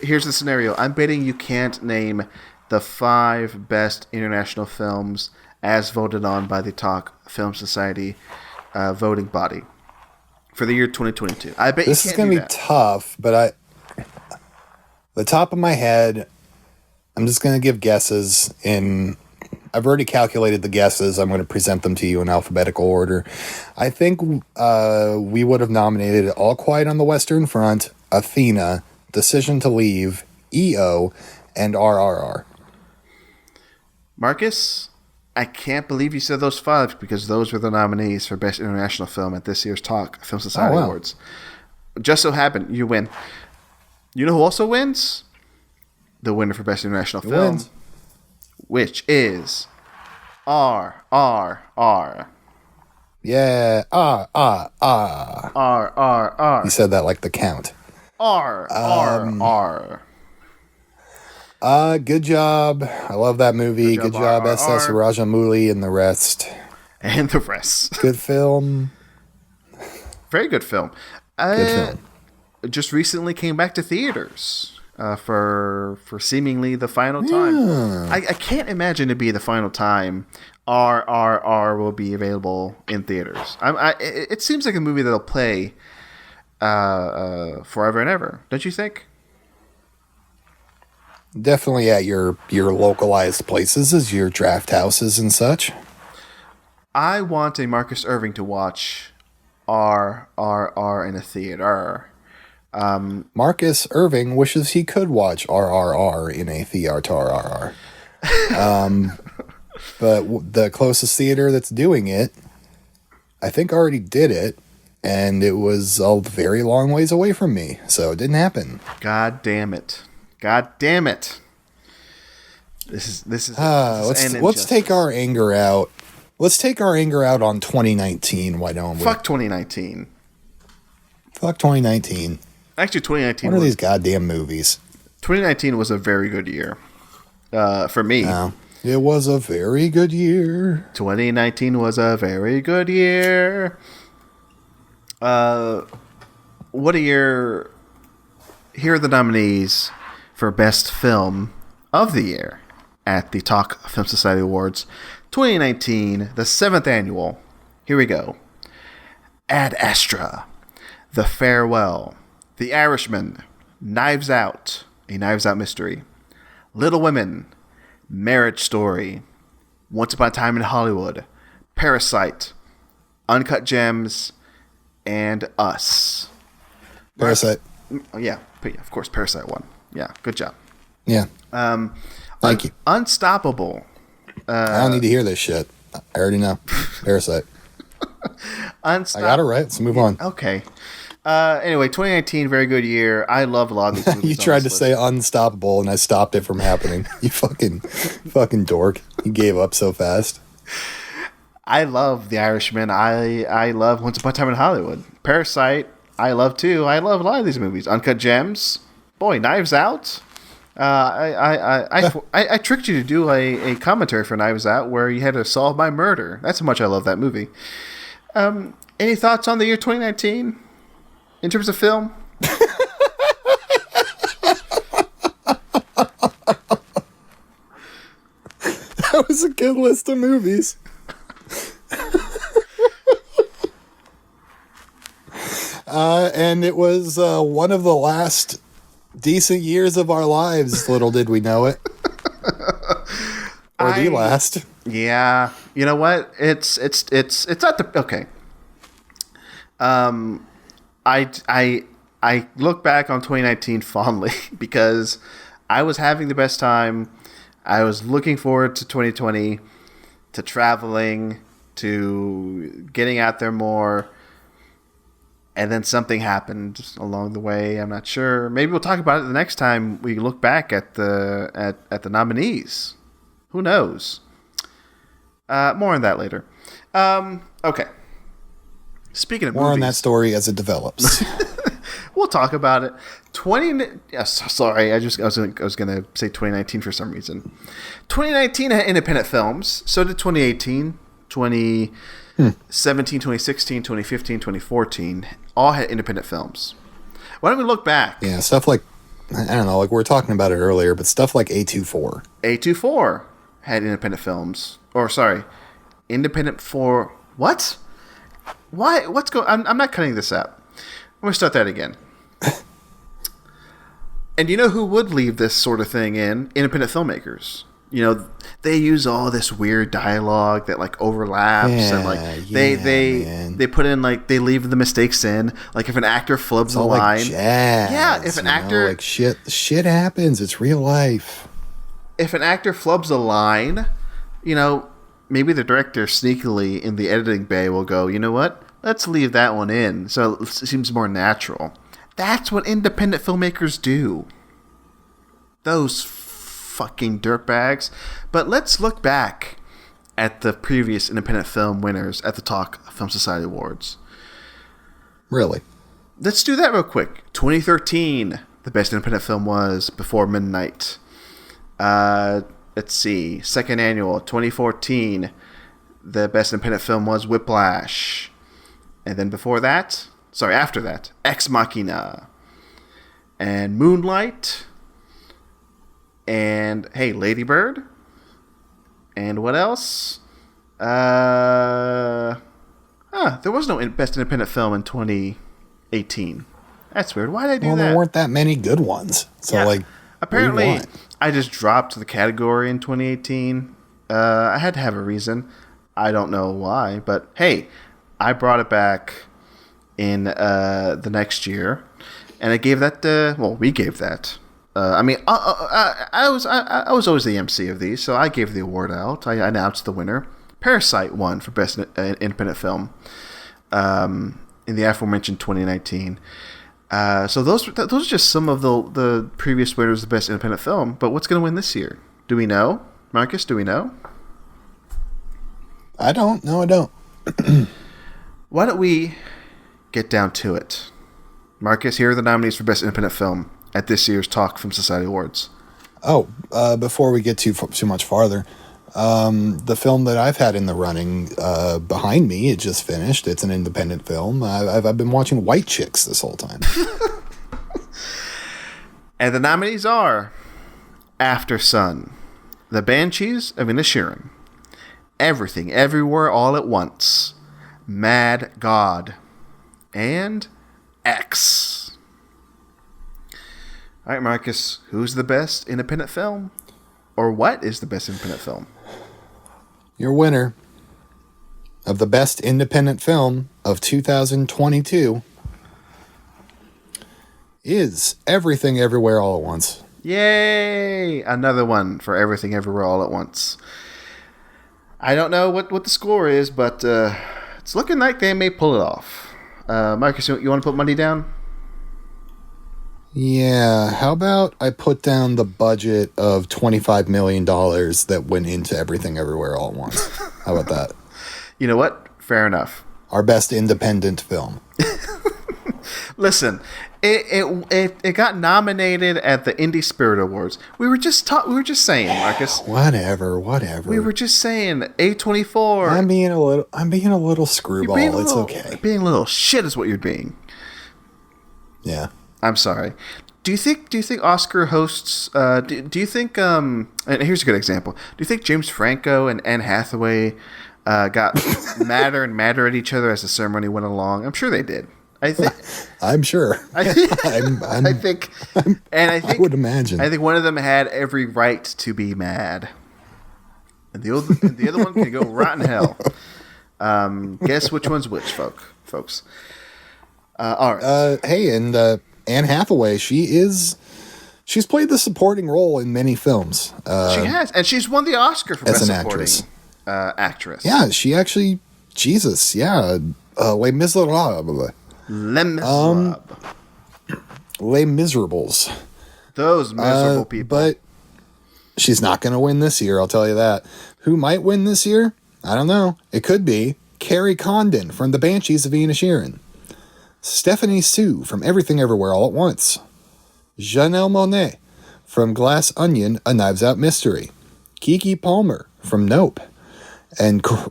Here's the scenario. I'm betting you can't name the 5 best international films as voted on by the Talk Film Society voting body for the year 2022. I bet this you is can't going to be tough, but the top of my head, I'm just going to give guesses I've already calculated the guesses. I'm going to present them to you in alphabetical order. I think we would have nominated All Quiet on the Western Front, Athena, Decision to Leave, EO, and RRR. Marcus, I can't believe you said those 5, because those were the nominees for Best International Film at this year's Talk Film Society Awards. Just so happened, you win. You know who also wins? The winner for Best International Film. Wins. Which is RRR. Yeah, RRR. You said that like the count. RRR. Good job. I love that movie. Good job, SS Rajamouli and the rest. And the rest. Good film. Very good film. Good film. Just recently came back to theaters. For seemingly the final time. I can't imagine it be the final time RRR will be available in theaters. It seems like a movie that'll play forever and ever. Don't you think? Definitely at your localized places, as your draft houses and such. I want a Marcus Irving to watch RRR in a theater. Marcus Irving wishes he could watch RRR in a theater. But the closest theater that's doing it, I think already did it, and it was a very long ways away from me, so it didn't happen. God damn it. This is let's take our anger out. Let's take our anger out on 2019. Why don't we? Fuck 2019. Fuck 2019. Actually, 2019. What are these goddamn movies? 2019 was a very good year for me. It was a very good year. 2019 was a very good year. What are your... Here are the nominees for Best Film of the Year at the Talk Film Society Awards 2019, the 7th annual. Here we go. Ad Astra, The Farewell, The Irishman, Knives Out, a Knives Out mystery, Little Women, Marriage Story, Once Upon a Time in Hollywood, Parasite, Uncut Gems, and Us. Parasite. Yeah, of course, Parasite won. Yeah, good job. Yeah. Thank you. Unstoppable. I don't need to hear this shit. I already know. Parasite. I got it right. Let's move on. Okay. Anyway, 2019, very good year. I love a lot of these movies. You tried to say Unstoppable, and I stopped it from happening. You fucking dork. You gave up so fast. I love The Irishman. I love Once Upon a Time in Hollywood. Parasite, I love too. I love a lot of these movies. Uncut Gems. Boy, Knives Out. I tricked you to do a commentary for Knives Out where you had to solve my murder. That's how much I love that movie. Any thoughts on the year 2019 in terms of film? That was a good list of movies. And it was one of the last decent years of our lives. Little did we know it. Or the last. Yeah. You know what? It's not the okay. I look back on 2019 fondly because I was having the best time. I was looking forward to 2020, to traveling, to getting out there more. And then something happened along the way. I'm not sure. Maybe we'll talk about it the next time we look back at the nominees. Who knows? More on that later. Okay. Speaking of more movies, on that story as it develops. We'll talk about it. Sorry, I was gonna say 2019 for some reason. 2019 had independent films. So did 2018, 2017, 2016, 2015, 2014. All had independent films. Why don't we look back? Yeah, stuff like, I don't know, like we were talking about it earlier, but stuff like A24. A24 had independent films. Or sorry, independent for what? Why? What's going? I'm not cutting this out. I'm gonna start that again. And you know who would leave this sort of thing in? Independent filmmakers. You know, they use all this weird dialogue that like overlaps and like they put in like they leave the mistakes in. Like if an actor flubs a line, like jazz, if an actor like shit happens. It's real life. If an actor flubs a line, you know, maybe the director sneakily in the editing bay will go, you know what? Let's leave that one in so it seems more natural. That's what independent filmmakers do. Those fucking dirtbags. But let's look back at the previous independent film winners at the Talk Film Society Awards. Really? Let's do that real quick. 2013, the best independent film was Before Midnight. Let's see. Second annual, 2014, the best independent film was Whiplash. And then after that, Ex Machina. And Moonlight. And, hey, Lady Bird. And what else? There was no best independent film in 2018. That's weird. Why did I do that? Well, there weren't that many good ones. So, yeah. Apparently, I just dropped the category in 2018. I had to have a reason. I don't know why, but hey, I brought it back in the next year, and I gave that. We gave that. I was always the MC of these, so I gave the award out. I announced the winner. Parasite won for best independent film in the aforementioned 2019. So those are just some of the previous winners of the best independent film. But what's going to win this year? Do we know, Marcus? Do we know? I don't. No, I don't. Why don't we get down to it? Marcus, here are the nominees for best independent film at this year's Talk Film Society Awards. Oh, before we get too much farther, the film that I've had in the running behind me, it just finished. It's an independent film. I've been watching White Chicks this whole time. And the nominees are After Sun, The Banshees of Inisherin, Everything Everywhere All at Once, Mad God, and X. All right, Marcus, who's the best independent film? Or what is the best independent film? Your winner of the best independent film of 2022 is Everything Everywhere All at Once. Yay! Another one for Everything Everywhere All at Once. I don't know what the score is, but it's looking like they may pull it off. Marcus, you want to put money down? Yeah, how about I put down the budget of $25 million that went into Everything Everywhere All at Once? How about that? You know what? Fair enough. Our best independent film. Listen, it got nominated at the Indie Spirit Awards. We were just saying, Marcus. Whatever. We were just saying A24. I'm being a little screwball. Okay. Being a little shit is what you're being. Yeah. I'm sorry. Do you think Oscar hosts? Do you think? And here's a good example. Do you think James Franco and Anne Hathaway got madder and madder at each other as the ceremony went along? I'm sure they did. I think. I'm sure. I think. I would imagine. I think one of them had every right to be mad, and the other one can go right in hell. Guess which one's which, folks. All right. Hey, and Anne Hathaway, she's played the supporting role in many films. She has, and she's won the Oscar for as best an supporting actress. Yeah, she actually, Jesus, yeah, Les Miserables. Les Miserables. Les Miserables. Those miserable people. But she's not going to win this year, I'll tell you that. Who might win this year? I don't know. It could be Carrie Condon from The Banshees of Inisherin, Stephanie Sue from Everything Everywhere All at Once, Janelle Monáe from Glass Onion: A Knives Out Mystery, Keke Palmer from Nope,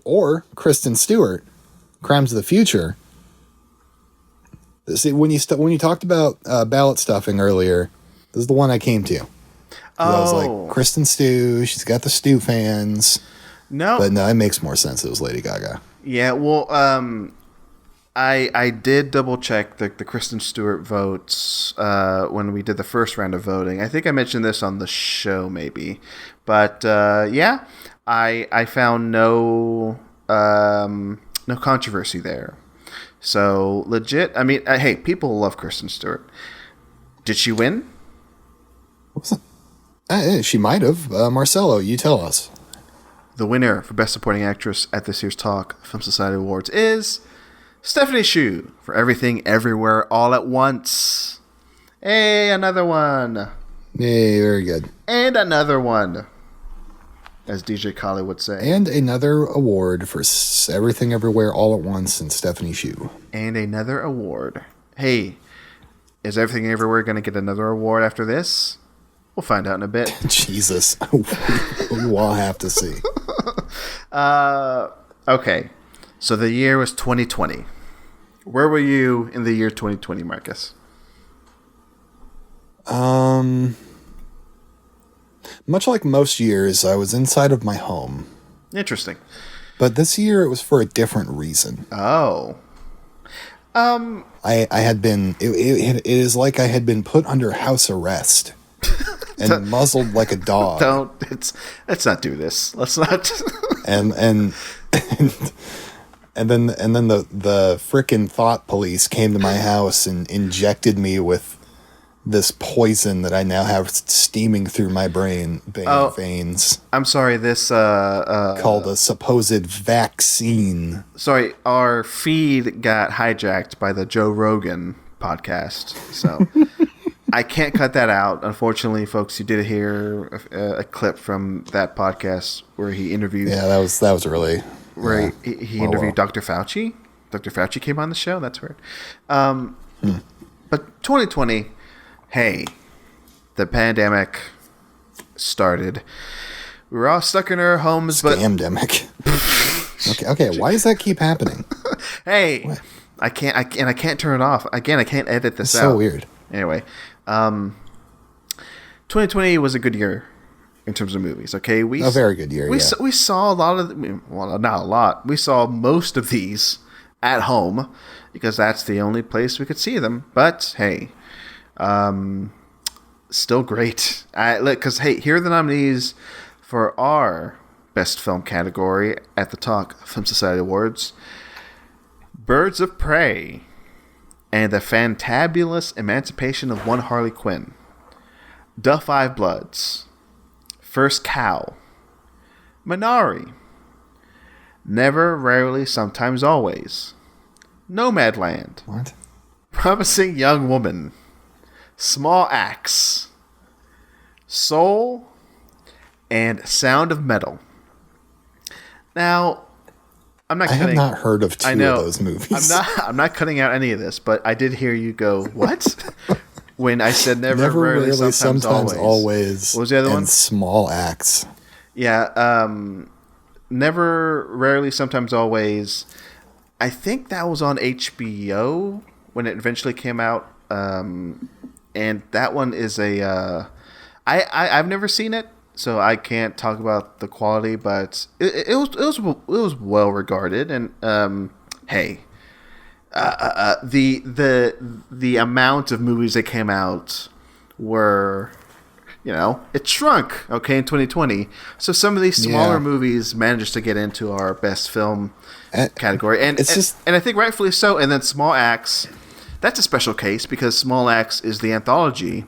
or Kristen Stewart, Crimes of the Future. See, when you talked about ballot stuffing earlier, this is the one I came to. I was like, Kristen Stew, she's got the Stew fans. No. But no, it makes more sense it was Lady Gaga. Yeah, well, I did double check the Kristen Stewart votes when we did the first round of voting. I think I mentioned this on the show, maybe, but yeah, I found no controversy there. So legit. I mean, hey, people love Kristen Stewart. Did she win? She might have. Marcelo, you tell us. The winner for Best Supporting Actress at this year's Talk Film Society Awards is Stephanie Shu for Everything Everywhere All at Once. Hey, another one. Hey, very good. And another one, as DJ Kali would say. And another award for Everything Everywhere All at Once and Stephanie Shu. And another award. Hey, is Everything Everywhere going to get another award after this? We'll find out in a bit. Jesus. We'll have to see. Okay. So the year was 2020. Where were you in the year 2020, Marcus? Much like most years, I was inside of my home. Interesting. But this year it was for a different reason. Oh. I had been it is like I had been put under house arrest and muzzled like a dog. Let's not do this. Let's not. and then the frickin' thought police came to my house and injected me with this poison that I now have steaming through my veins. I'm sorry, this called a supposed vaccine. Sorry, our feed got hijacked by the Joe Rogan podcast, so I can't cut that out. Unfortunately, folks, you did hear a clip from that podcast where he interviewed. Yeah, that was really where he interviewed Dr. Fauci. Dr. Fauci came on the show. That's weird. But 2020. Hey, the pandemic started. We were all stuck in our homes, Scamdemic. Okay. Why does that keep happening? Hey, what? I can't turn it off. Again, I can't edit this out. So weird. Anyway, 2020 was a good year in terms of movies. Okay, a very good year. We saw a lot of not a lot. We saw most of these at home because that's the only place we could see them. But hey. Still great. Because hey, here are the nominees for our best film category at the Talk Film Society Awards: Birds of Prey and the Fantabulous Emancipation of One Harley Quinn, Da Five Bloods, First Cow, Minari, Never, Rarely, Sometimes, Always, Nomadland, What? Promising Young Woman, Small Axe, Soul, and Sound of Metal. Now, I have not heard of two of those movies. I'm not cutting out any of this, but I did hear you go, what? When I said never, rarely, sometimes always. What was the other one? Small Axe. Yeah, Never, Rarely, Sometimes, Always. I think that was on HBO when it eventually came out. and that one is I've never seen it, so I can't talk about the quality, but it was well regarded, and hey, the amount of movies that came out were, it shrunk, okay, in 2020. So some of these smaller movies managed to get into our best film category, and I think rightfully so. And then Small Axe, that's a special case because Small Axe is the anthology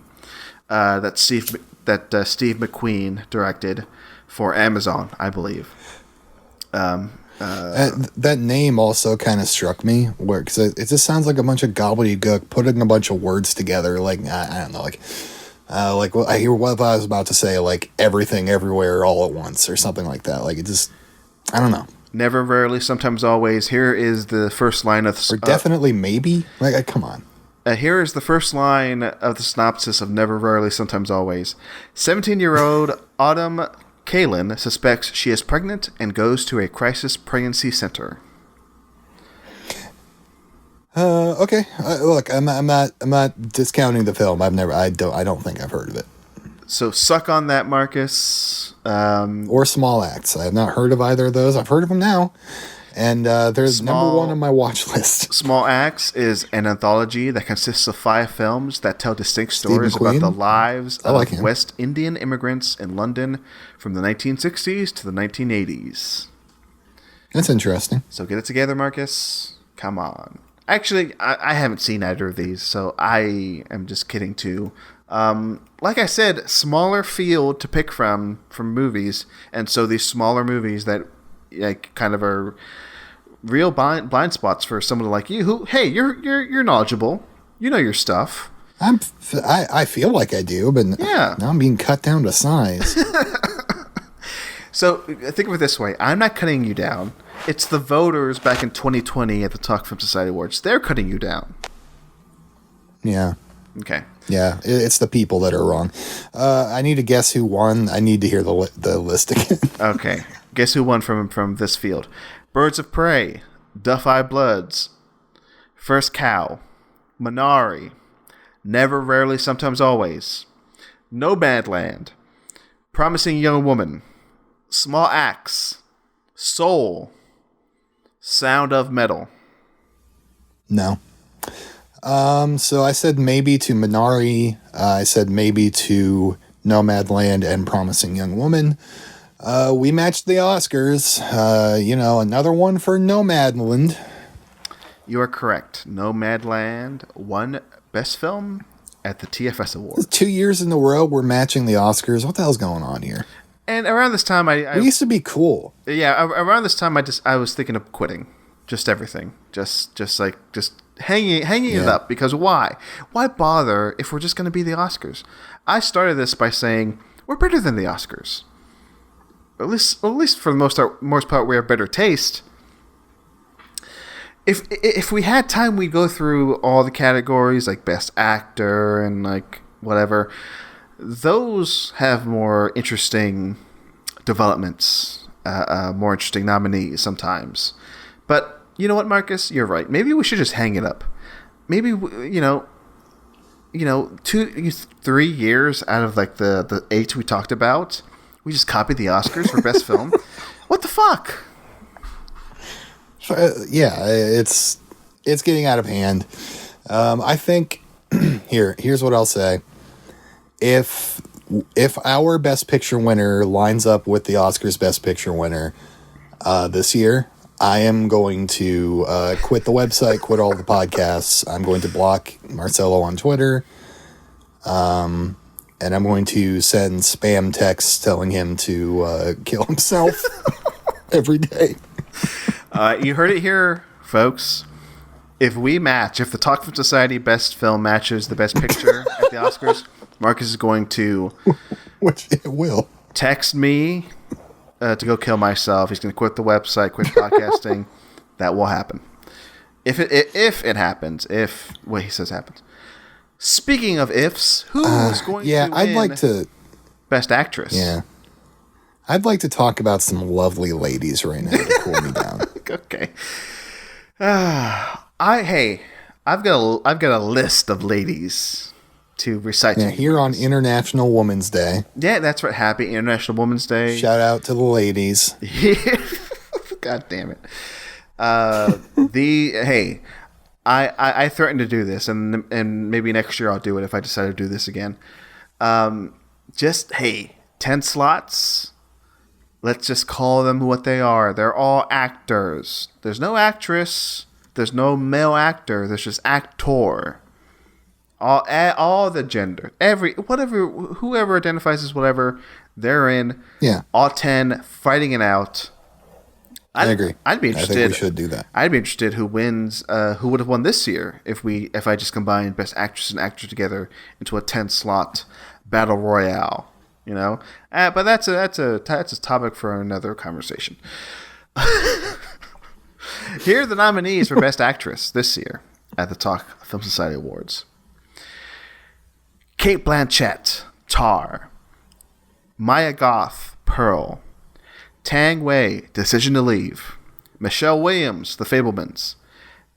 that Steve McQueen directed for Amazon, I believe. That name also kind of struck me, because it just sounds like a bunch of gobbledygook putting a bunch of words together. Like I don't know, like I hear what I was about to say, like everything, everywhere, all at once, or something like that. Like it just, I don't know. Never, rarely, sometimes, always. Here is the first line of or definitely, maybe. Like come on. Here is the first line of the synopsis of Never, Rarely, Sometimes, Always. 17-year-old Autumn Kalin suspects she is pregnant and goes to a crisis pregnancy center. Okay. Look, I'm not discounting the film. I don't think I've heard of it. So suck on that, Marcus. Or Small Axe. I have not heard of either of those. I've heard of them now. And there's number one on my watch list. Small Axe is an anthology that consists of 5 films that tell distinct stories about the lives of West Indian immigrants in London from the 1960s to the 1980s. That's interesting. So get it together, Marcus. Come on. Actually, I haven't seen either of these, so I am just kidding too. Like I said, smaller field to pick from movies, and so these smaller movies that kind of are real blind spots for someone like you who, hey, you're knowledgeable, you know your stuff. I feel like I do, but now I'm being cut down to size. So think of it this way: I'm not cutting you down. It's the voters back in 2020 at the Talk Film Society Awards. They're cutting you down. Yeah. Okay. Yeah, it's the people that are wrong. I need to guess who won. I need to hear the list again. Okay. Guess who won from this field? Birds of Prey, Duff-Eye Bloods, First Cow, Minari, Never, Rarely, Sometimes, Always, Nomadland, Promising Young Woman, Small Axe, Soul, Sound of Metal. No. So I said maybe to Minari. I said maybe to Nomadland and Promising Young Woman. We matched the Oscars. Another one for Nomadland. You are correct. Nomadland won Best Film at the TFS Awards. 2 years in a row we're matching the Oscars. What the hell's going on here? And around this time, we used to be cool. Yeah, around this time, I was thinking of quitting, just everything, just hanging it up. Because why bother if we're just going to be the Oscars? I started this by saying we're better than the Oscars. At least for the most part, we have better taste. If we had time, we'd go through all the categories like Best Actor and like whatever. Those have more interesting developments, more interesting nominees sometimes. But you know what, Marcus? You're right. Maybe we should just hang it up. Maybe 3 years out of like the 8 we talked about, we just copied the Oscars for Best Film. What the fuck? It's getting out of hand. I think here's what I'll say. If our Best Picture winner lines up with the Oscars Best Picture winner this year, I am going to quit the website, quit all the podcasts. I'm going to block Marcelo on Twitter. And I'm going to send spam texts telling him to kill himself every day. You heard it here, folks. If the Talk Film Society Best Film matches the Best Picture at the Oscars, Marcus is going to... Which it will. Text me to go kill myself. He's going to quit the website, quit podcasting. That will happen. If it happens. If what he says happens. Speaking of ifs, who is going to win I'd like to... Best Actress? Yeah. I'd like to talk about some lovely ladies right now to cool me down. Okay. I've got a list of ladies to recite. Yeah, here on International Women's Day. Yeah, that's right. Happy International Women's Day. Shout out to the ladies. God damn it. Hey, I threatened to do this, and maybe next year I'll do it if I decide to do this again. 10 slots. Let's just call them what they are. They're all actors. There's no actress. There's no male actor. There's just actor. All the gender. Whoever identifies as whatever, they're in. Yeah. All 10 fighting it out. I agree. I'd be interested. I think we should do that. I'd be interested who wins, who would have won this year if I just combined Best Actress and Actor together into a 10-slot battle royale. You know, but that's a topic for another conversation. Here are the nominees for Best Actress this year at the Talk Film Society Awards: Cate Blanchett, Tar; Maya Goth, Pearl; Tang Wei, Decision to Leave; Michelle Williams, The Fabelmans;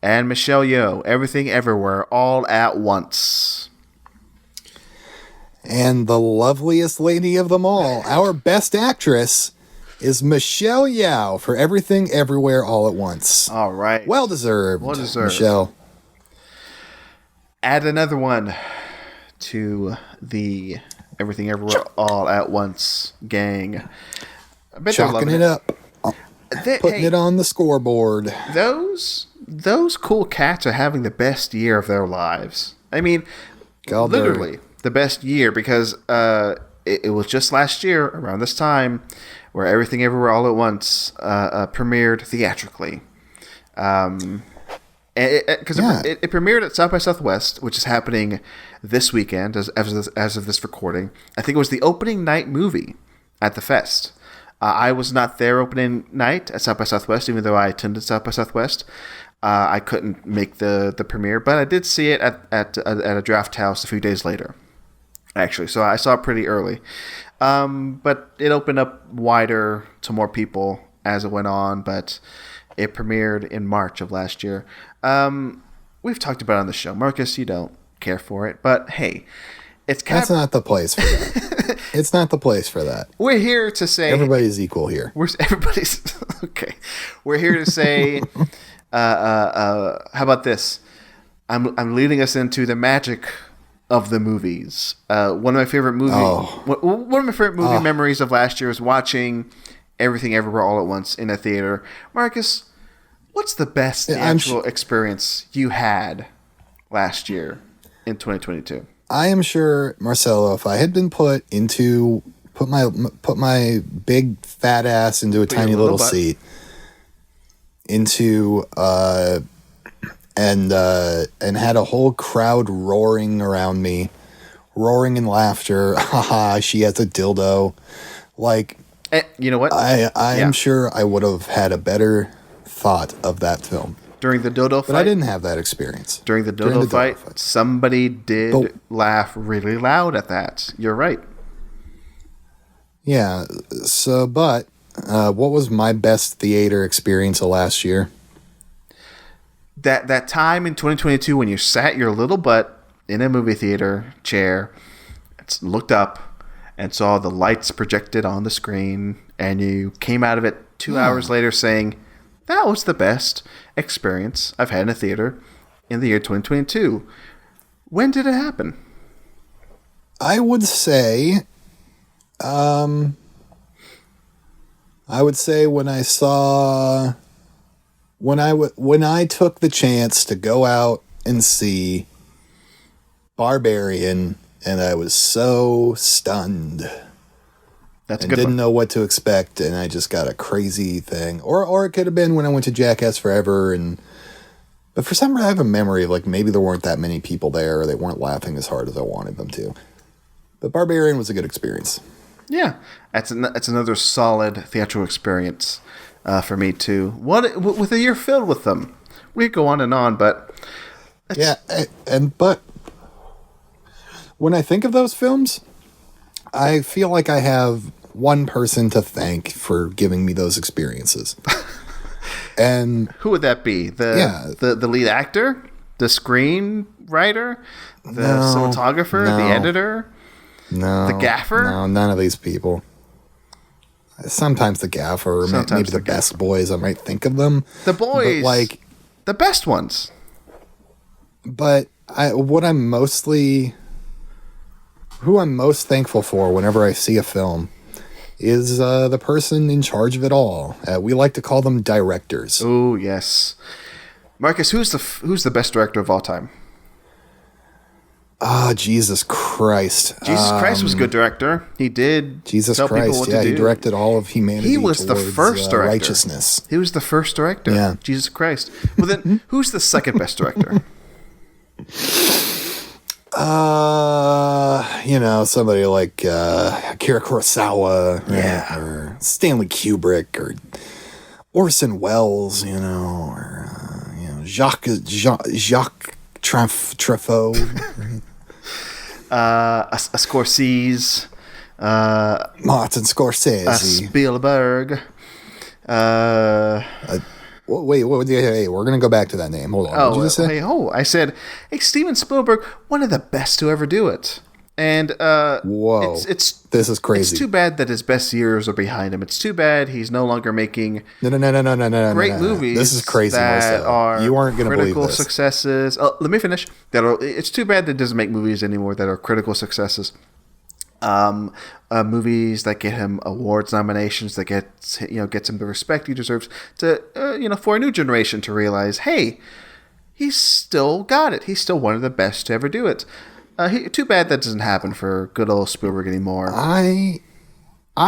and Michelle Yeoh, Everything Everywhere All at Once. And the loveliest lady of them all, our Best Actress, is Michelle Yeoh for Everything Everywhere All at Once. All right. Well deserved, Michelle. Add another one to the Everything Everywhere All at Once gang. I bet chalking it up. Putting it on the scoreboard. Those cool cats are having the best year of their lives. I mean, literally the best year, because it was just last year around this time where Everything Everywhere All at Once premiered theatrically. Because it premiered at South by Southwest, which is happening this weekend as of this recording. I think it was the opening night movie at the fest. I was not there opening night at South by Southwest, even though I attended South by Southwest. I couldn't make the premiere, but I did see it at a draft house a few days later, actually. So I saw it pretty early. But it opened up wider to more people as it went on, but it premiered in March of last year. We've talked about it on the show. Marcus, you don't care for it, but hey, that's not the place for that. It's not the place for that. We're here to say everybody's equal here. Everybody's okay. We're here to say, how about this? I'm leading us into the magic of the movies. One of my favorite movie memories of last year was watching Everything Everywhere All at Once in a theater. Marcus, what's the best theatrical experience you had last year in 2022? I am sure, Marcelo, if I had been put my big fat ass into a tiny little seat, and had a whole crowd roaring around me, roaring in laughter. Haha, she has a dildo. Like, you know what? I am sure I would have had a better thought of that film. During the dildo fight? But I didn't have that experience. During the dildo fight, somebody did laugh really loud at that. You're right. Yeah. So, but what was my best theater experience of last year? That time in 2022 when you sat your little butt in a movie theater chair, looked up, and saw the lights projected on the screen, and you came out of it 2 hours later saying, that was the best experience I've had in a theater in the year 2022. When did it happen? I would say when I took the chance to go out and see Barbarian, and I was so stunned. That's and didn't know what to expect, and I just got a crazy thing. Or it could have been when I went to Jackass Forever, but for some reason I have a memory of like maybe there weren't that many people there, or they weren't laughing as hard as I wanted them to. But Barbarian was a good experience. Yeah, that's another solid theatrical experience for me too. With a year filled with them, we could go on, but but when I think of those films, I feel like I have one person to thank for giving me those experiences. And who would that be? The lead actor? The screenwriter? The cinematographer? The editor? No. The gaffer? No, none of these people. Sometimes the gaffer, or maybe the best boys. I might think of them. The boys, but like the best ones. But who I'm most thankful for whenever I see a film is the person in charge of it all. We like to call them directors. Oh yes, Marcus. Who's the best director of all time? Jesus Christ. Jesus Christ was a good director. He did Jesus tell Christ, people what to do. He directed all of humanity. He was the first director. Righteousness. He was the first director. Yeah. Jesus Christ. Well then, who's the second best director? Somebody like Akira Kurosawa, yeah, or Stanley Kubrick, or Orson Welles, or Jacques Truffaut, a Scorsese, Martin Scorsese, a Spielberg. Wait, hey, we're going to go back to that name. Hold on. What did you just say? I said, Steven Spielberg, one of the best to ever do it. And whoa, this is crazy. It's too bad that his best years are behind him. It's too bad he's no longer making no, great movies. This is crazy, that are you aren't going to believe this. Critical successes. Oh, let me finish. It's too bad that he doesn't make movies anymore that are critical successes. Movies that get him awards nominations, that gets him the respect he deserves, to for a new generation to realize, hey, he's still got it. He's still one of the best to ever do it. Too bad that doesn't happen for good old Spielberg anymore. I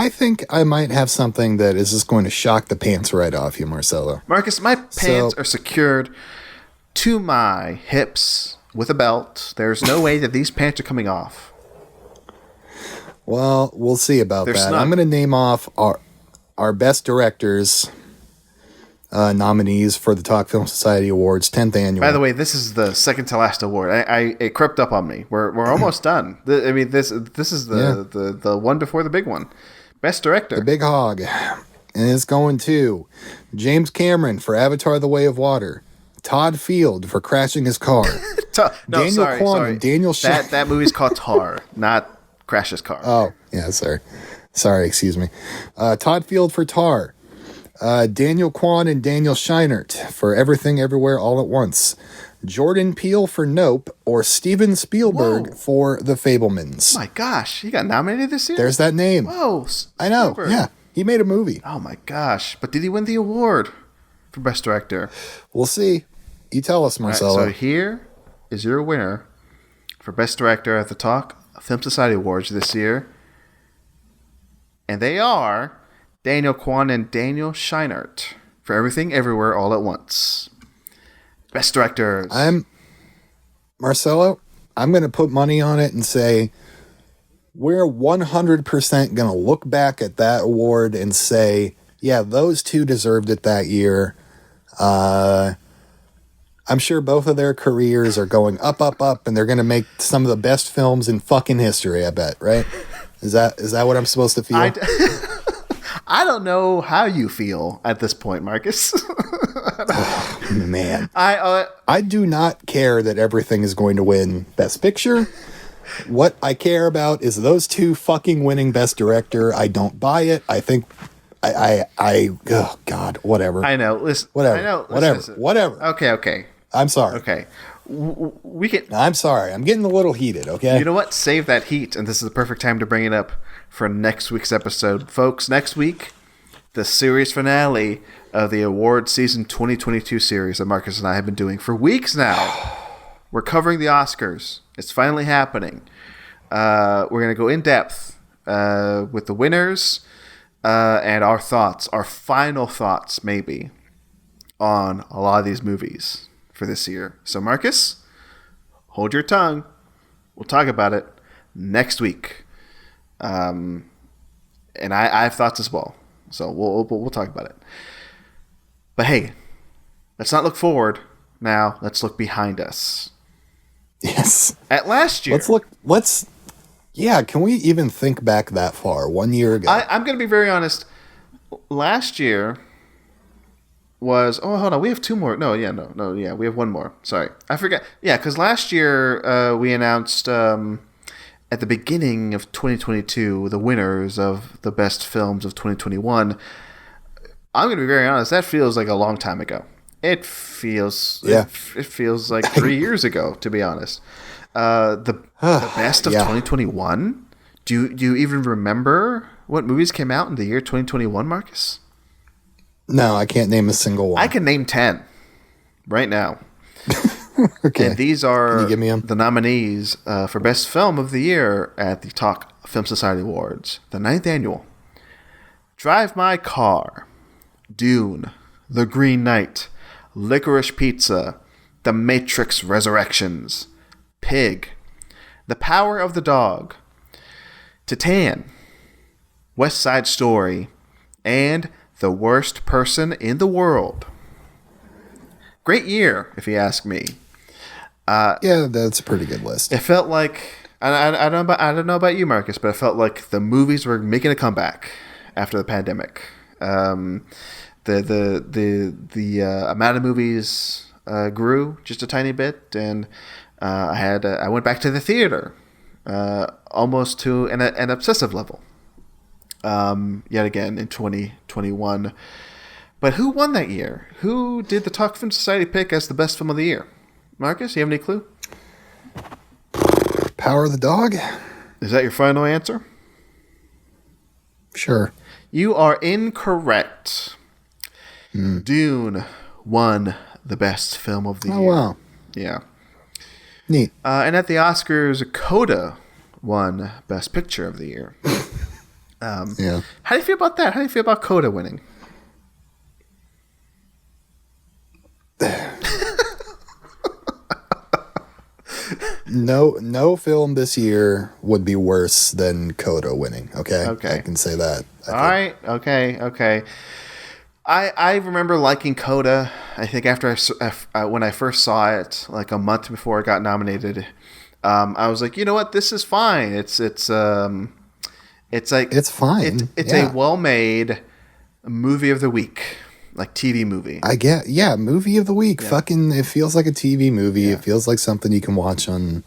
think I might have something that is just going to shock the pants right off you, Marcelo. Marcus, my pants are secured to my hips with a belt. There's no way that these pants are coming off. Well, we'll see about that. I'm going to name off our best directors nominees for the Talk Film Society Awards 10th annual. By the way, this is the second to last award. It crept up on me. We're almost done. This is the one before the big one. Best director. The big hog. And it's going to James Cameron for Avatar: The Way of Water, Todd Field for crashing his car. Daniel Kwan and Daniel that movie's called Tar, not Crash His Car. Oh, yeah, sorry, excuse me. Todd Field for Tar. Daniel Kwan and Daniel Scheinert for Everything Everywhere All at Once. Jordan Peele for Nope, or Steven Spielberg for The Fabelmans. Oh my gosh, he got nominated this year? There's that name. Whoa, I know, yeah. He made a movie. Oh my gosh, but did he win the award for Best Director? We'll see. You tell us, Marcelo. Right, so here is your winner for Best Director at the Talk Film Society Awards this year. And they are Daniel Kwan and Daniel Scheinert for Everything Everywhere All at Once. Best directors. Marcelo, I'm going to put money on it and say we're 100% going to look back at that award and say, yeah, those two deserved it that year. I'm sure both of their careers are going up, and they're going to make some of the best films in fucking history, I bet, right? Is that what I'm supposed to feel? I don't know how you feel at this point, Marcus. Oh, man. I do not care that everything is going to win Best Picture. What I care about is those two fucking winning Best Director. I don't buy it. I think oh God, whatever. I know. Listen, whatever. I know. Whatever. Okay. I'm sorry. Okay. We can. I'm sorry. I'm getting a little heated. Okay. You know what? Save that heat, and this is the perfect time to bring it up for next week's episode, folks. Next week, the series finale of the award season 2022 series that Marcus and I have been doing for weeks now. We're covering the Oscars. It's finally happening. We're going to go in depth with the winners and our thoughts, our final thoughts, maybe, on a lot of these movies for this year. So, Marcus, hold your tongue. We'll talk about it next week. And I have thoughts as well. So we'll talk about it. But hey, let's not look forward now. Let's look behind us. Yes. At last year. Can we even think back that far? 1 year ago. I'm going to be very honest. Last year was, oh, hold on, we have two more. No, yeah, no, yeah, we have one more. Sorry, I forgot. Yeah, because last year we announced at the beginning of 2022 the winners of the best films of 2021. I'm going to be very honest. That feels like a long time ago. It feels it feels like 3 years ago, to be honest. The best of 2021. Do you even remember what movies came out in the year 2021, Marcus? No, I can't name a single one. I can name 10 right now. Okay. And these are Can you give me 'em? the nominees for Best Film of the Year at the Talk Film Society Awards, the 9th annual. Drive My Car, Dune, The Green Knight, Licorice Pizza, The Matrix Resurrections, Pig, The Power of the Dog, Titan, West Side Story, and The Worst Person in the World. Great year, if you ask me. Yeah, that's a pretty good list. It felt like I don't know about you, Marcus, but it felt like the movies were making a comeback after the pandemic. The amount of movies grew just a tiny bit, and I went back to the theater almost to an obsessive level. Yet again in 2021. But who won that year? Who did the Talk Film Society pick as the best film of the year? Marcus, you have any clue? Power of the Dog? Is that your final answer? Sure. You are incorrect. Dune won the best film of the year. Oh, wow. Yeah. Neat. And at the Oscars, Coda won Best Picture of the Year. Yeah. How do you feel about that? How do you feel about Coda winning? No film this year would be worse than Coda winning. Okay. Okay. I can say that. All right. Okay. I remember liking Coda. I think after when I first saw it, like a month before it got nominated, I was like, you know what, this is fine. It's like It's fine. It's a well-made movie of the week, like TV movie. Movie of the week. Yeah. Fucking, it feels like a TV movie. Yeah. It feels like something you can watch on,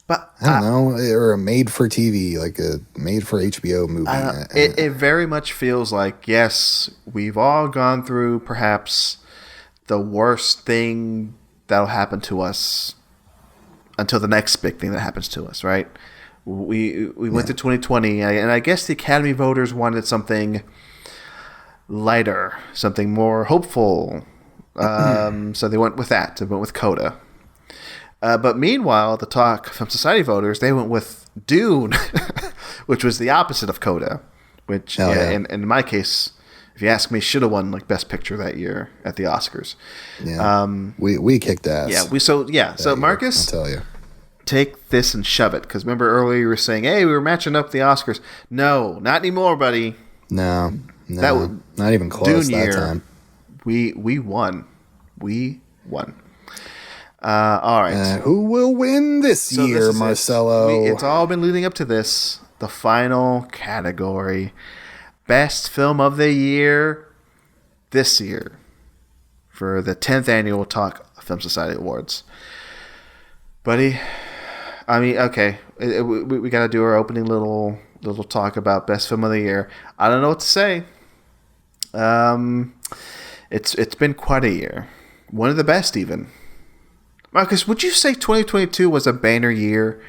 But I don't know, or a made for TV, like a made for HBO movie. it very much feels like, yes, we've all gone through perhaps the worst thing that'll happen to us until the next big thing that happens to us, right? We went to 2020, and I guess the Academy voters wanted something lighter, something more hopeful. So they went with that. They went with Coda. But meanwhile, the Talk Film Society voters, they went with Dune, which was the opposite of Coda, which, in my case, if you ask me, should have won like Best Picture that year at the Oscars. Yeah. We kicked ass. So Marcus, I'll tell you. Take this and shove it, because remember earlier you were saying, hey, we were matching up the Oscars. No, not anymore, buddy. No, That was not even close Dune that year. time. We won. All right. Who will win this So year, this is it. Marcelo? It's all been leading up to this. The final category. Best Film of the Year this year for the 10th Annual Talk Film Society Awards. Buddy, I mean, okay, we got to do our opening little talk about Best Film of the Year. I don't know what to say. It's been quite a year. One of the best, even. Marcus, would you say 2022 was a banner year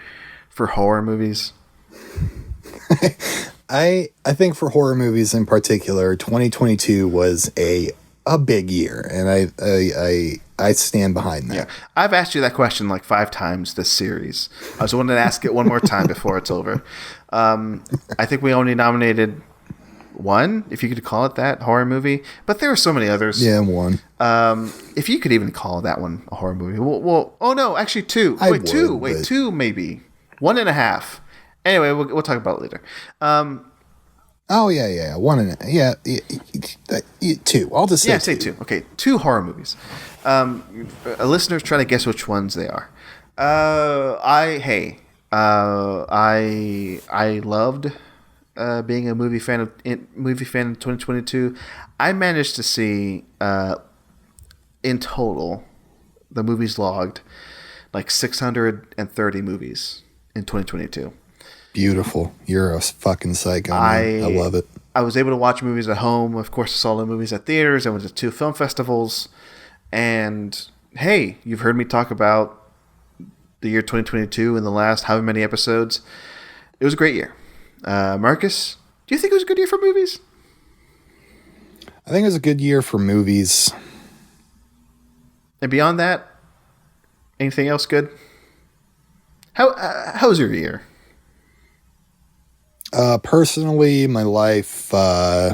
for horror movies? I think for horror movies in particular, 2022 was a big year, and I stand behind that. Yeah, I've asked you that question like 5 times this series. I was wanting to ask it one more time before it's over. I think we only nominated one, if you could call it that, horror movie. But there are so many others. Yeah, one. If you could even call that one a horror movie. Well, oh no, actually 2. I Wait, would, 2. but- Wait, 2 maybe. 1.5. Anyway, we'll talk about it later. Oh yeah, 2. I'll just say Yeah, say 2. Okay, 2 horror movies. Listeners try to guess which ones they are. I loved being a movie fan in 2022, I managed to see in total the movies logged like 630 movies in 2022. Beautiful. You're a fucking psycho, man. I love it. I was able to watch movies at home. Of course, I saw the movies at theaters. I went to 2 film festivals. And hey, you've heard me talk about the year 2022 in the last however many episodes. It was a great year. Marcus, do you think it was a good year for movies? I think it was a good year for movies. And beyond that, anything else good? How was your year? Personally, my life had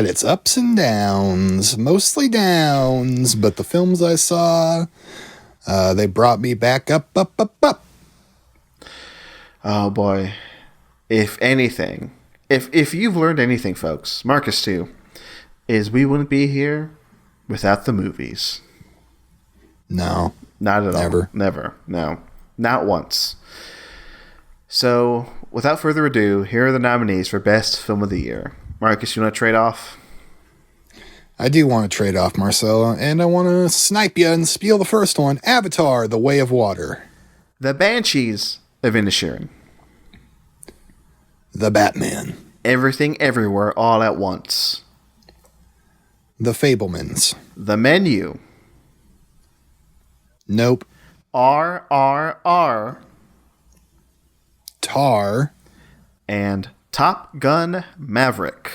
its ups and downs, mostly downs, but the films I saw, they brought me back up. Oh boy. If anything, if you've learned anything, folks, Marcus too, is we wouldn't be here without the movies. No. Not at Never. all. Never. No. Not once. So, without further ado, here are the nominees for Best Film of the Year. Marcus, you want to trade off? I do want to trade off, Marcelo, and I want to snipe you and steal the first one. Avatar, The Way of Water. The Banshees of Inisherin. The Batman. Everything Everywhere All at Once. The Fablemans. The Menu. Nope. RRR. Tar. And Top Gun Maverick.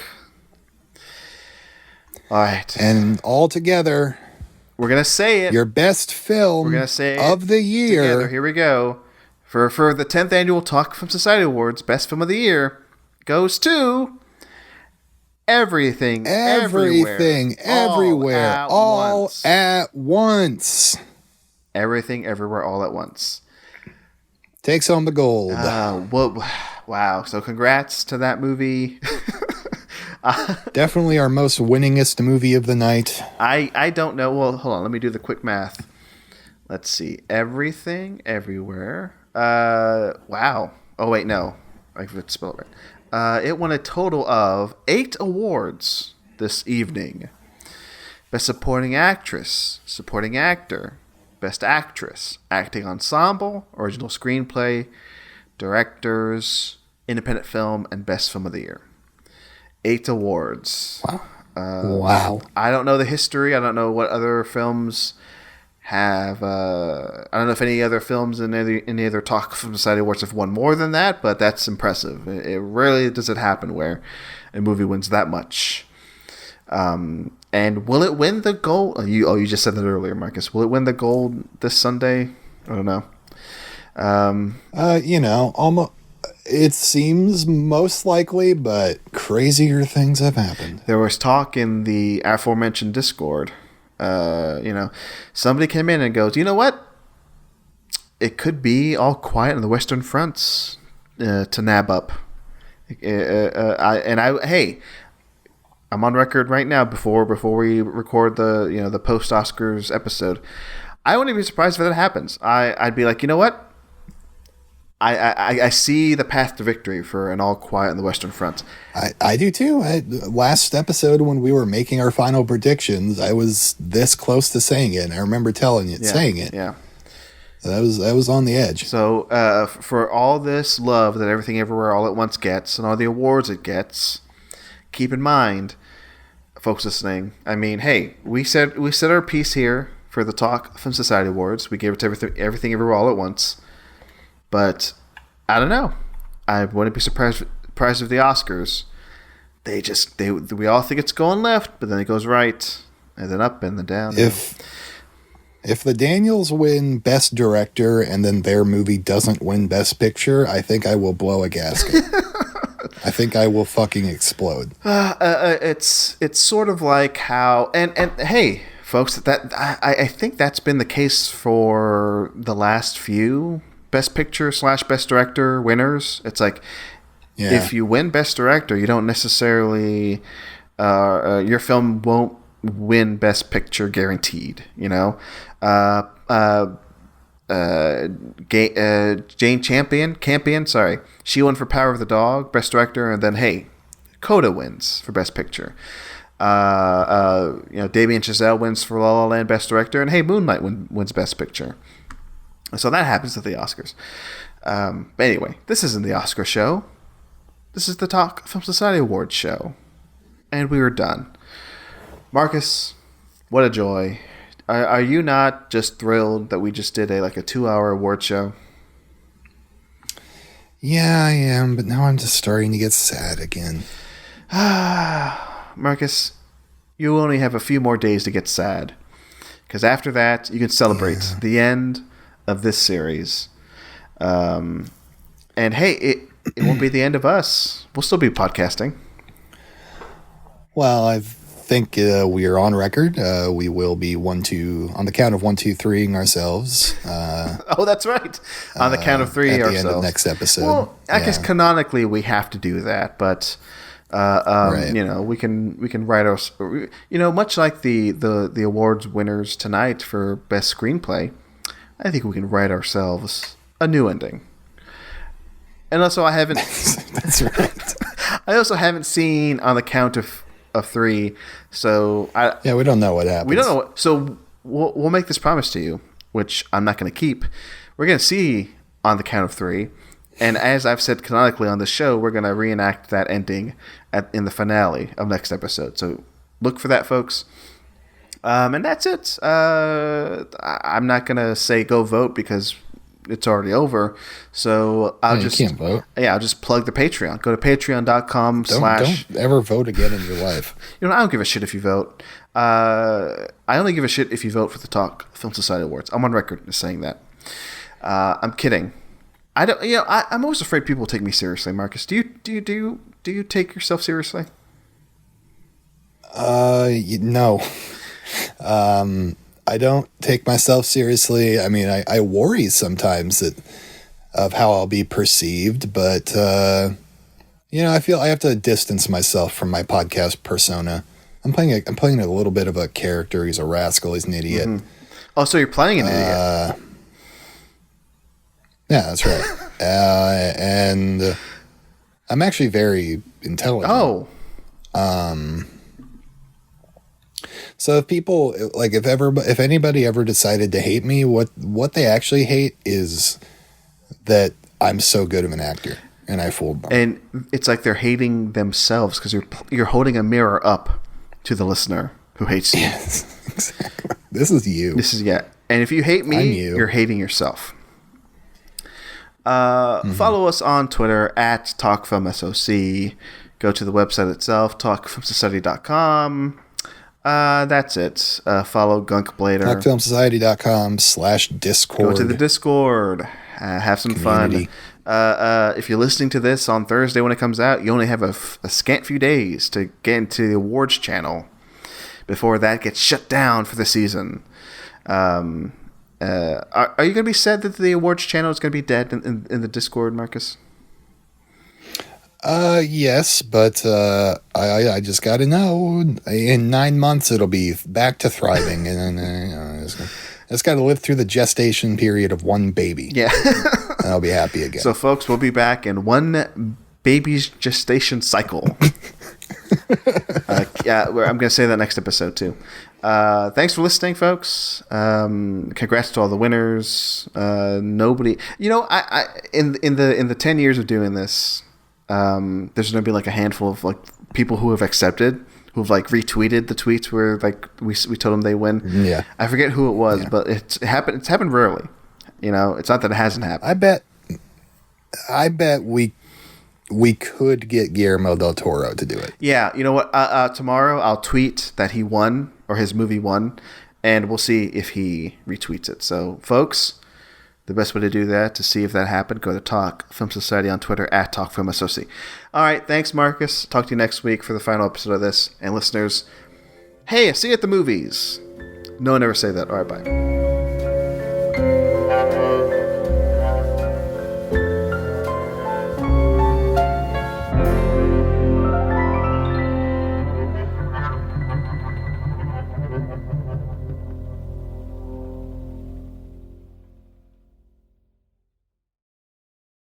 All right. And all together, we're going to say it. Your best film we're gonna say of the year. Together. Here we go. For the 10th annual Talk Film Society Awards, Best Film of the Year goes to Everything Everywhere all at once. Everything Everywhere All at Once. Takes home the gold. Wow. So congrats to that movie. Definitely our most winningest movie of the night. I don't know. Well, hold on. Let me do the quick math. Let's see. Everything Everywhere. Wow. Oh, wait, no. I could spell it right. It won a total of 8 awards this evening. Best Supporting Actress, Supporting Actor, Best Actress, Acting Ensemble, Original Screenplay, Directors, Independent Film, and Best Film of the Year. 8 awards. Wow. Wow. I don't know the history. I don't know what other films have. I don't know if any other films in any other Talk Film Society Awards have won more than that, but that's impressive. It rarely does it happen where a movie wins that much. And will it win the gold? You just said that earlier, Marcus. Will it win the gold this Sunday? I don't know. Almost. It seems most likely, but crazier things have happened. There was talk in the aforementioned Discord. Somebody came in and goes, you know what? It could be All Quiet on the Western Fronts to nab up. I'm on record right now before we record the post Oscars episode. I wouldn't be surprised if that happens. I'd be like, you know what? I see the path to victory for an All Quiet on the Western Front. I do too. Last episode when we were making our final predictions, I was this close to saying it. And I remember saying it. Yeah. That was on the edge. So for all this love that Everything Everywhere All at Once gets and all the awards it gets, keep in mind, folks listening. I mean, hey, we said our piece here for the Talk Film Society Awards. We gave it to Everything Everywhere All at Once. But I don't know. I wouldn't be surprised if the Oscars, we all think it's going left, but then it goes right, and then up and then down. If the Daniels win Best Director and then their movie doesn't win Best Picture, I think I will blow a gasket. I think I will fucking explode. It's sort of like how and hey, folks, that I think that's been the case for the last few Best Picture / Best Director winners. It's like, if you win Best Director, you don't necessarily your film won't win Best Picture guaranteed. Jane Campion, sorry. She won for Power of the Dog, Best Director, and then, hey, Coda wins for Best Picture. Damien Chazelle wins for La La Land Best Director, and hey, Moonlight wins Best Picture. So that happens at the Oscars. But anyway, this isn't the Oscar show. This is the Talk Film Society Awards show. And we were done. Marcus, what a joy. Are you not just thrilled that we just did a 2-hour award show? Yeah, I am, but now I'm just starting to get sad again. Marcus, you only have a few more days to get sad. Because after that, you can celebrate the end of this series. And hey, it won't be the end of us. We'll still be podcasting. Well, I think we are on record. We will be on the count of 1, 2, 3ing ourselves. Oh, that's right. On the count of 3 at ourselves. the end of next episode. Well, I guess canonically we have to do that, but right. We can write our, much like the awards winners tonight for best screenplay. I think we can write ourselves a new ending. And also, I haven't. That's right. I also haven't seen On the Count of 3, so we don't know what happens. We don't know. So we'll make this promise to you, which I'm not going to keep. We're going to see On the Count of 3, and as I've said canonically on the show, we're going to reenact that ending in the finale of next episode. So look for that, folks. And that's it. I'm not going to say go vote because it's already over. So I'll you can't vote. Yeah, I'll just plug the Patreon. Go to patreon.com/ Don't ever vote again in your life. I don't give a shit if you vote. I only give a shit if you vote for the Talk Film Society Awards. I'm on record as saying that. I'm kidding. I don't. I'm always afraid people take me seriously, Marcus. Do you take yourself seriously? No. I don't take myself seriously. I mean, I worry sometimes of how I'll be perceived, but I feel I have to distance myself from my podcast persona. I'm playing a little bit of a character. He's a rascal. He's an idiot. Mm-hmm. Oh, so you're playing an idiot? Yeah, that's right. And I'm actually very intelligent. Oh. So if people if anybody ever decided to hate me, what they actually hate is that I'm so good of an actor and I fooled them. And it's like they're hating themselves because you're holding a mirror up to the listener who hates you. Yes, exactly. This is you. And if you hate me, you're hating yourself. Follow us on Twitter at TalkFilmSOC. Go to the website itself, talkfilmsociety.com. That's it. Follow Gunk Blader. TalkFilmSociety.com/Discord. Go to the Discord. Have some Community. fun. If you're listening to this on Thursday when it comes out, you only have a scant few days to get into the awards channel before that gets shut down for the season. Are you going to be sad that the awards channel is going to be dead in the Discord, Marcus? Yes, but I just got to know in 9 months it'll be back to thriving, and it's got to live through the gestation period of one baby. Yeah, and I'll be happy again. So, folks, we'll be back in one baby's gestation cycle. I'm going to say that next episode too. Thanks for listening, folks. Congrats to all the winners. Nobody, I in the 10 years of doing this. There's going to be a handful of people who have accepted, who've retweeted the tweets where we told them they win. Yeah, I forget who it was, but it's happened. It's happened rarely. It's not that it hasn't happened. I bet we could get Guillermo del Toro to do it. Yeah, you know what? Tomorrow I'll tweet that he won or his movie won, and we'll see if he retweets it. So, folks. The best way to do that, to see if that happened, go to Talk Film Society on Twitter at TalkFilmSoc. All right, thanks, Marcus. Talk to you next week for the final episode of this. And listeners, hey, see you at the movies. No one ever say that. All right, bye.